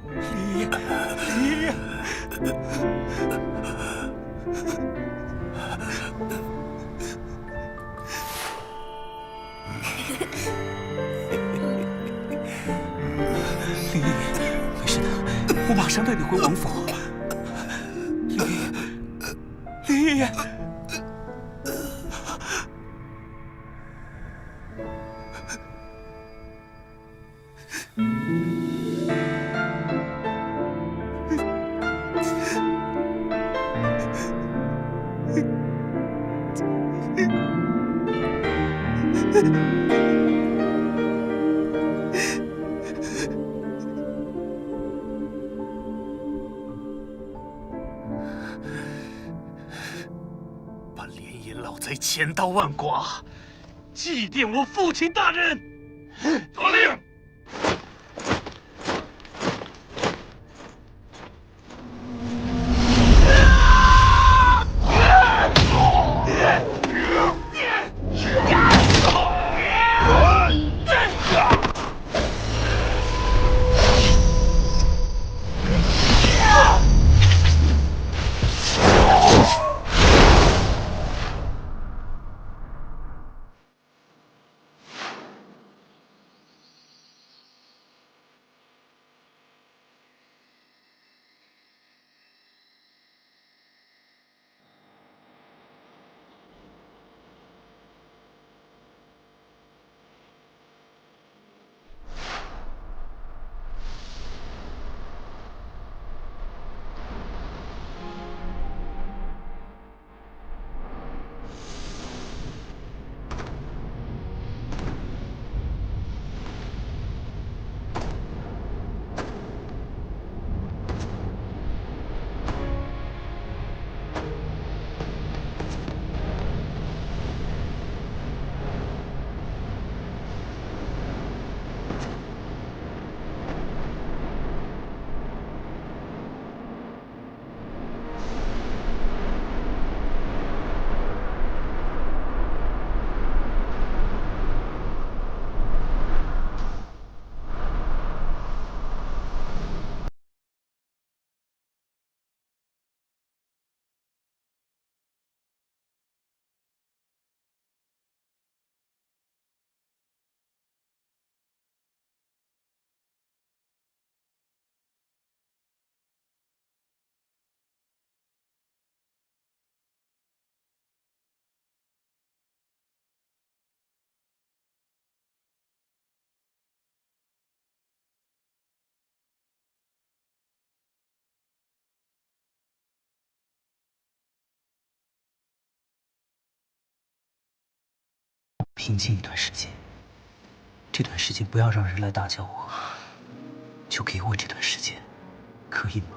林爷爷，林爷爷。林爷爷，没事的。我马上带你回王府。林爷爷。 把连野老贼千刀万剐，祭奠我父亲大人。遵令。 平静一段时间，这段时间不要让人来打搅我，就给我这段时间，可以吗？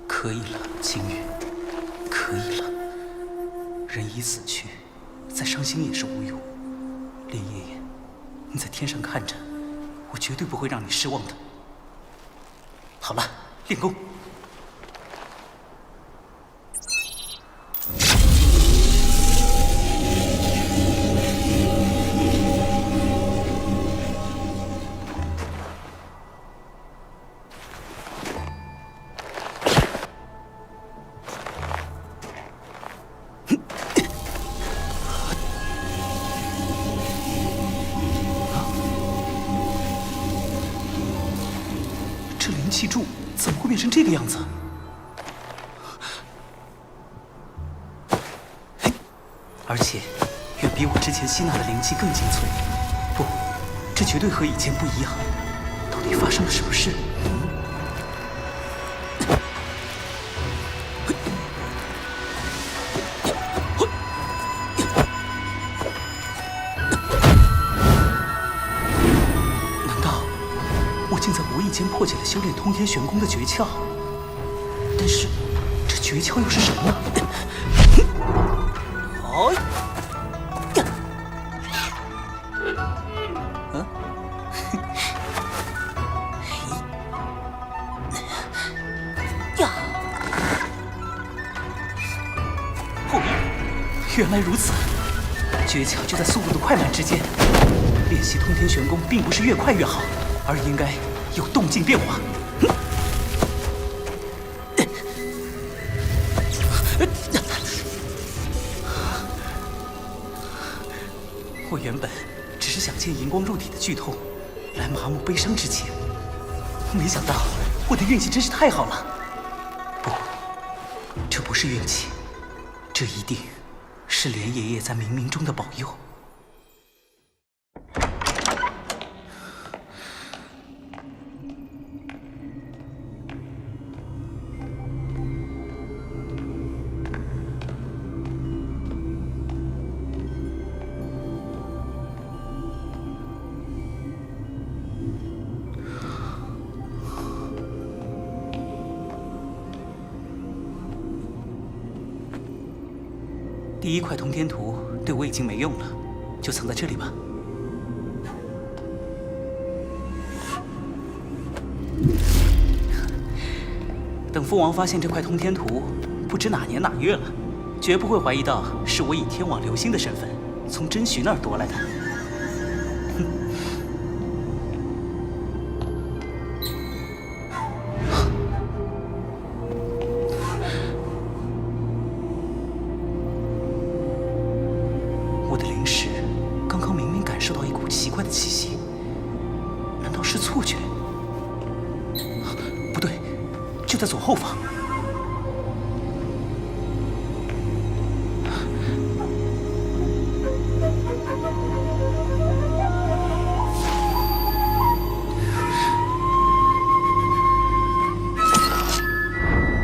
可以了，青羽，可以了。人已死去，再伤心也是无用。林爷爷，你在天上看着，我绝对不会让你失望的。好了，练功。气柱怎么会变成这个样子？而且远比我之前吸纳的灵气更精粹。不，这绝对和以前不一样。到底发生了什么事？难道我竟在无意间破解了修炼通天玄功的诀窍？但是这诀窍又是什么呢？哦呀！嗯？呀！哦，原来如此，诀窍就在速度的快慢之间。练习通天玄功并不是越快越好，而应该有动静变化。我原本只是想借荧光入体的剧痛来麻木悲伤之情，没想到我的运气真是太好了。不，这不是运气，这一定是莲爷爷在冥冥中的保佑。第一块通天图对我已经没用了，就藏在这里吧。等父王发现这块通天图，不知哪年哪月了，绝不会怀疑到是我以天网流星的身份从真徐那儿夺来的。气息，难道是错觉？不对，就在左后方。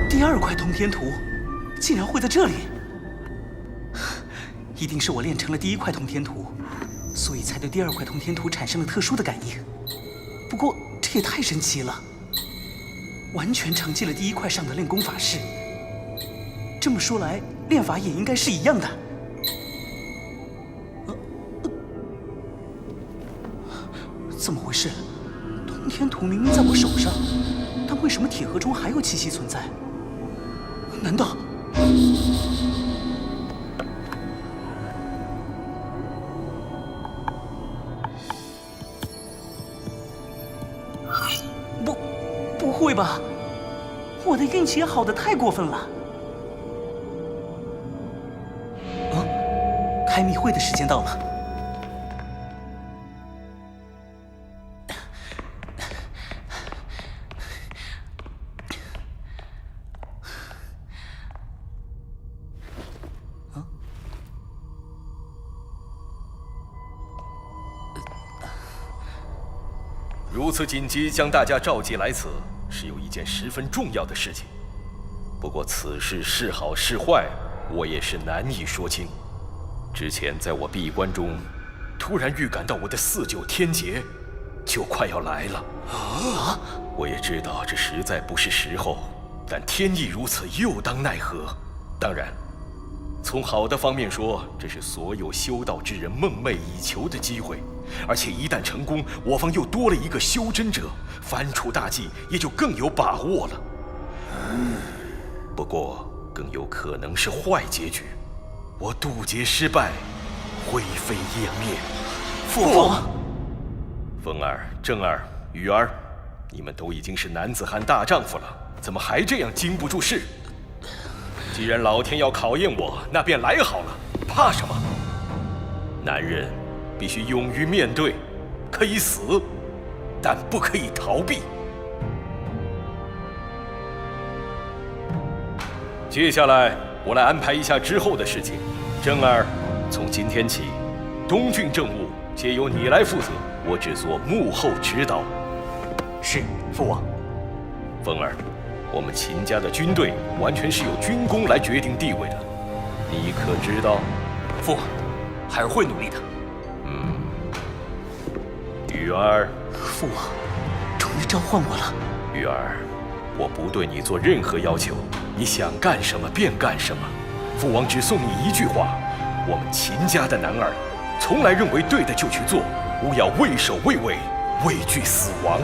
第二块通天图竟然会在这里，一定是我练成了第一块通天图，所以才对第二块通天图产生了特殊的感应。不过这也太神奇了，完全承继了第一块上的练功法式。这么说来，练法也应该是一样的。怎么回事？通天图明明在我手上，但为什么铁盒中还有气息存在？难道……不会吧！我的运气也好得太过分了。开密会的时间到了。如此紧急将大家召集来此，是有一件十分重要的事情。不过此事是好是坏，我也是难以说清。之前在我闭关中，突然预感到我的4九天劫就快要来了。我也知道这实在不是时候，但天意如此，又当奈何。当然，从好的方面说，这是所有修道之人梦寐以求的机会。而且一旦成功，我方又多了一个修真者，翻出大计也就更有把握了。不过更有可能是坏结局，我渡劫失败，灰飞烟灭。父王，风儿、正儿、雨儿，你们都已经是男子汉大丈夫了，怎么还这样经不住事？既然老天要考验我，那便来好了，怕什么？男人必须勇于面对，可以死，但不可以逃避。接下来我来安排一下之后的事情。正儿，从今天起，东郡政务皆由你来负责，我只做幕后指导。是，父王。凤儿，我们秦家的军队完全是由军功来决定地位的，你可知道？父王，孩儿会努力的。玉儿，父王，终于召唤我了。玉儿，我不对你做任何要求，你想干什么便干什么。父王只送你一句话：我们秦家的男儿，从来认为对的就去做，勿要畏首畏尾，畏惧死亡。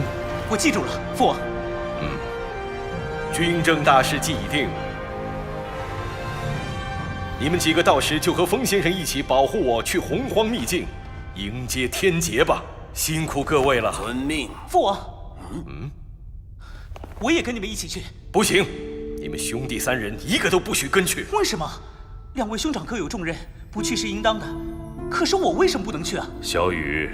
我记住了，父王。军政大事既已定，你们几个到时就和风先生一起保护我去洪荒秘境，迎接天劫吧。辛苦各位了。遵命。父王。我也跟你们一起去。不行，你们兄弟3人一个都不许跟去。为什么？2位兄长各有重任，不去是应当的。可是我为什么不能去啊？小雨，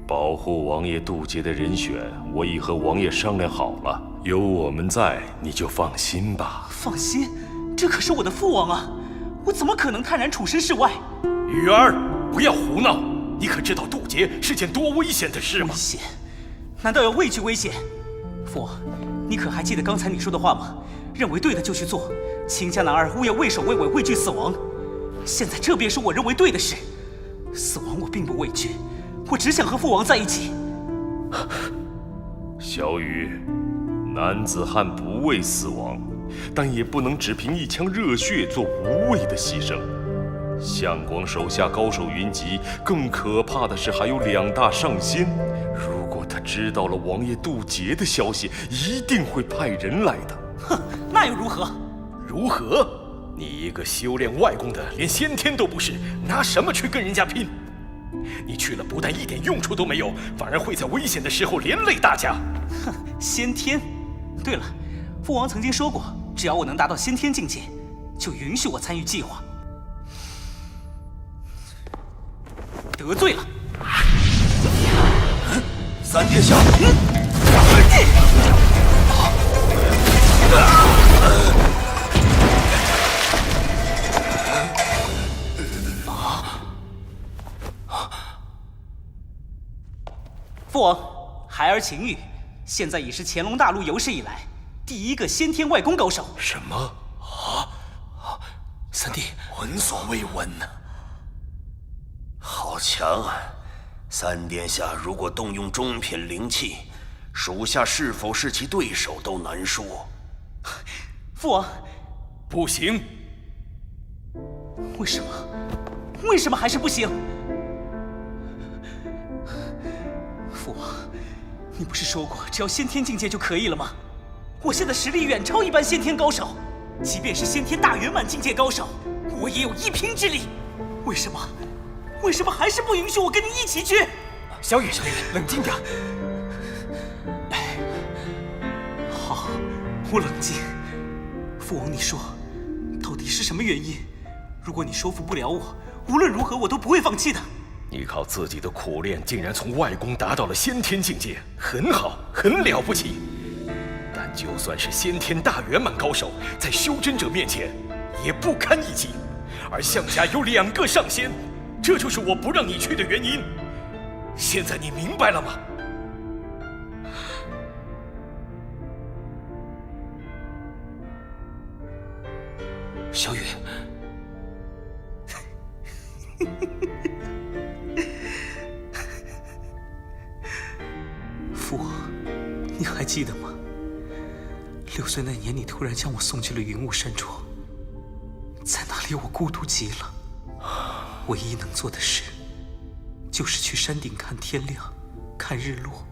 保护王爷渡劫的人选，我已和王爷商量好了，有我们在，你就放心吧。放心？这可是我的父王啊，我怎么可能泰然处身事外？雨儿，不要胡闹！你可知道渡劫是件多危险的事吗？危险？难道要畏惧危险？父王，你可还记得刚才你说的话吗？认为对的就去做，秦家男儿勿要畏首畏尾，畏惧死亡。现在这便是我认为对的事。死亡我并不畏惧，我只想和父王在一起。小雨，男子汉不畏死亡，但也不能只凭一腔热血做无谓的牺牲。相光手下高手云集，更可怕的是还有2大上仙。如果他知道了王爷渡劫的消息，一定会派人来的。哼，那又如何？如何？你一个修炼外功的，连先天都不是，拿什么去跟人家拼？你去了不但一点用处都没有，反而会在危险的时候连累大家。哼，先天。对了，父王曾经说过，只要我能达到先天境界，就允许我参与计划。得罪了。3殿下。父王，孩儿秦羽，现在已是乾隆大陆有史以来第一个先天外功高手。什么？三弟，闻所未闻呢。好强啊！3殿下如果动用中品灵气，属下是否是其对手都难说。父王，不行。为什么？为什么还是不行？父王，你不是说过只要先天境界就可以了吗？我现在实力远超一般先天高手，即便是先天大圆满境界高手，我也有一拼之力。为什么？为什么还是不允许我跟你一起去？小雨，冷静点。好，我冷静。父王，你说，到底是什么原因？如果你说服不了我，无论如何我都不会放弃的。你靠自己的苦练，竟然从外功达到了先天境界，很好，很了不起。但就算是先天大圆满高手，在修真者面前也不堪一击。而项家有2个上仙，这就是我不让你去的原因。现在你明白了吗？小雨。父王，你还记得吗？6岁那年，你突然将我送去了云雾山庄，在那里我孤独极了。唯一能做的事，就是去山顶看天亮，看日落，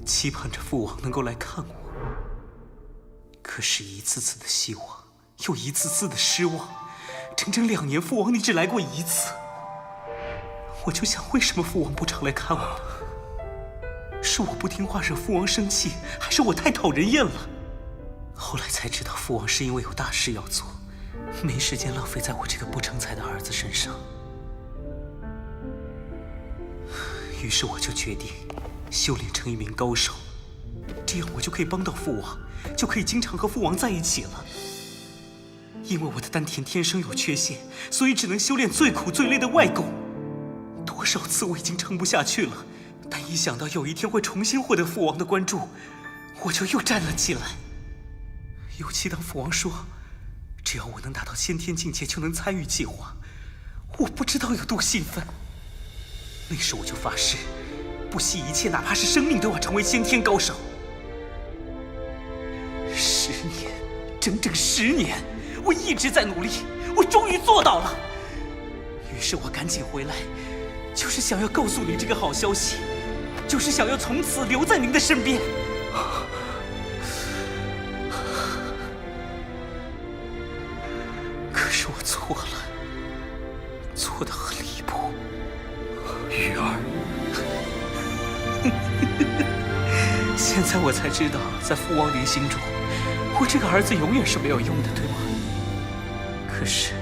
期盼着父王能够来看我。可是，一次次的希望，又一次次的失望。整整2年，父王你只来过1次。我就想，为什么父王不常来看我呢？是我不听话惹父王生气，还是我太讨人厌了？后来才知道，父王是因为有大事要做，没时间浪费在我这个不成才的儿子身上。于是我就决定修炼成一名高手，这样我就可以帮到父王，就可以经常和父王在一起了。因为我的丹田天生有缺陷，所以只能修炼最苦最累的外功。多少次我已经撑不下去了，但一想到有一天会重新获得父王的关注，我就又站了起来。尤其当父王说，只要我能达到先天境界就能参与计划，我不知道有多兴奋。那时我就发誓，不惜一切，哪怕是生命都要成为先天高手。10年，整整10年，我一直在努力，我终于做到了。于是我赶紧回来，就是想要告诉你这个好消息，就是想要从此留在您的身边。可是我错了，错得很离谱。玉儿，现在我才知道，在父王您心中，我这个儿子永远是没有用的，对吗？可是，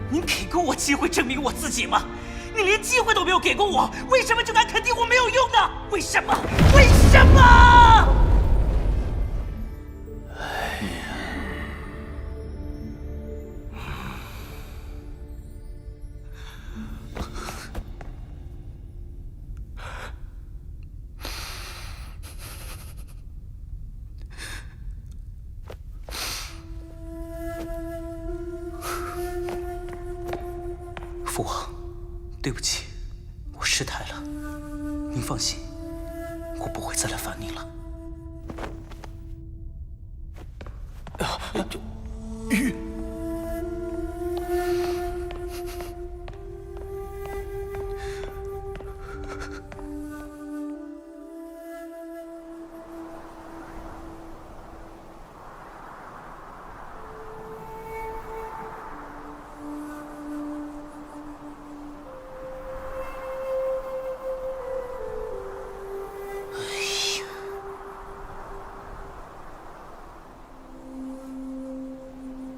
您给过我机会证明我自己吗？你连机会都没有给过我，为什么就敢肯定我没有用呢？为什么？为什么？父王，对不起，我失态了。您放心，我不会再来烦您了。玉，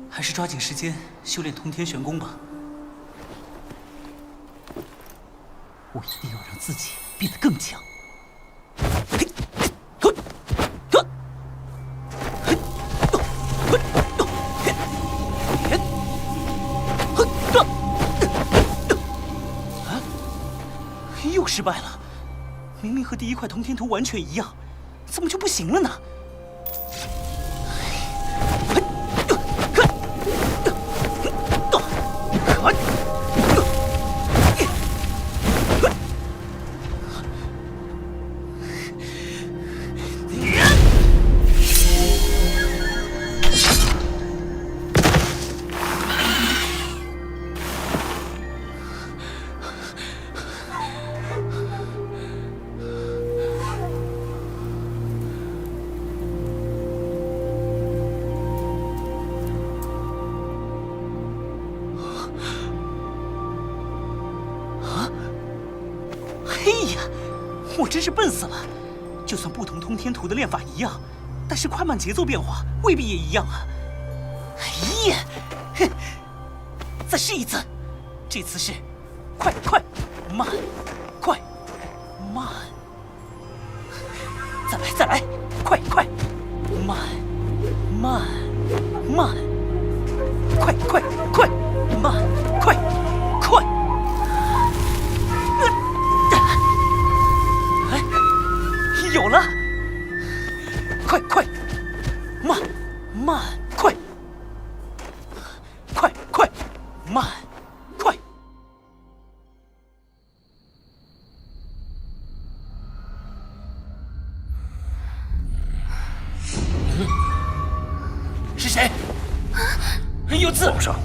还是抓紧时间修炼通天玄功吧。我一定要让自己变得更强。又失败了，明明和第一块通天图完全一样，怎么就不行了呢？我真是笨死了！就算不同通天图的练法一样，但是快慢节奏变化未必也一样啊！哎呀，哼！再试一次，这次是快快慢快慢，再来，快快慢慢慢，快快快慢快快！有了！快快，慢慢快，快快慢快。是谁？有字！皇上，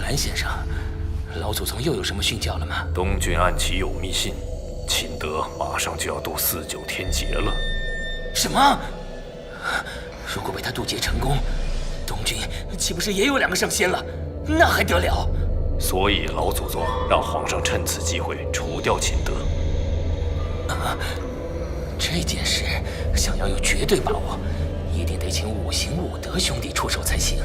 蓝先生，老祖宗又有什么训教了吗？东郡暗棋有密信。秦德马上就要渡49天劫了。什么？如果被他渡劫成功，东郡岂不是也有2个上仙了？那还得了？所以老祖宗让皇上趁此机会除掉秦德。这件事想要有绝对把握，一定得请5行5德兄弟出手才行。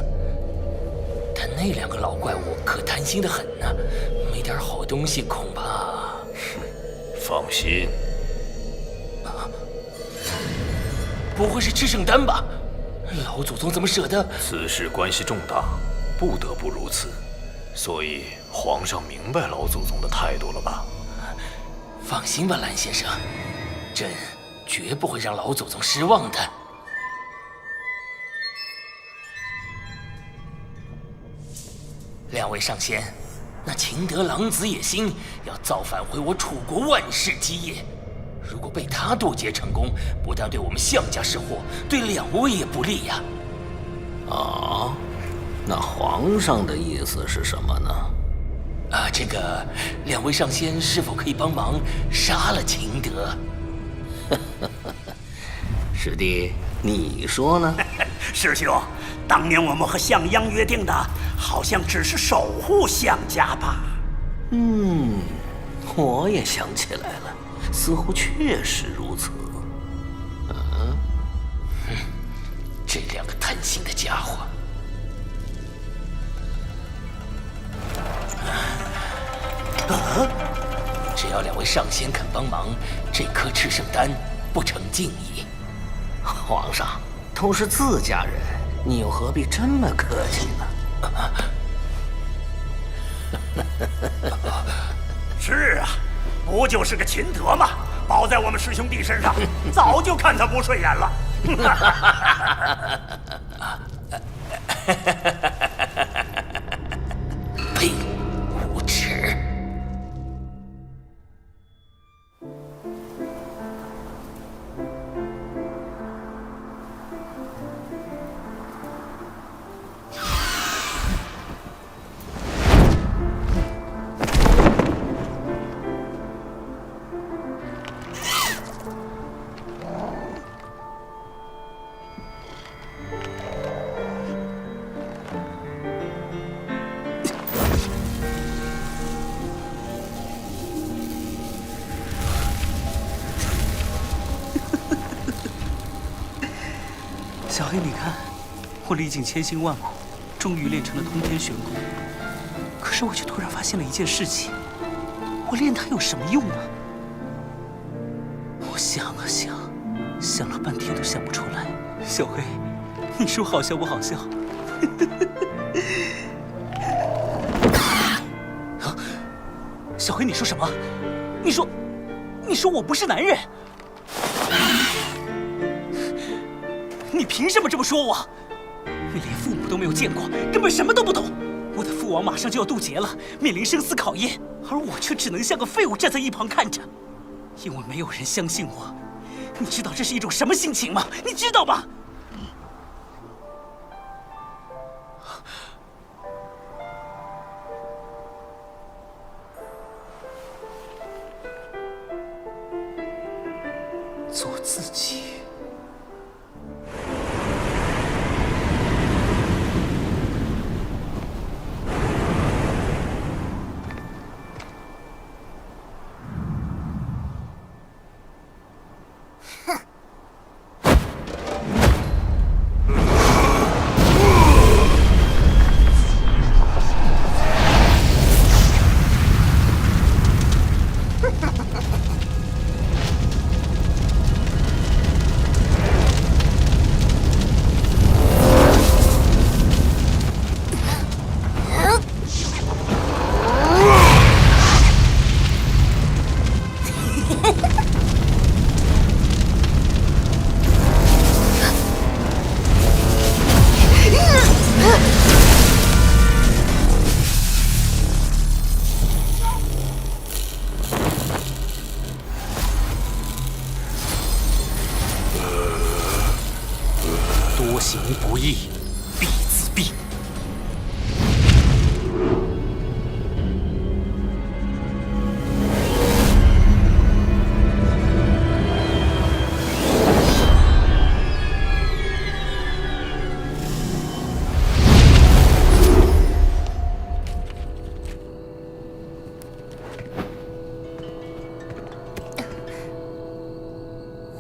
但那2个老怪物可贪心的很呢，没点好东西恐怕……放心，不会是吃圣丹吧？老祖宗怎么舍得？此事关系重大，不得不如此。所以皇上明白老祖宗的态度了吧？放心吧，蓝先生，朕绝不会让老祖宗失望的。两位上仙，那秦德狼子野心要造反回我楚国万世基业，如果被他渡劫成功，不但对我们项家是祸，对两位也不利呀。啊，那皇上的意思是什么呢？这个两位上仙是否可以帮忙杀了秦德？师弟，你说呢？师兄，当年我们和项鞅约定的，好像只是守护项家吧？我也想起来了，似乎确实如此。这两个贪心的家伙！只要两位上仙肯帮忙，这颗赤圣丹不成敬意。皇上，都是自家人，你又何必这么客气呢？是啊，不就是个秦德吗？包在我们师兄弟身上，早就看他不顺眼了。呸！无耻！小黑，你看，我历尽千辛万苦，终于练成了通天玄功。可是我却突然发现了一件事情：我练它有什么用呢？我想啊想，想了半天都想不出来。小黑，你说好笑不好笑？小黑，你说什么？你说我不是男人？你凭什么这么说我？你连父母都没有见过，根本什么都不懂。我的父王马上就要渡劫了，面临生死考验，而我却只能像个废物站在一旁看着，因为没有人相信我。你知道这是一种什么心情吗？你知道吗？做自己。多行不义必自毙。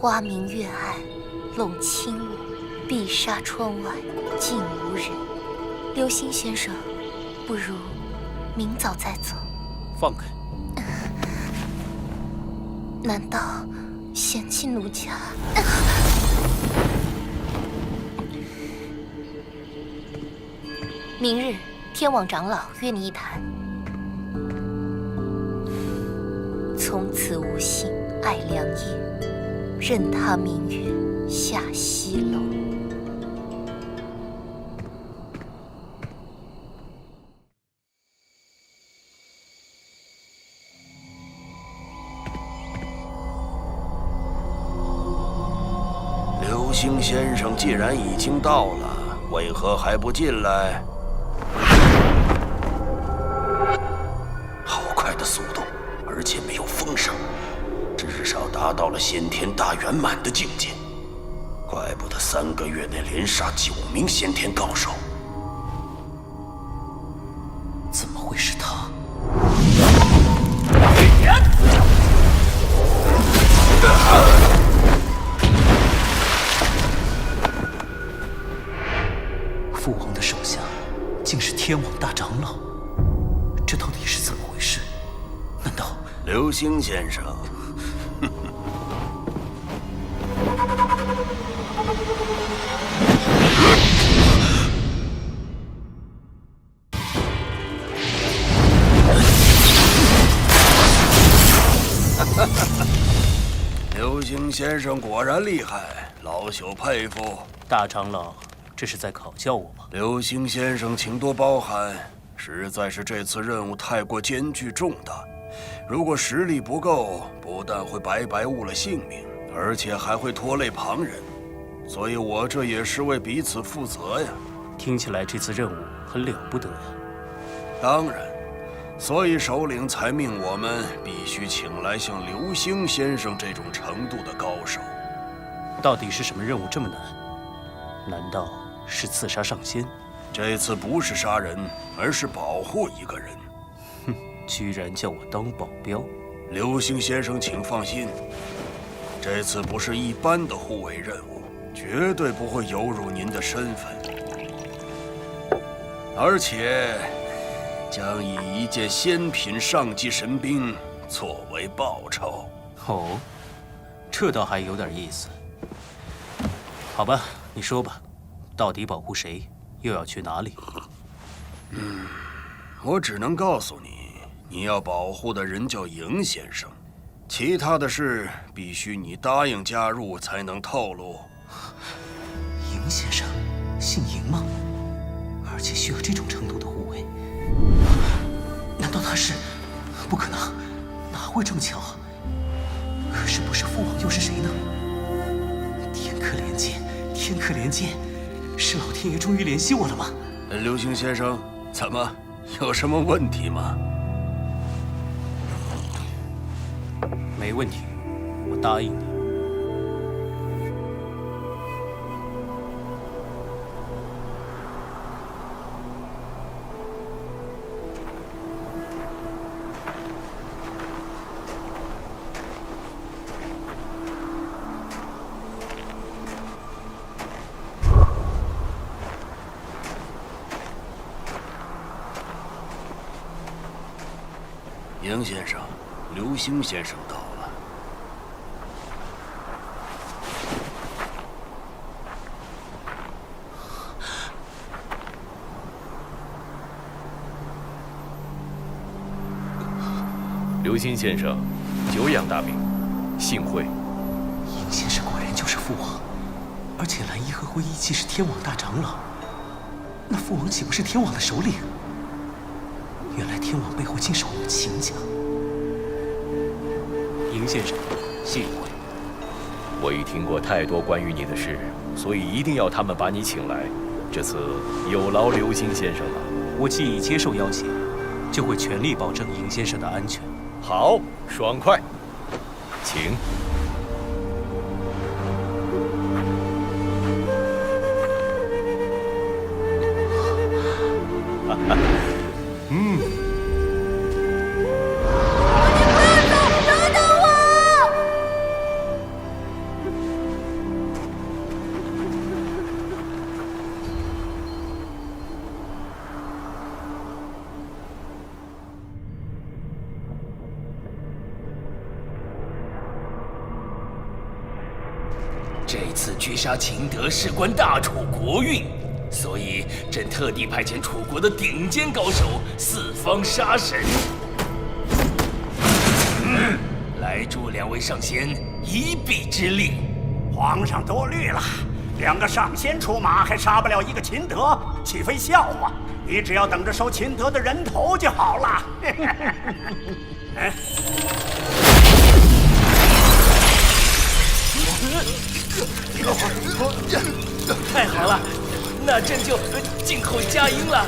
花明月暗，漏轻雾，碧纱窗外尽无人。流星先生，不如明早再走。放开！难道嫌弃奴家？明日天网长老约你一谈。从此无信爱良夜，任他明月下西楼。流星先生既然已经到了，为何还不进来？好快的速度，而且没有风声，至少达到了先天大圆满的境界。怪不得3个月内连杀9名先天高手。怎么会是他？父王的手下竟是天网大长老，这到底是怎么回事？难道流星先生？流星先生果然厉害，老朽佩服。大长老，这是在考教我吗？流星先生，请多包涵，实在是这次任务太过艰巨重大。如果实力不够，不但会白白误了性命，而且还会拖累旁人。所以我这也是为彼此负责呀。听起来这次任务很了不得呀。当然，所以首领才命我们必须请来像流星先生这种程度的高手。到底是什么任务这么难？难道是刺杀上仙？这次不是杀人，而是保护一个人。哼，居然叫我当保镖！流星先生，请放心，这次不是一般的护卫任务，绝对不会有辱您的身份，而且将以一件仙品上级神兵作为报酬。哦，这倒还有点意思。好吧，你说吧，到底保护谁，又要去哪里？我只能告诉你，你要保护的人叫赢先生，其他的事必须你答应加入才能透露。赢先生，姓赢吗？而且需要这种程度的护卫？难道他是？不可能，哪会这么巧？可是不是父王又是谁呢？天客连剑，天客连剑，是老天爷终于联系我了吗？流星先生，怎么有什么问题吗？没问题，我答应你。赢先生，流星先生到了。流星先生，久仰大名，幸会。赢先生果然就是父王，而且蓝衣和灰衣既是天网大长老，那父王岂不是天网的首领？原来天网背后竟是我们秦家。赢先生，幸会。我已听过太多关于你的事，所以一定要他们把你请来。这次有劳流星先生了。我既已接受邀请，就会全力保证赢先生的安全。好，爽快，请。这次狙杀秦德事关大楚国运，所以朕特地派遣楚国的顶尖高手四方杀神，来助两位上仙一臂之力。皇上多虑了，2个上仙出马还杀不了1个秦德，岂非笑话？你只要等着收秦德的人头就好了。哎，太好了，那朕就静候佳音了。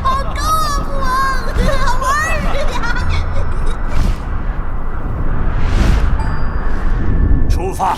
好高啊，父王，好玩呀！出发。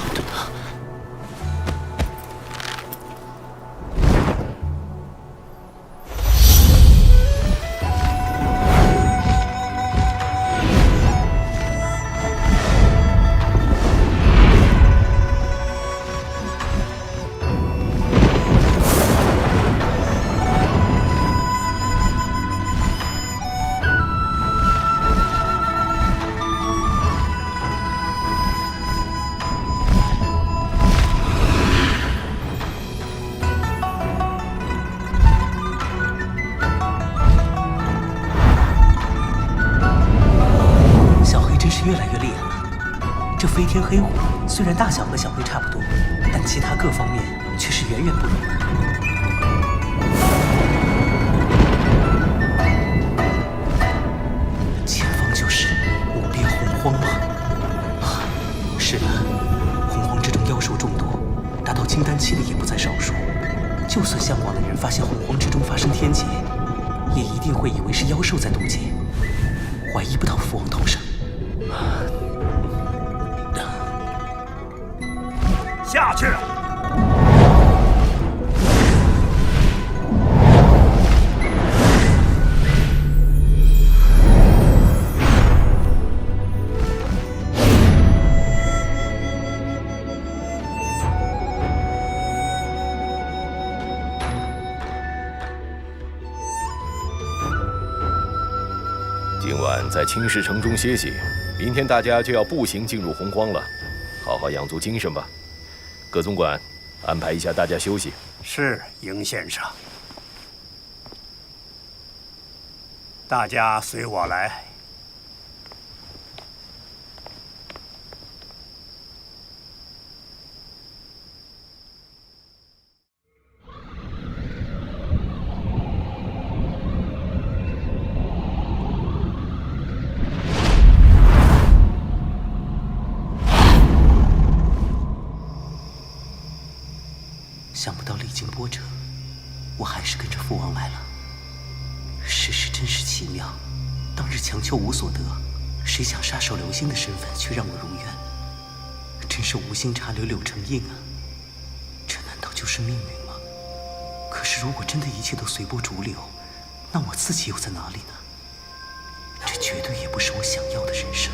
越来越厉害了。这飞天黑虎虽然大小和小黑差不多，但其他各方面却是远远不如。前方就是五边洪荒吗？是的，洪荒之中妖兽众多，达到金丹期的也不在少数。就算相广的人发现洪荒之中发生天劫，也一定会以为是妖兽在渡劫，怀疑不到父王头上。下去！今晚在青石城中歇息，明天大家就要步行进入洪荒了，好好养足精神吧。葛总管，安排一下大家休息。是，营先生。大家随我来。想不到历经波折，我还是跟着父王来了。世事真是奇妙，当日强求无所得，谁想杀手刘星的身份却让我如愿，真是无心插柳柳成荫啊！这难道就是命运吗？可是如果真的一切都随波逐流，那我自己又在哪里呢？这绝对也不是我想要的人生。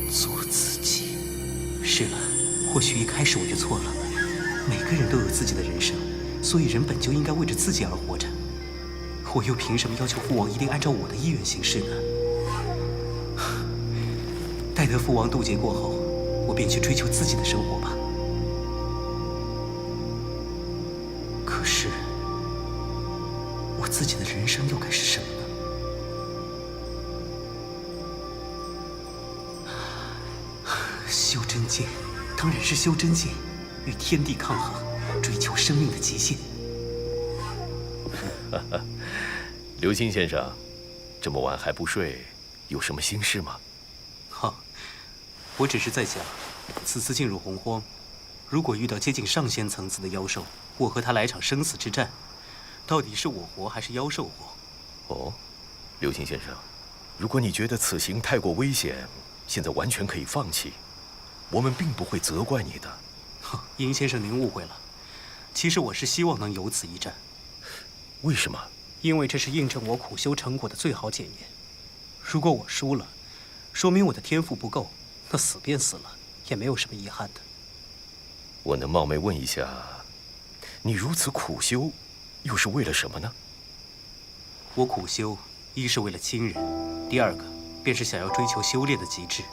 做自己。是了，或许一开始我就错了。每个人都有自己的人生，所以人本就应该为着自己而活着。我又凭什么要求父王一定按照我的意愿行事呢？待得父王渡劫过后，我便去追求自己的生活吧。可是，我自己的人生又该是什么呢？修真界，当然是修真界，与天地抗衡，追求生命的极限。刘星先生，这么晚还不睡，有什么心事吗？我只是在想，此次进入洪荒，如果遇到接近上仙层次的妖兽，我和他来场生死之战，到底是我活还是妖兽活？哦，刘星先生，如果你觉得此行太过危险，现在完全可以放弃。我们并不会责怪你的。殷先生，您误会了。其实我是希望能有此一战。为什么？因为这是印证我苦修成果的最好检验。如果我输了，说明我的天赋不够，那死便死了，也没有什么遗憾的。我能冒昧问一下，你如此苦修，又是为了什么呢？我苦修，一是为了亲人，第二个便是想要追求修炼的极致，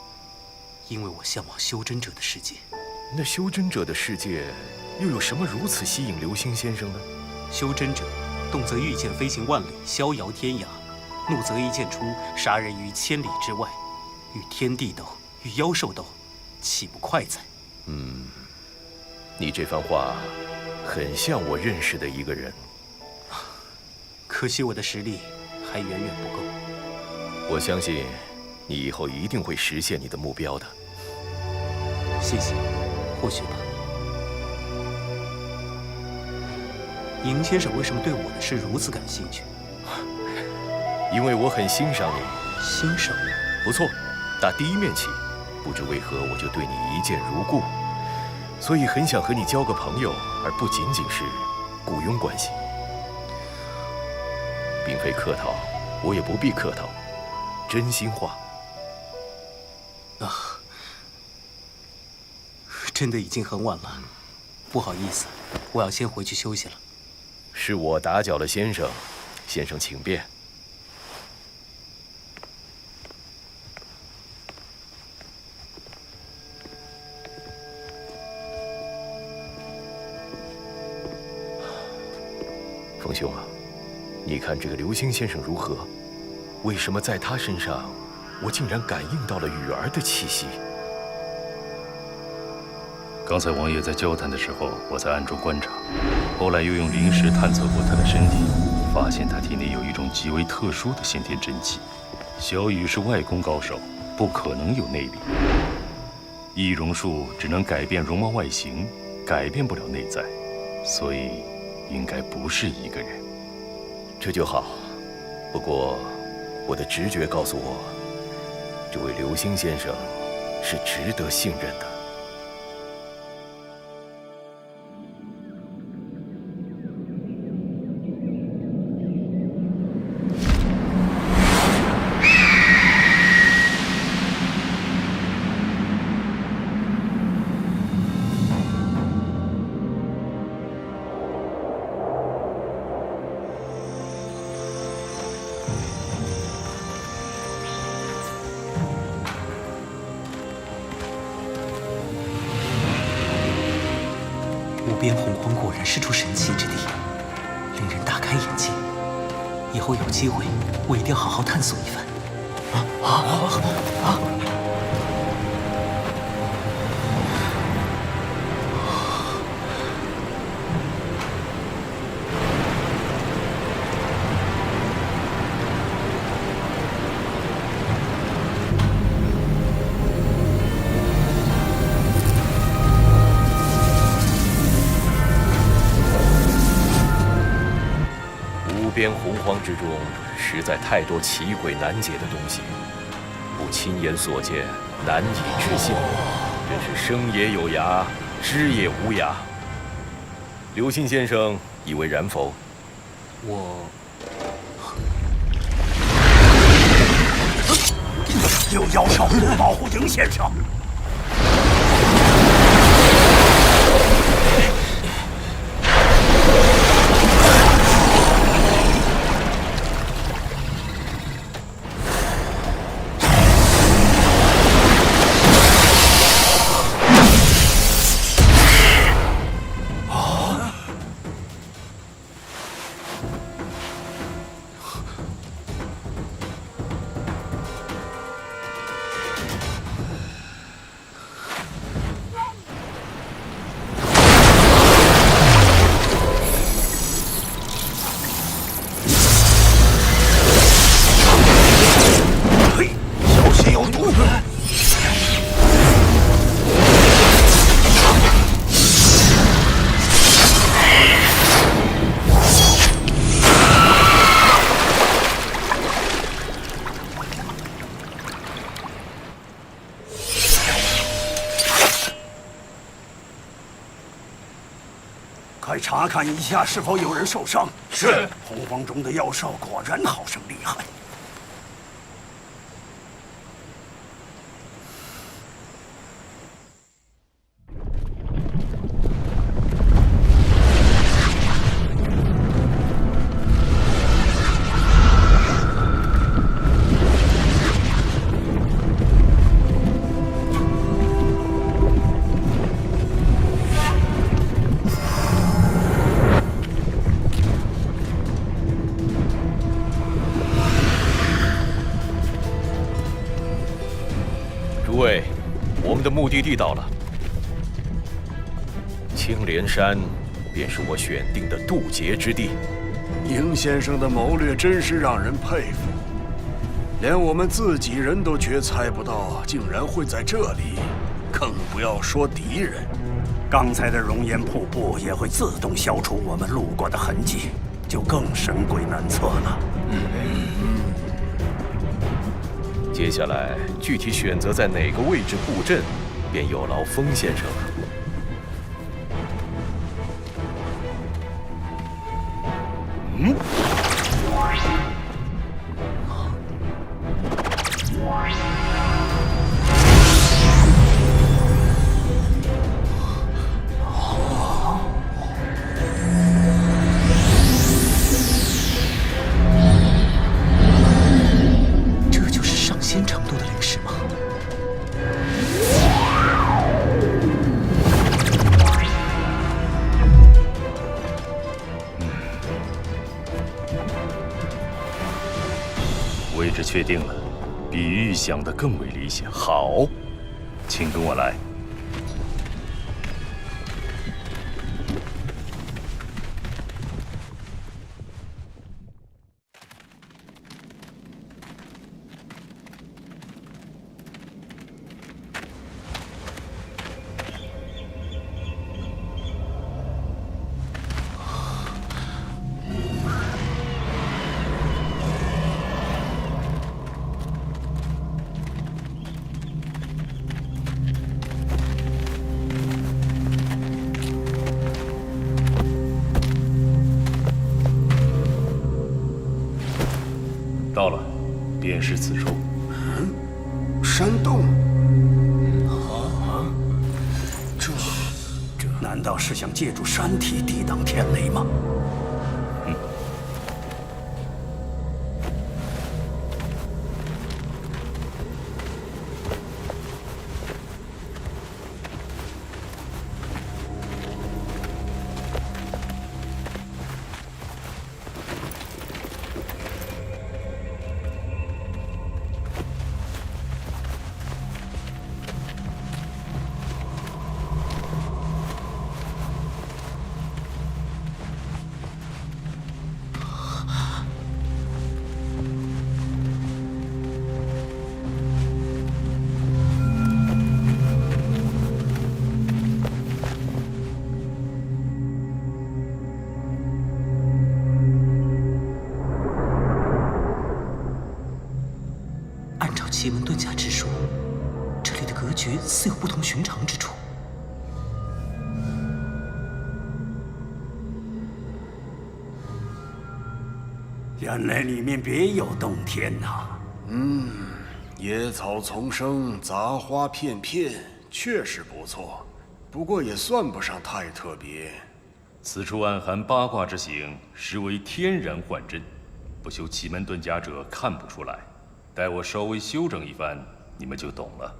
因为我向往修真者的世界。那修真者的世界，又有什么如此吸引流星先生呢？修真者，动则御剑飞行万里，逍遥天涯；怒则一剑出，杀人于千里之外。与天地斗，与妖兽斗，岂不快哉？你这番话，很像我认识的一个人。可惜我的实力还远远不够。我相信，你以后一定会实现你的目标的。谢谢，或许吧。尹先生为什么对我的事如此感兴趣？因为我很欣赏你。欣赏我？不错，打第一面起，不知为何我就对你一见如故，所以很想和你交个朋友，而不仅仅是雇佣关系。并非客套，我也不必客套，真心话。真的已经很晚了，不好意思，我要先回去休息了。是我打搅了先生，先生请便。冯兄啊，你看这个流星先生如何？为什么在他身上，我竟然感应到了雨儿的气息？刚才王爷在交谈的时候，我在暗中观察，后来又用灵石探测过他的身体，发现他体内有一种极为特殊的先天真气。小雨是外功高手，不可能有内力。易容术只能改变容貌外形，改变不了内在，所以应该不是一个人。这就好。不过，我的直觉告诉我，这位流星先生是值得信任的。无边洪荒果然是处神奇之地，令人大开眼界。以后有机会，我一定要好好探索一番。无边洪荒之中，实在太多奇诡难解的东西，不亲眼所见，难以置信。真是生也有涯，知也无涯。刘星先生以为然否？有妖兽保护尹先生。快查看一下是否有人受伤。是。洪荒中的妖兽果然好生厉害。诸位，我们的目的地到了。青莲山便是我选定的渡劫之地。宁先生的谋略真是让人佩服，连我们自己人都绝猜不到，竟然会在这里，更不要说敌人。刚才的熔岩瀑布也会自动消除我们路过的痕迹，就更神鬼难测了。接下来具体选择在哪个位置布阵，便有劳风先生了。位置确定了，比预想的更为理想。好，请跟我来。到了，便是此处。山洞。这难道是想借助山体抵挡天雷吗？奇门遁甲之术，这里的格局似有不同寻常之处。原来里面别有洞天呐！野草丛生，杂花片片，确实不错，不过也算不上太特别。此处暗含八卦之形，实为天然幻阵，不修奇门遁甲者看不出来。待我稍微修整一番，你们就懂了。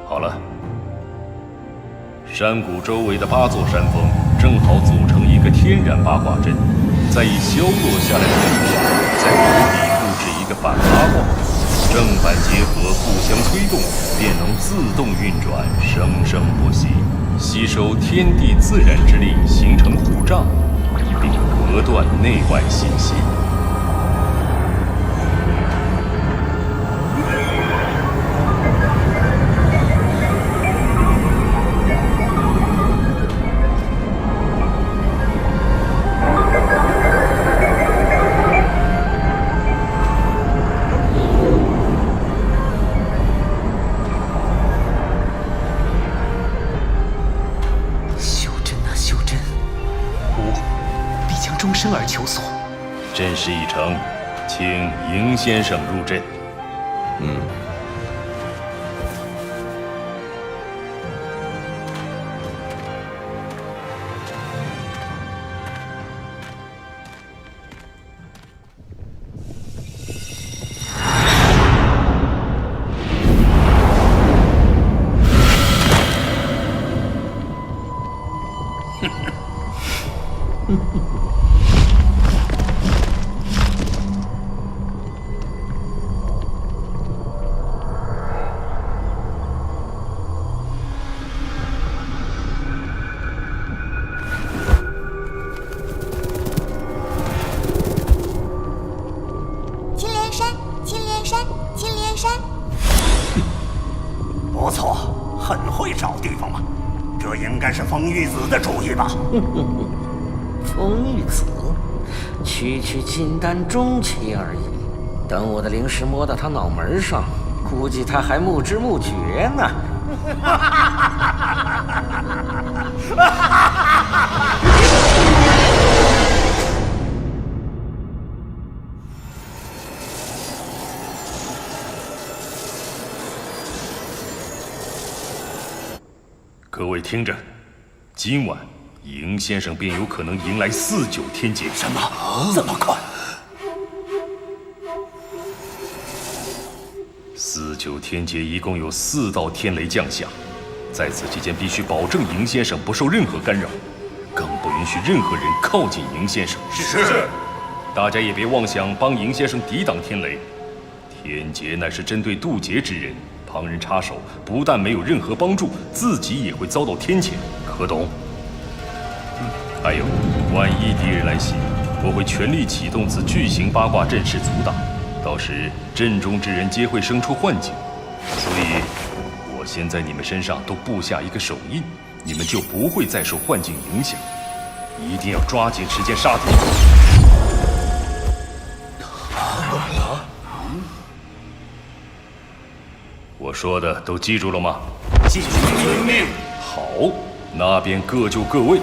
好了，山谷周围的8座山峰正好组成一个天然八卦阵，再以消落下来的力量，在谷底布置一个反八卦，正反结合，互相推动，便能自动运转，生生不息，吸收天地自然之力，形成护障，并隔断内外信息。阵势已成，请迎先生入阵。不错，很会找地方嘛。这应该是风玉子的主意吧？风玉子，区区金丹中期而已。等我的灵石摸到他脑门上，估计他还目知目觉呢。各位听着，今晚迎先生便有可能迎来49天劫。什么？这么快？49天劫一共有4道天雷降下，在此期间必须保证迎先生不受任何干扰，更不允许任何人靠近迎先生。是。大家也别妄想帮迎先生抵挡天雷，天劫乃是针对渡劫之人。旁人插手，不但没有任何帮助，自己也会遭到天谴，可懂？还有，万一敌人来袭，我会全力启动此巨型八卦阵势阻挡，到时阵中之人皆会生出幻境，所以，我先在你们身上都布下一个手印，你们就不会再受幻境影响。一定要抓紧时间杀敌。我说的都记住了吗？记住，遵命。好，那便各就各位。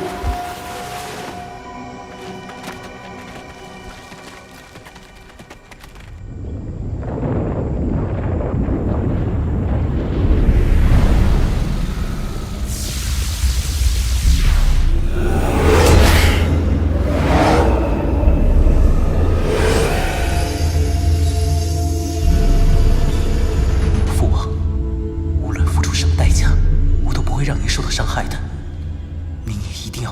让您受到伤害的，您也一定要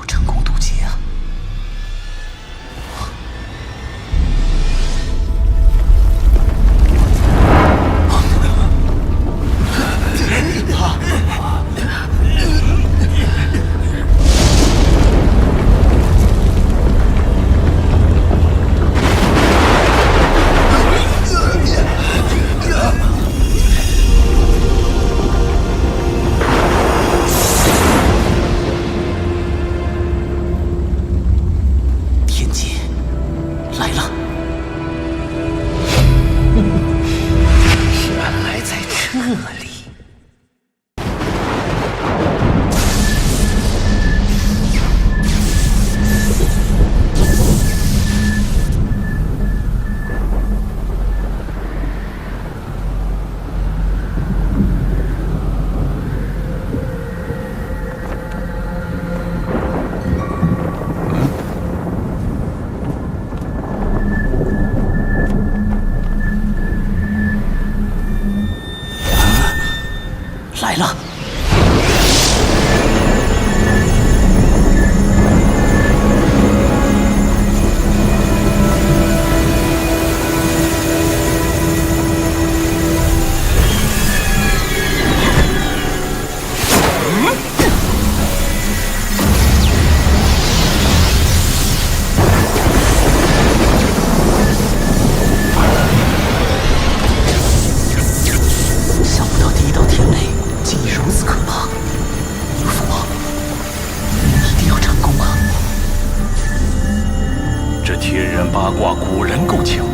八卦果然够强，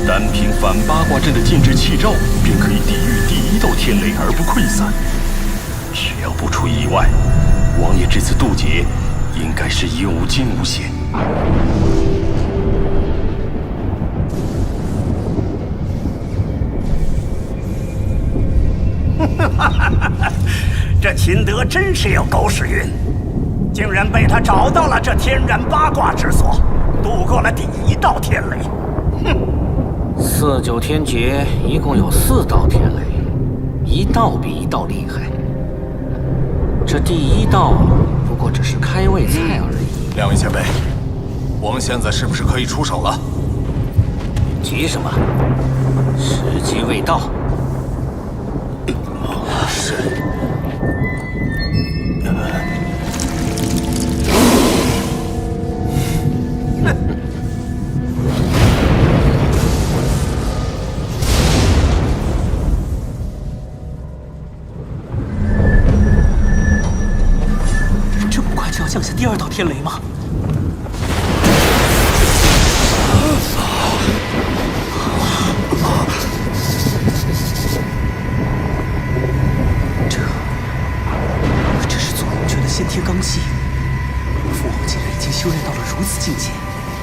单凭反八卦阵的禁制气罩，便可以抵御第1道天雷而不溃散。只要不出意外，王爷这次渡劫应该是有惊无险。这秦德真是有狗屎运，竟然被他找到了这天然八卦之所，度过了第1道天雷。哼，4、9天劫一共有4道天雷，1道比1道厉害。这第1道不过只是开胃菜而已。两位前辈，我们现在是不是可以出手了？急什么？时机未到。是。这么快就要降下第2道天雷吗？这是祖龙诀的先天罡气，父王竟然已经修炼到了如此境界，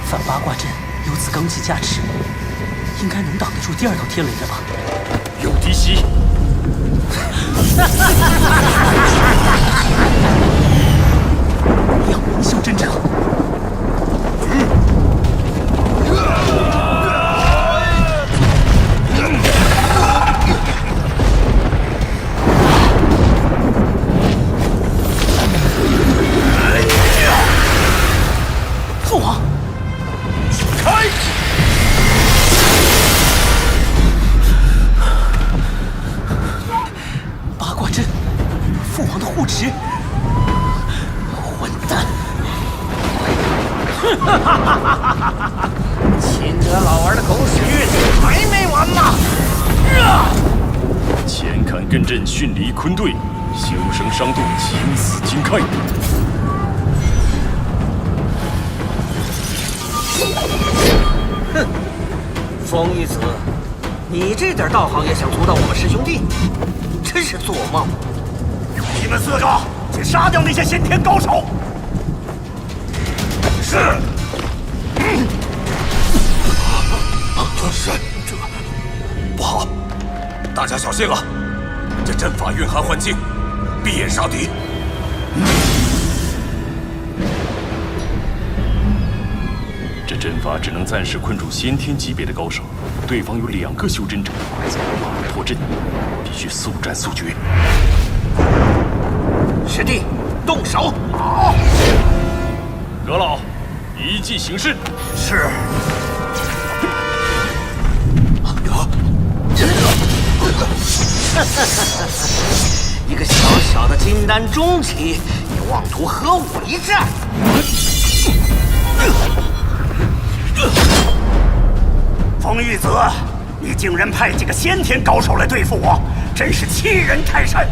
反八卦阵有此罡气加持，应该能挡得住第2道天雷了吧？有敌袭！两名修真者。父王，开！八卦阵，父王的护持。混蛋！秦德老儿的狗屎运还没完吗？前坎艮震，迅离坤兑，修生伤度，青死金开。哼，风玉子，你这点道行也想阻挡我们师兄弟，真是做梦！你们4个去杀掉那些先天高手。是。这不好，大家小心了！这阵法蕴含幻境，闭眼杀敌。这阵法只能暂时困住先天级别的高手，对方有2个修真者，无法破阵，必须速战速决。师弟，动手！阁老，依计行事。是。一个小小的金丹中期，也妄图和我一战！风玉子，你竟然派几个先天高手来对付我，真是欺人太甚！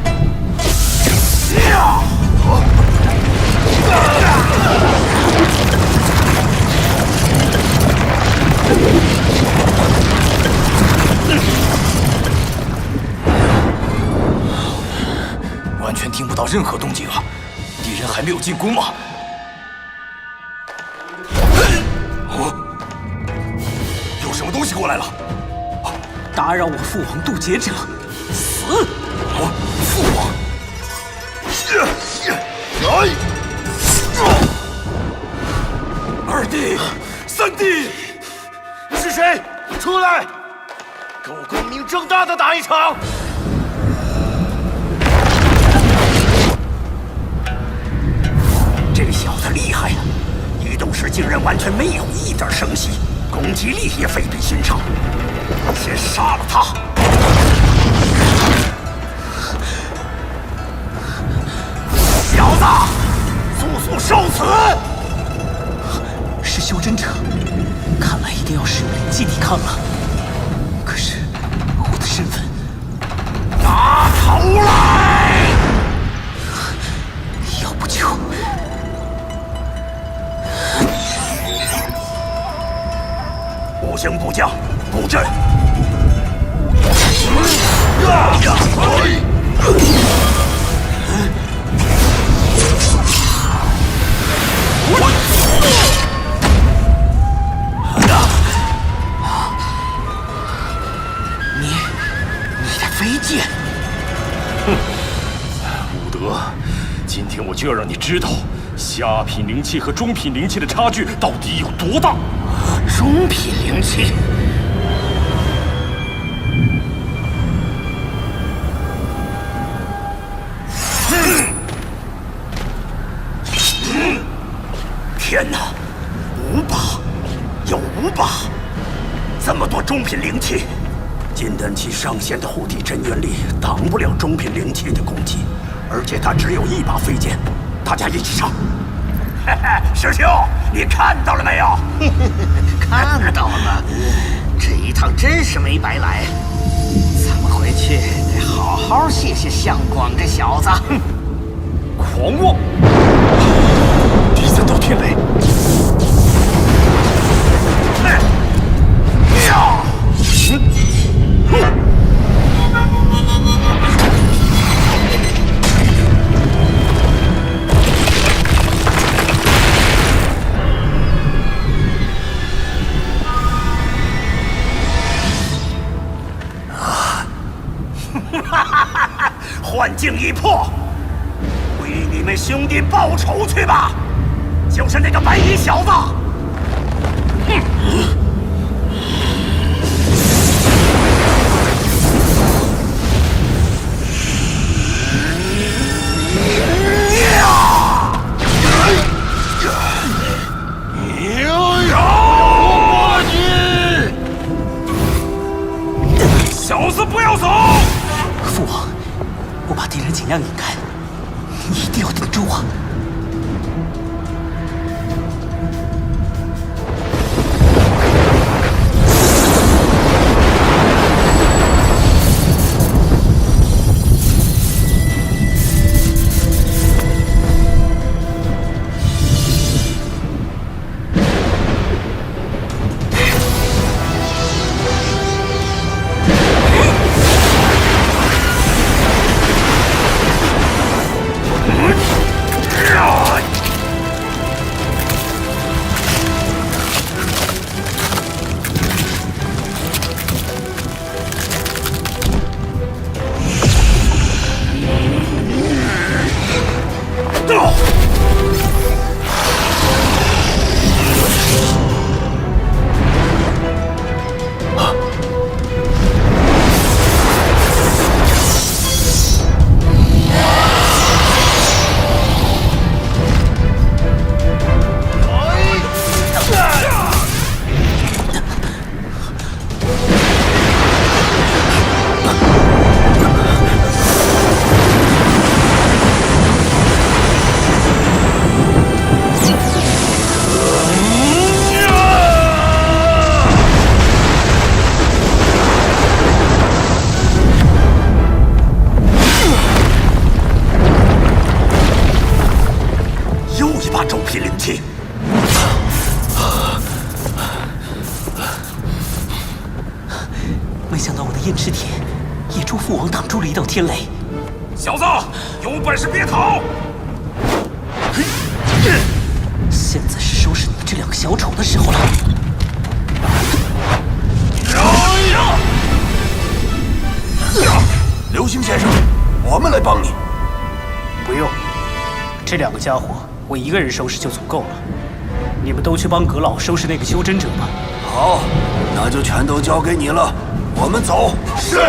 完全听不到任何动静啊！敌人还没有进攻吗？有什么东西过来了？打扰我父王渡劫者，死！父王！2弟、3弟，是谁？出来，跟我光明正大的打一场！这小子厉害呀，移动时竟然完全没有一点声息，攻击力也非比寻常。先杀了他！小子，速受死！是修真者，看来一定要使用灵气抵抗了。可是我的身份……拿头来！要不就……不行不将，布阵。你的飞剑！哼，武德，今天我就要让你知道，下品灵气和中品灵气的差距到底有多大。中品灵气。天哪，5把，有5把，这么多中品灵气，金丹期上仙的护体真元力挡不了中品灵气的攻击，而且他只有1把飞剑，大家一起上。嘿嘿，师兄，你看到了没有？看到了，这一趟真是没白来。咱们回去得好好谢谢相广这小子。狂妄！第3道天雷。幻境已破，为你们兄弟报仇去吧！就是那个白衣小子。小子，不要走！父王，我把敌人尽量引开，你一定要顶住啊！没想到我的燕赤铁也助父王挡住了一道天雷。小子，有本事别逃！现在是收拾你们这2个小丑的时候了。流星先生，我们来帮你。不用，这2个家伙我一个人收拾就足够了。你们都去帮阁老收拾那个修真者吧。好，那就全都交给你了。我们走。是。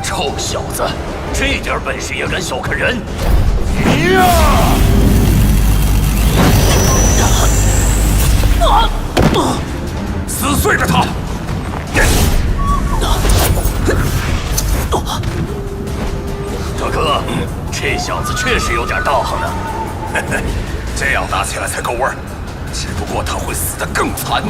臭小子，这点本事也敢小看人？撕碎了他！大哥，这小子确实有点道行呢。这样打起来才够味儿，只不过他会死得更惨。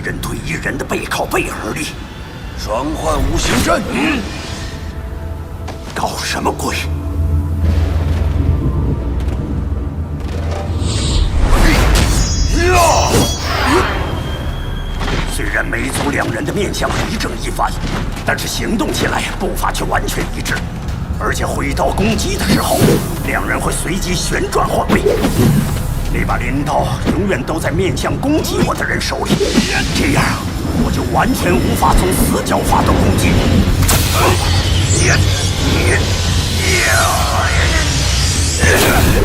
人对一人的背靠背而立。双幻五行阵，搞什么鬼？虽然梅族两人的面相一正一反，但是行动起来步伐却完全一致，而且挥刀攻击的时候，两人会随即旋转换位。那把镰刀永远都在面向攻击我的人手里，这样我就完全无法从死角发动攻击。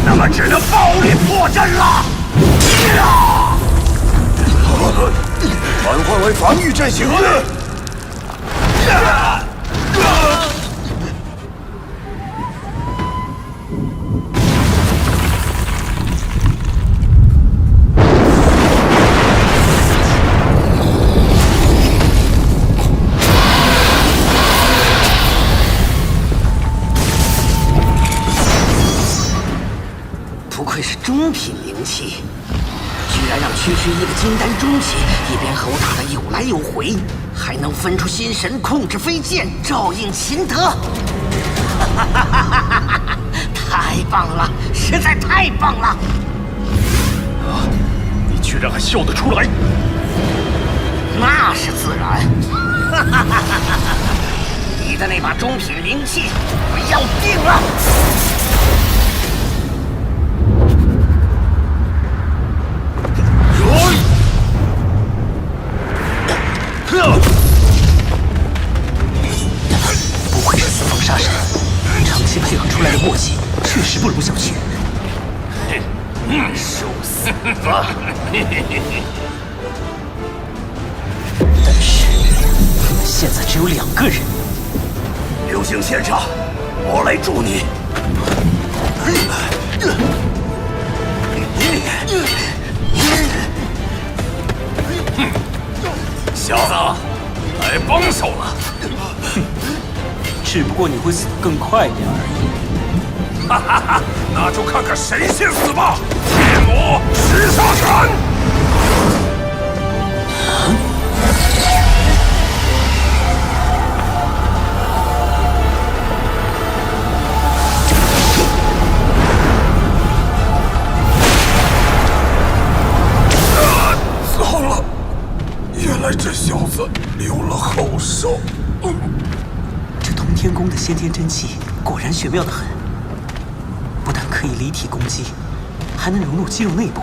那么只能暴力破阵了。转换为防御阵型。不愧是中品灵器，居然让区区一个金丹中期也便和我打得有来有回，还能分出心神，控制飞剑，照应秦德。太棒了，实在太棒了！你居然还笑得出来？那是自然。你的那把中品灵器，我要定了！不愧是四方杀神，长期配合出来的默契，确实不容小觑。受死吧！但是你们现在只有2个人。流星先生，我来助你。小子，来帮手了。只不过你会死得更快一点而已。哈哈哈，那就看看谁先死吧！天魔食杀拳！糟了，原来这小子留了后手。这通天宫的先天真气果然玄妙得很，不但可以离体攻击，还能融入肌肉内部，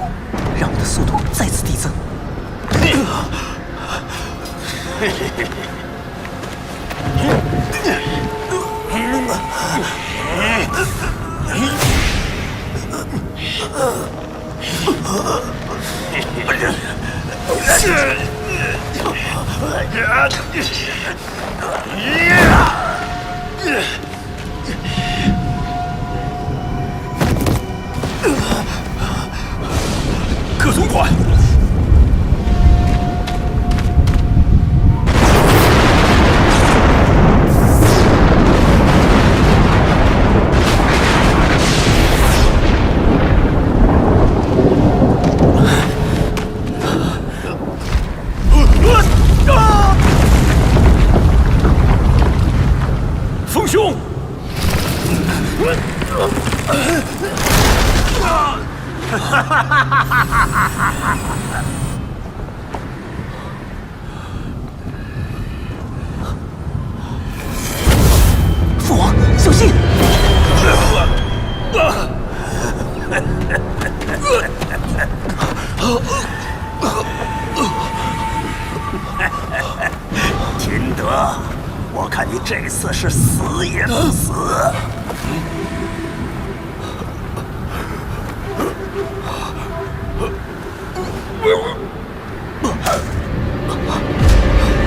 让我的速度再次递增。各总管，风兄。父王，小心！秦德，我看你这次是死也不死。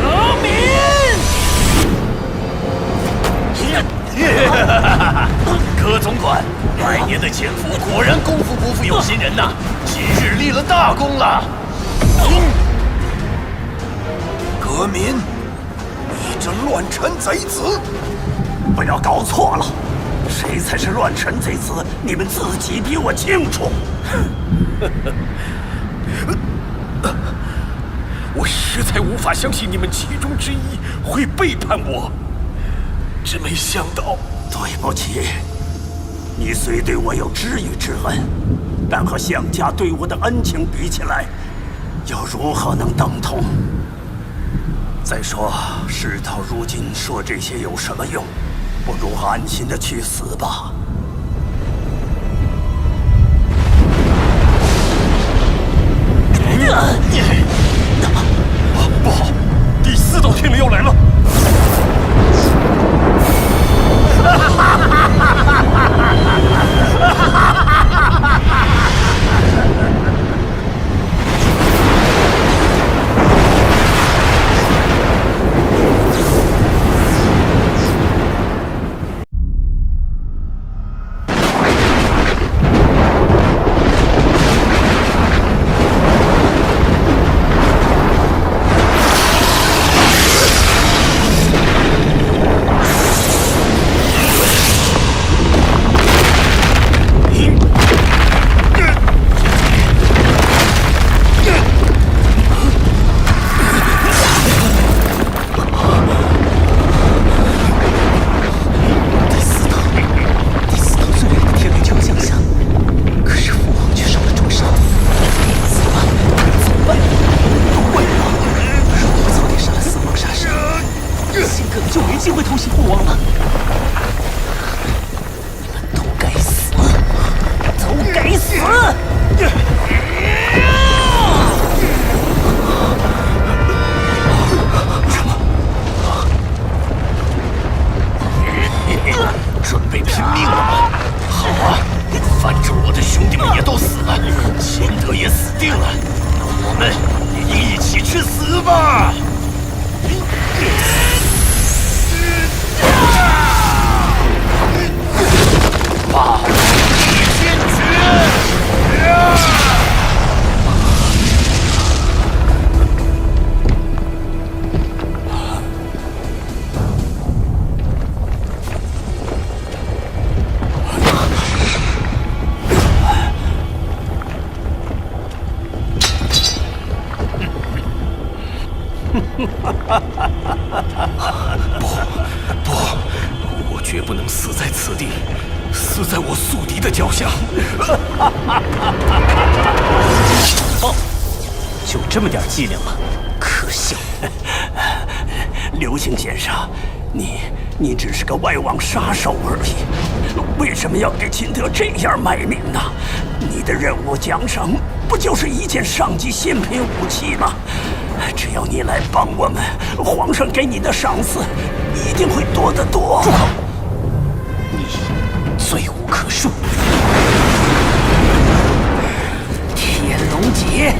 革命！柯总管，100年的潜伏果然功夫不负有心人呐，今日立了大功了。革民，你这乱臣贼子！不要搞错了，谁才是乱臣贼子，你们自己比我清楚。我实无法相信你们其中之一会背叛我，只没想到。对不起，你虽对我有知遇之恩，但和项家对我的恩情比起来，又如何能等同？再说，事到如今说这些有什么用？不如安心的去死吧。不好，第4道天雷要来了！我绝不能死在此地，死在我宿敌的脚下。哦，就这么点伎俩吗？可笑！刘星先生，你只是个外王杀手而已，为什么要给秦德这样卖命呢？你的任务奖赏不就是一件上级仙品武器吗？只要你来帮我们，皇上给你的赏赐一定会多得多。住口！你罪无可恕。天龙劫！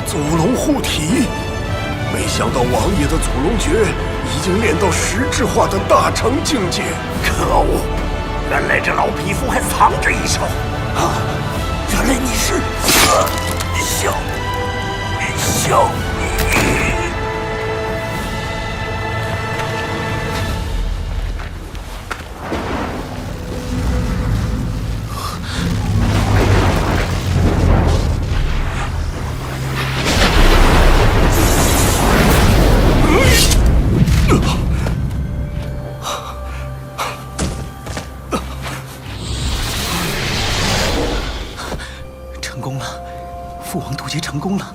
祖龙护体，没想到王爷的祖龙诀已经练到实质化的大成境界。可恶，原来这老匹夫还藏着一手啊！原来你是小雨。功了，父王渡劫成功了。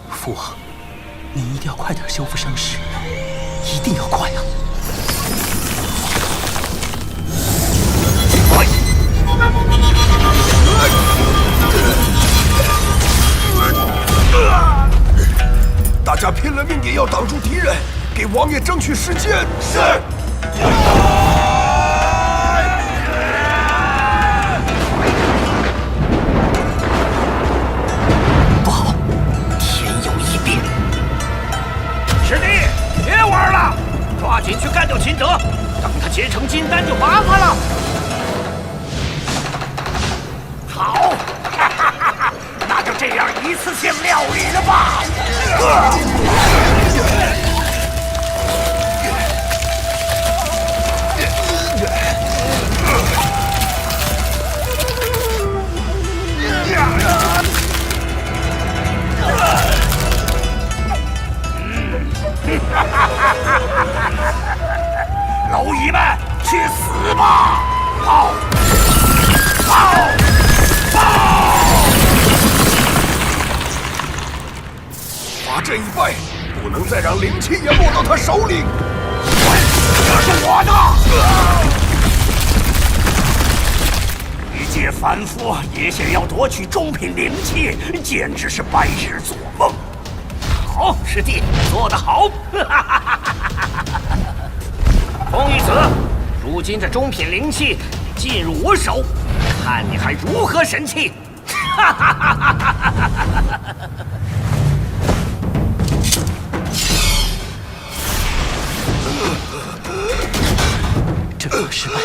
父王，您一定要快点修复伤势，一定要快啊！大家拼了命也要挡住敌人，给王爷争取时间。是。不好，天有异变！师弟，别玩了，抓紧去干掉秦德，等他结成金丹就麻烦了。好，那就这样一次性料理了吧。蝼蚁们，去死吧！跑！跑！跑！华镇已败，不能再让灵气也落到他手里。这是我的！一介凡夫也想要夺取中品灵气，简直是白日做梦。好，师弟，做得好！风玉子，如今这中品灵气进入我手，看你还如何神气！阵法失败，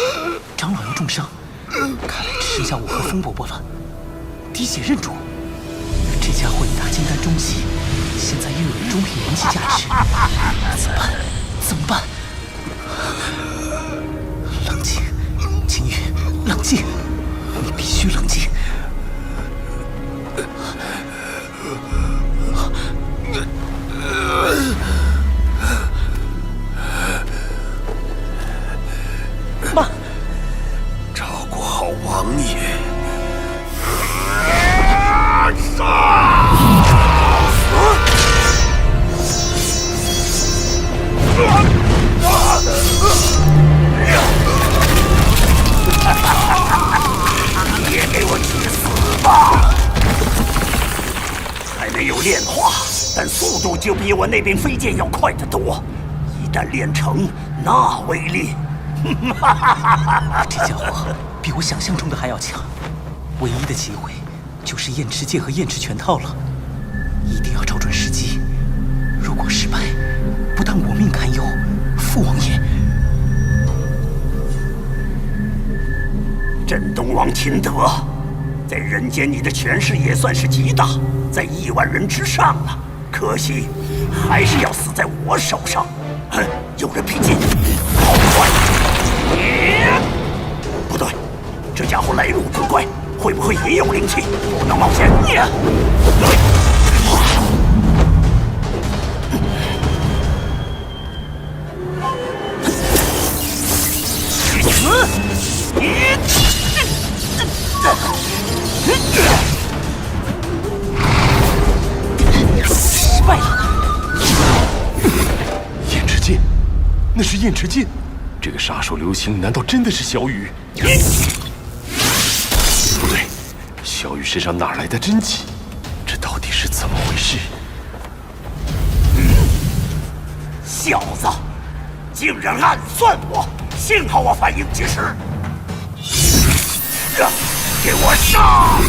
长老又重伤，看来只剩下我和风伯伯了。滴血认主，这家伙已达金丹中期，现在又有中品灵气加持，怎么办？怎么办？冷静，秦羽，冷静，你必须冷静。慢，照顾好王爷。你也给我去死吧！还没有炼化，但速度就比我那柄飞剑要快得多。一旦炼成，那威力……这家伙比我想象中的还要强。唯一的机会就是燕池剑和燕池拳套了，一定要找准时机。如果失败，不但我命堪忧，父王也……镇东王秦德，在人间你的权势也算是极大，在1万人之上了。可惜，还是要死在我手上。哼，有人逼近，好快！不对，这家伙来路古怪，会不会也有灵气？不能冒险！失败了！燕池剑，那是燕池剑。这个杀手刘星难道真的是小雨？不对，小雨身上哪来的真气？这到底是怎么回事？小子，竟然暗算我！幸好我反应及时。给我上！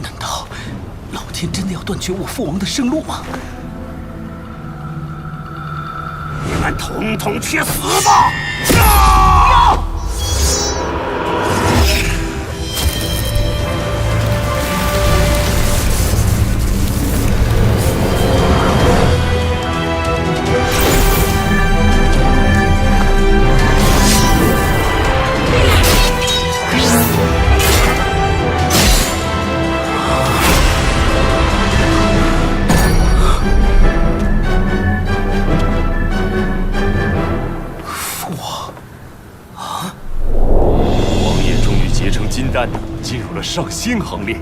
难道老天真的要断绝我父王的生路吗？你们统统去死吧！新行列。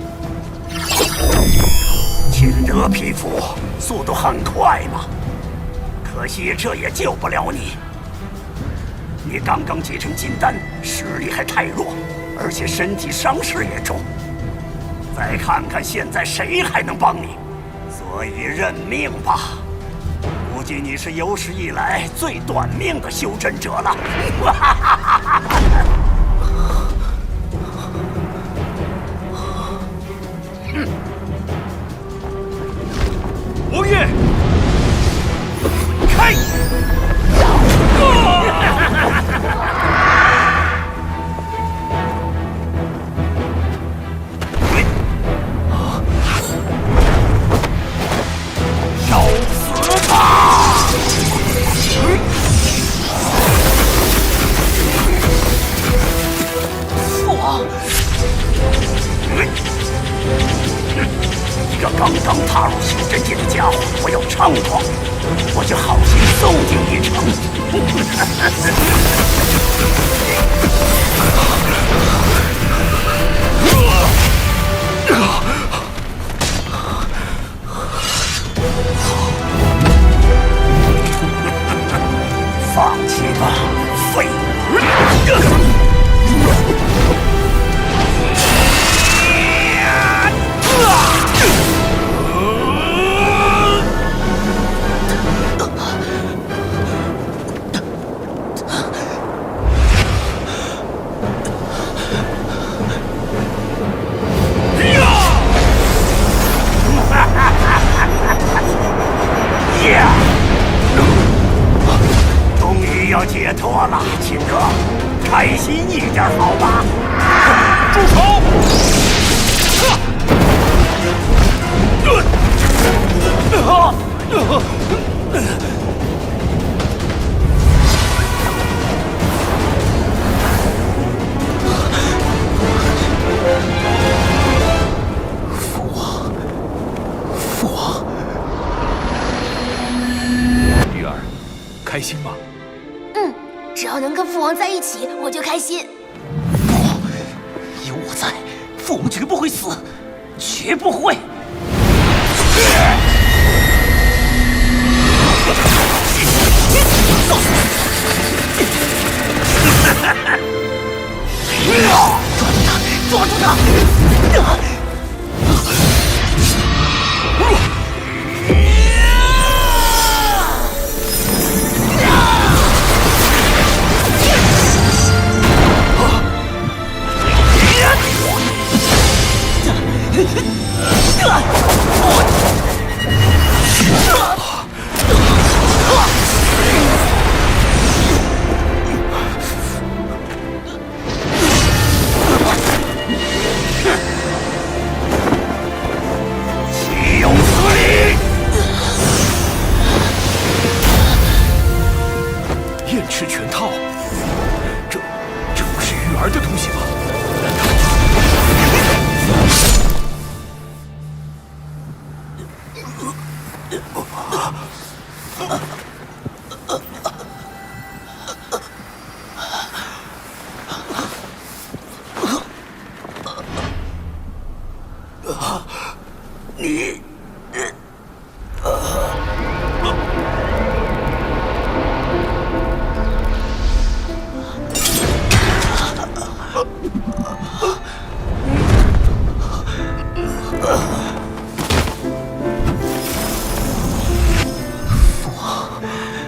秦德匹夫速度很快嘛，可惜这也救不了你。你刚刚继承金丹，实力还太弱，而且身体伤势也重。再看看现在谁还能帮你，所以认命吧。估计你是有史以来最短命的修真者了。王爷，开！找死吧！父王，一个刚刚踏入修真界的家伙，我要猖狂，我就好心送你一程。放弃吧，废物！终于要解脱了，秦哥，开心一点好吧？住手！父王，玉儿，开心吗？只要能跟父王在一起，我就开心。有我在，父王绝不会死，绝不会。抓住他！岂有此理！燕翅全套，这不是玉儿的东西吗？你，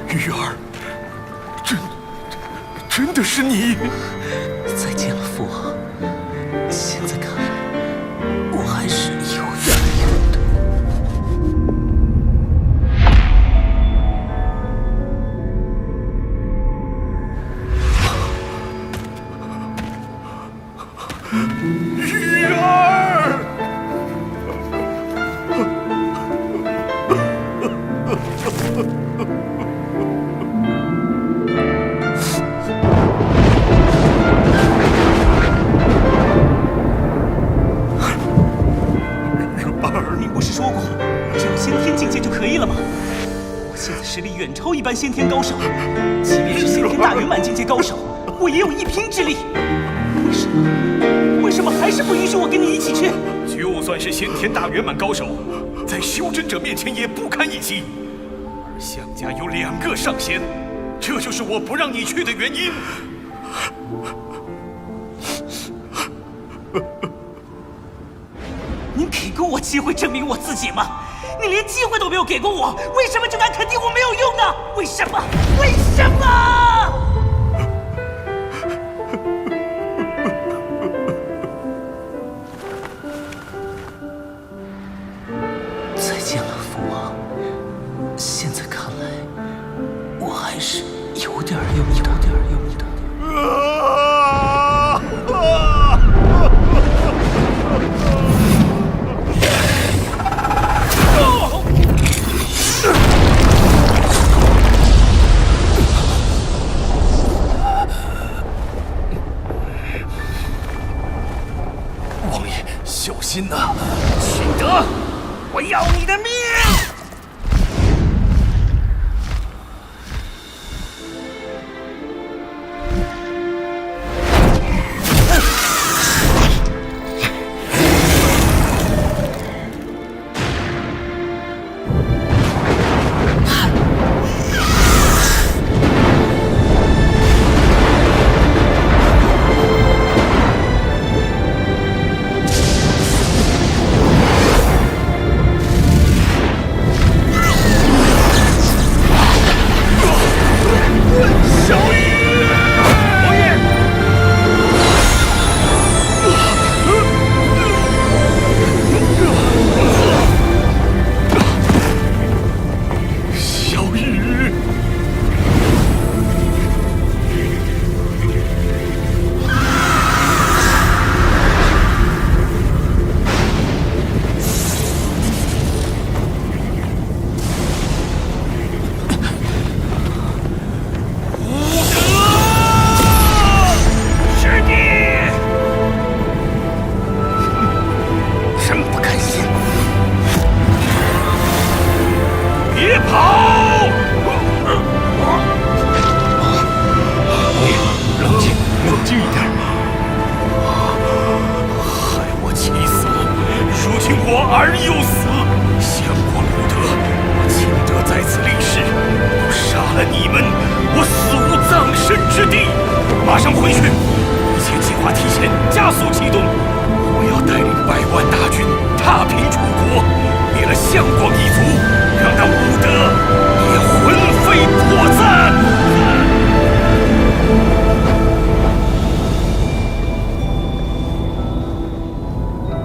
玉儿，真的是你！再见了，父王。现在看来，我还是有缘由的。玉儿！你不是说过，只有先天境界就可以了吗？我现在实力远超一般先天高手，即便是先天大圆满境界高手，我也有一拼之力。为什么么还是不允许我跟你一起去？就算是先天大圆满高手，在修真者面前也不堪一击。而项家有2个上仙，这就是我不让你去的原因。你给过我机会证明我自己吗？你连机会都没有给过我，为什么就敢肯定我没有用呢？为什么？为什么？再见了，父王。现在看来，我还是有点用的。王爷，小心呐！秦德，我要你的命！马上回去，一切计划提前加速启动。我要带领100万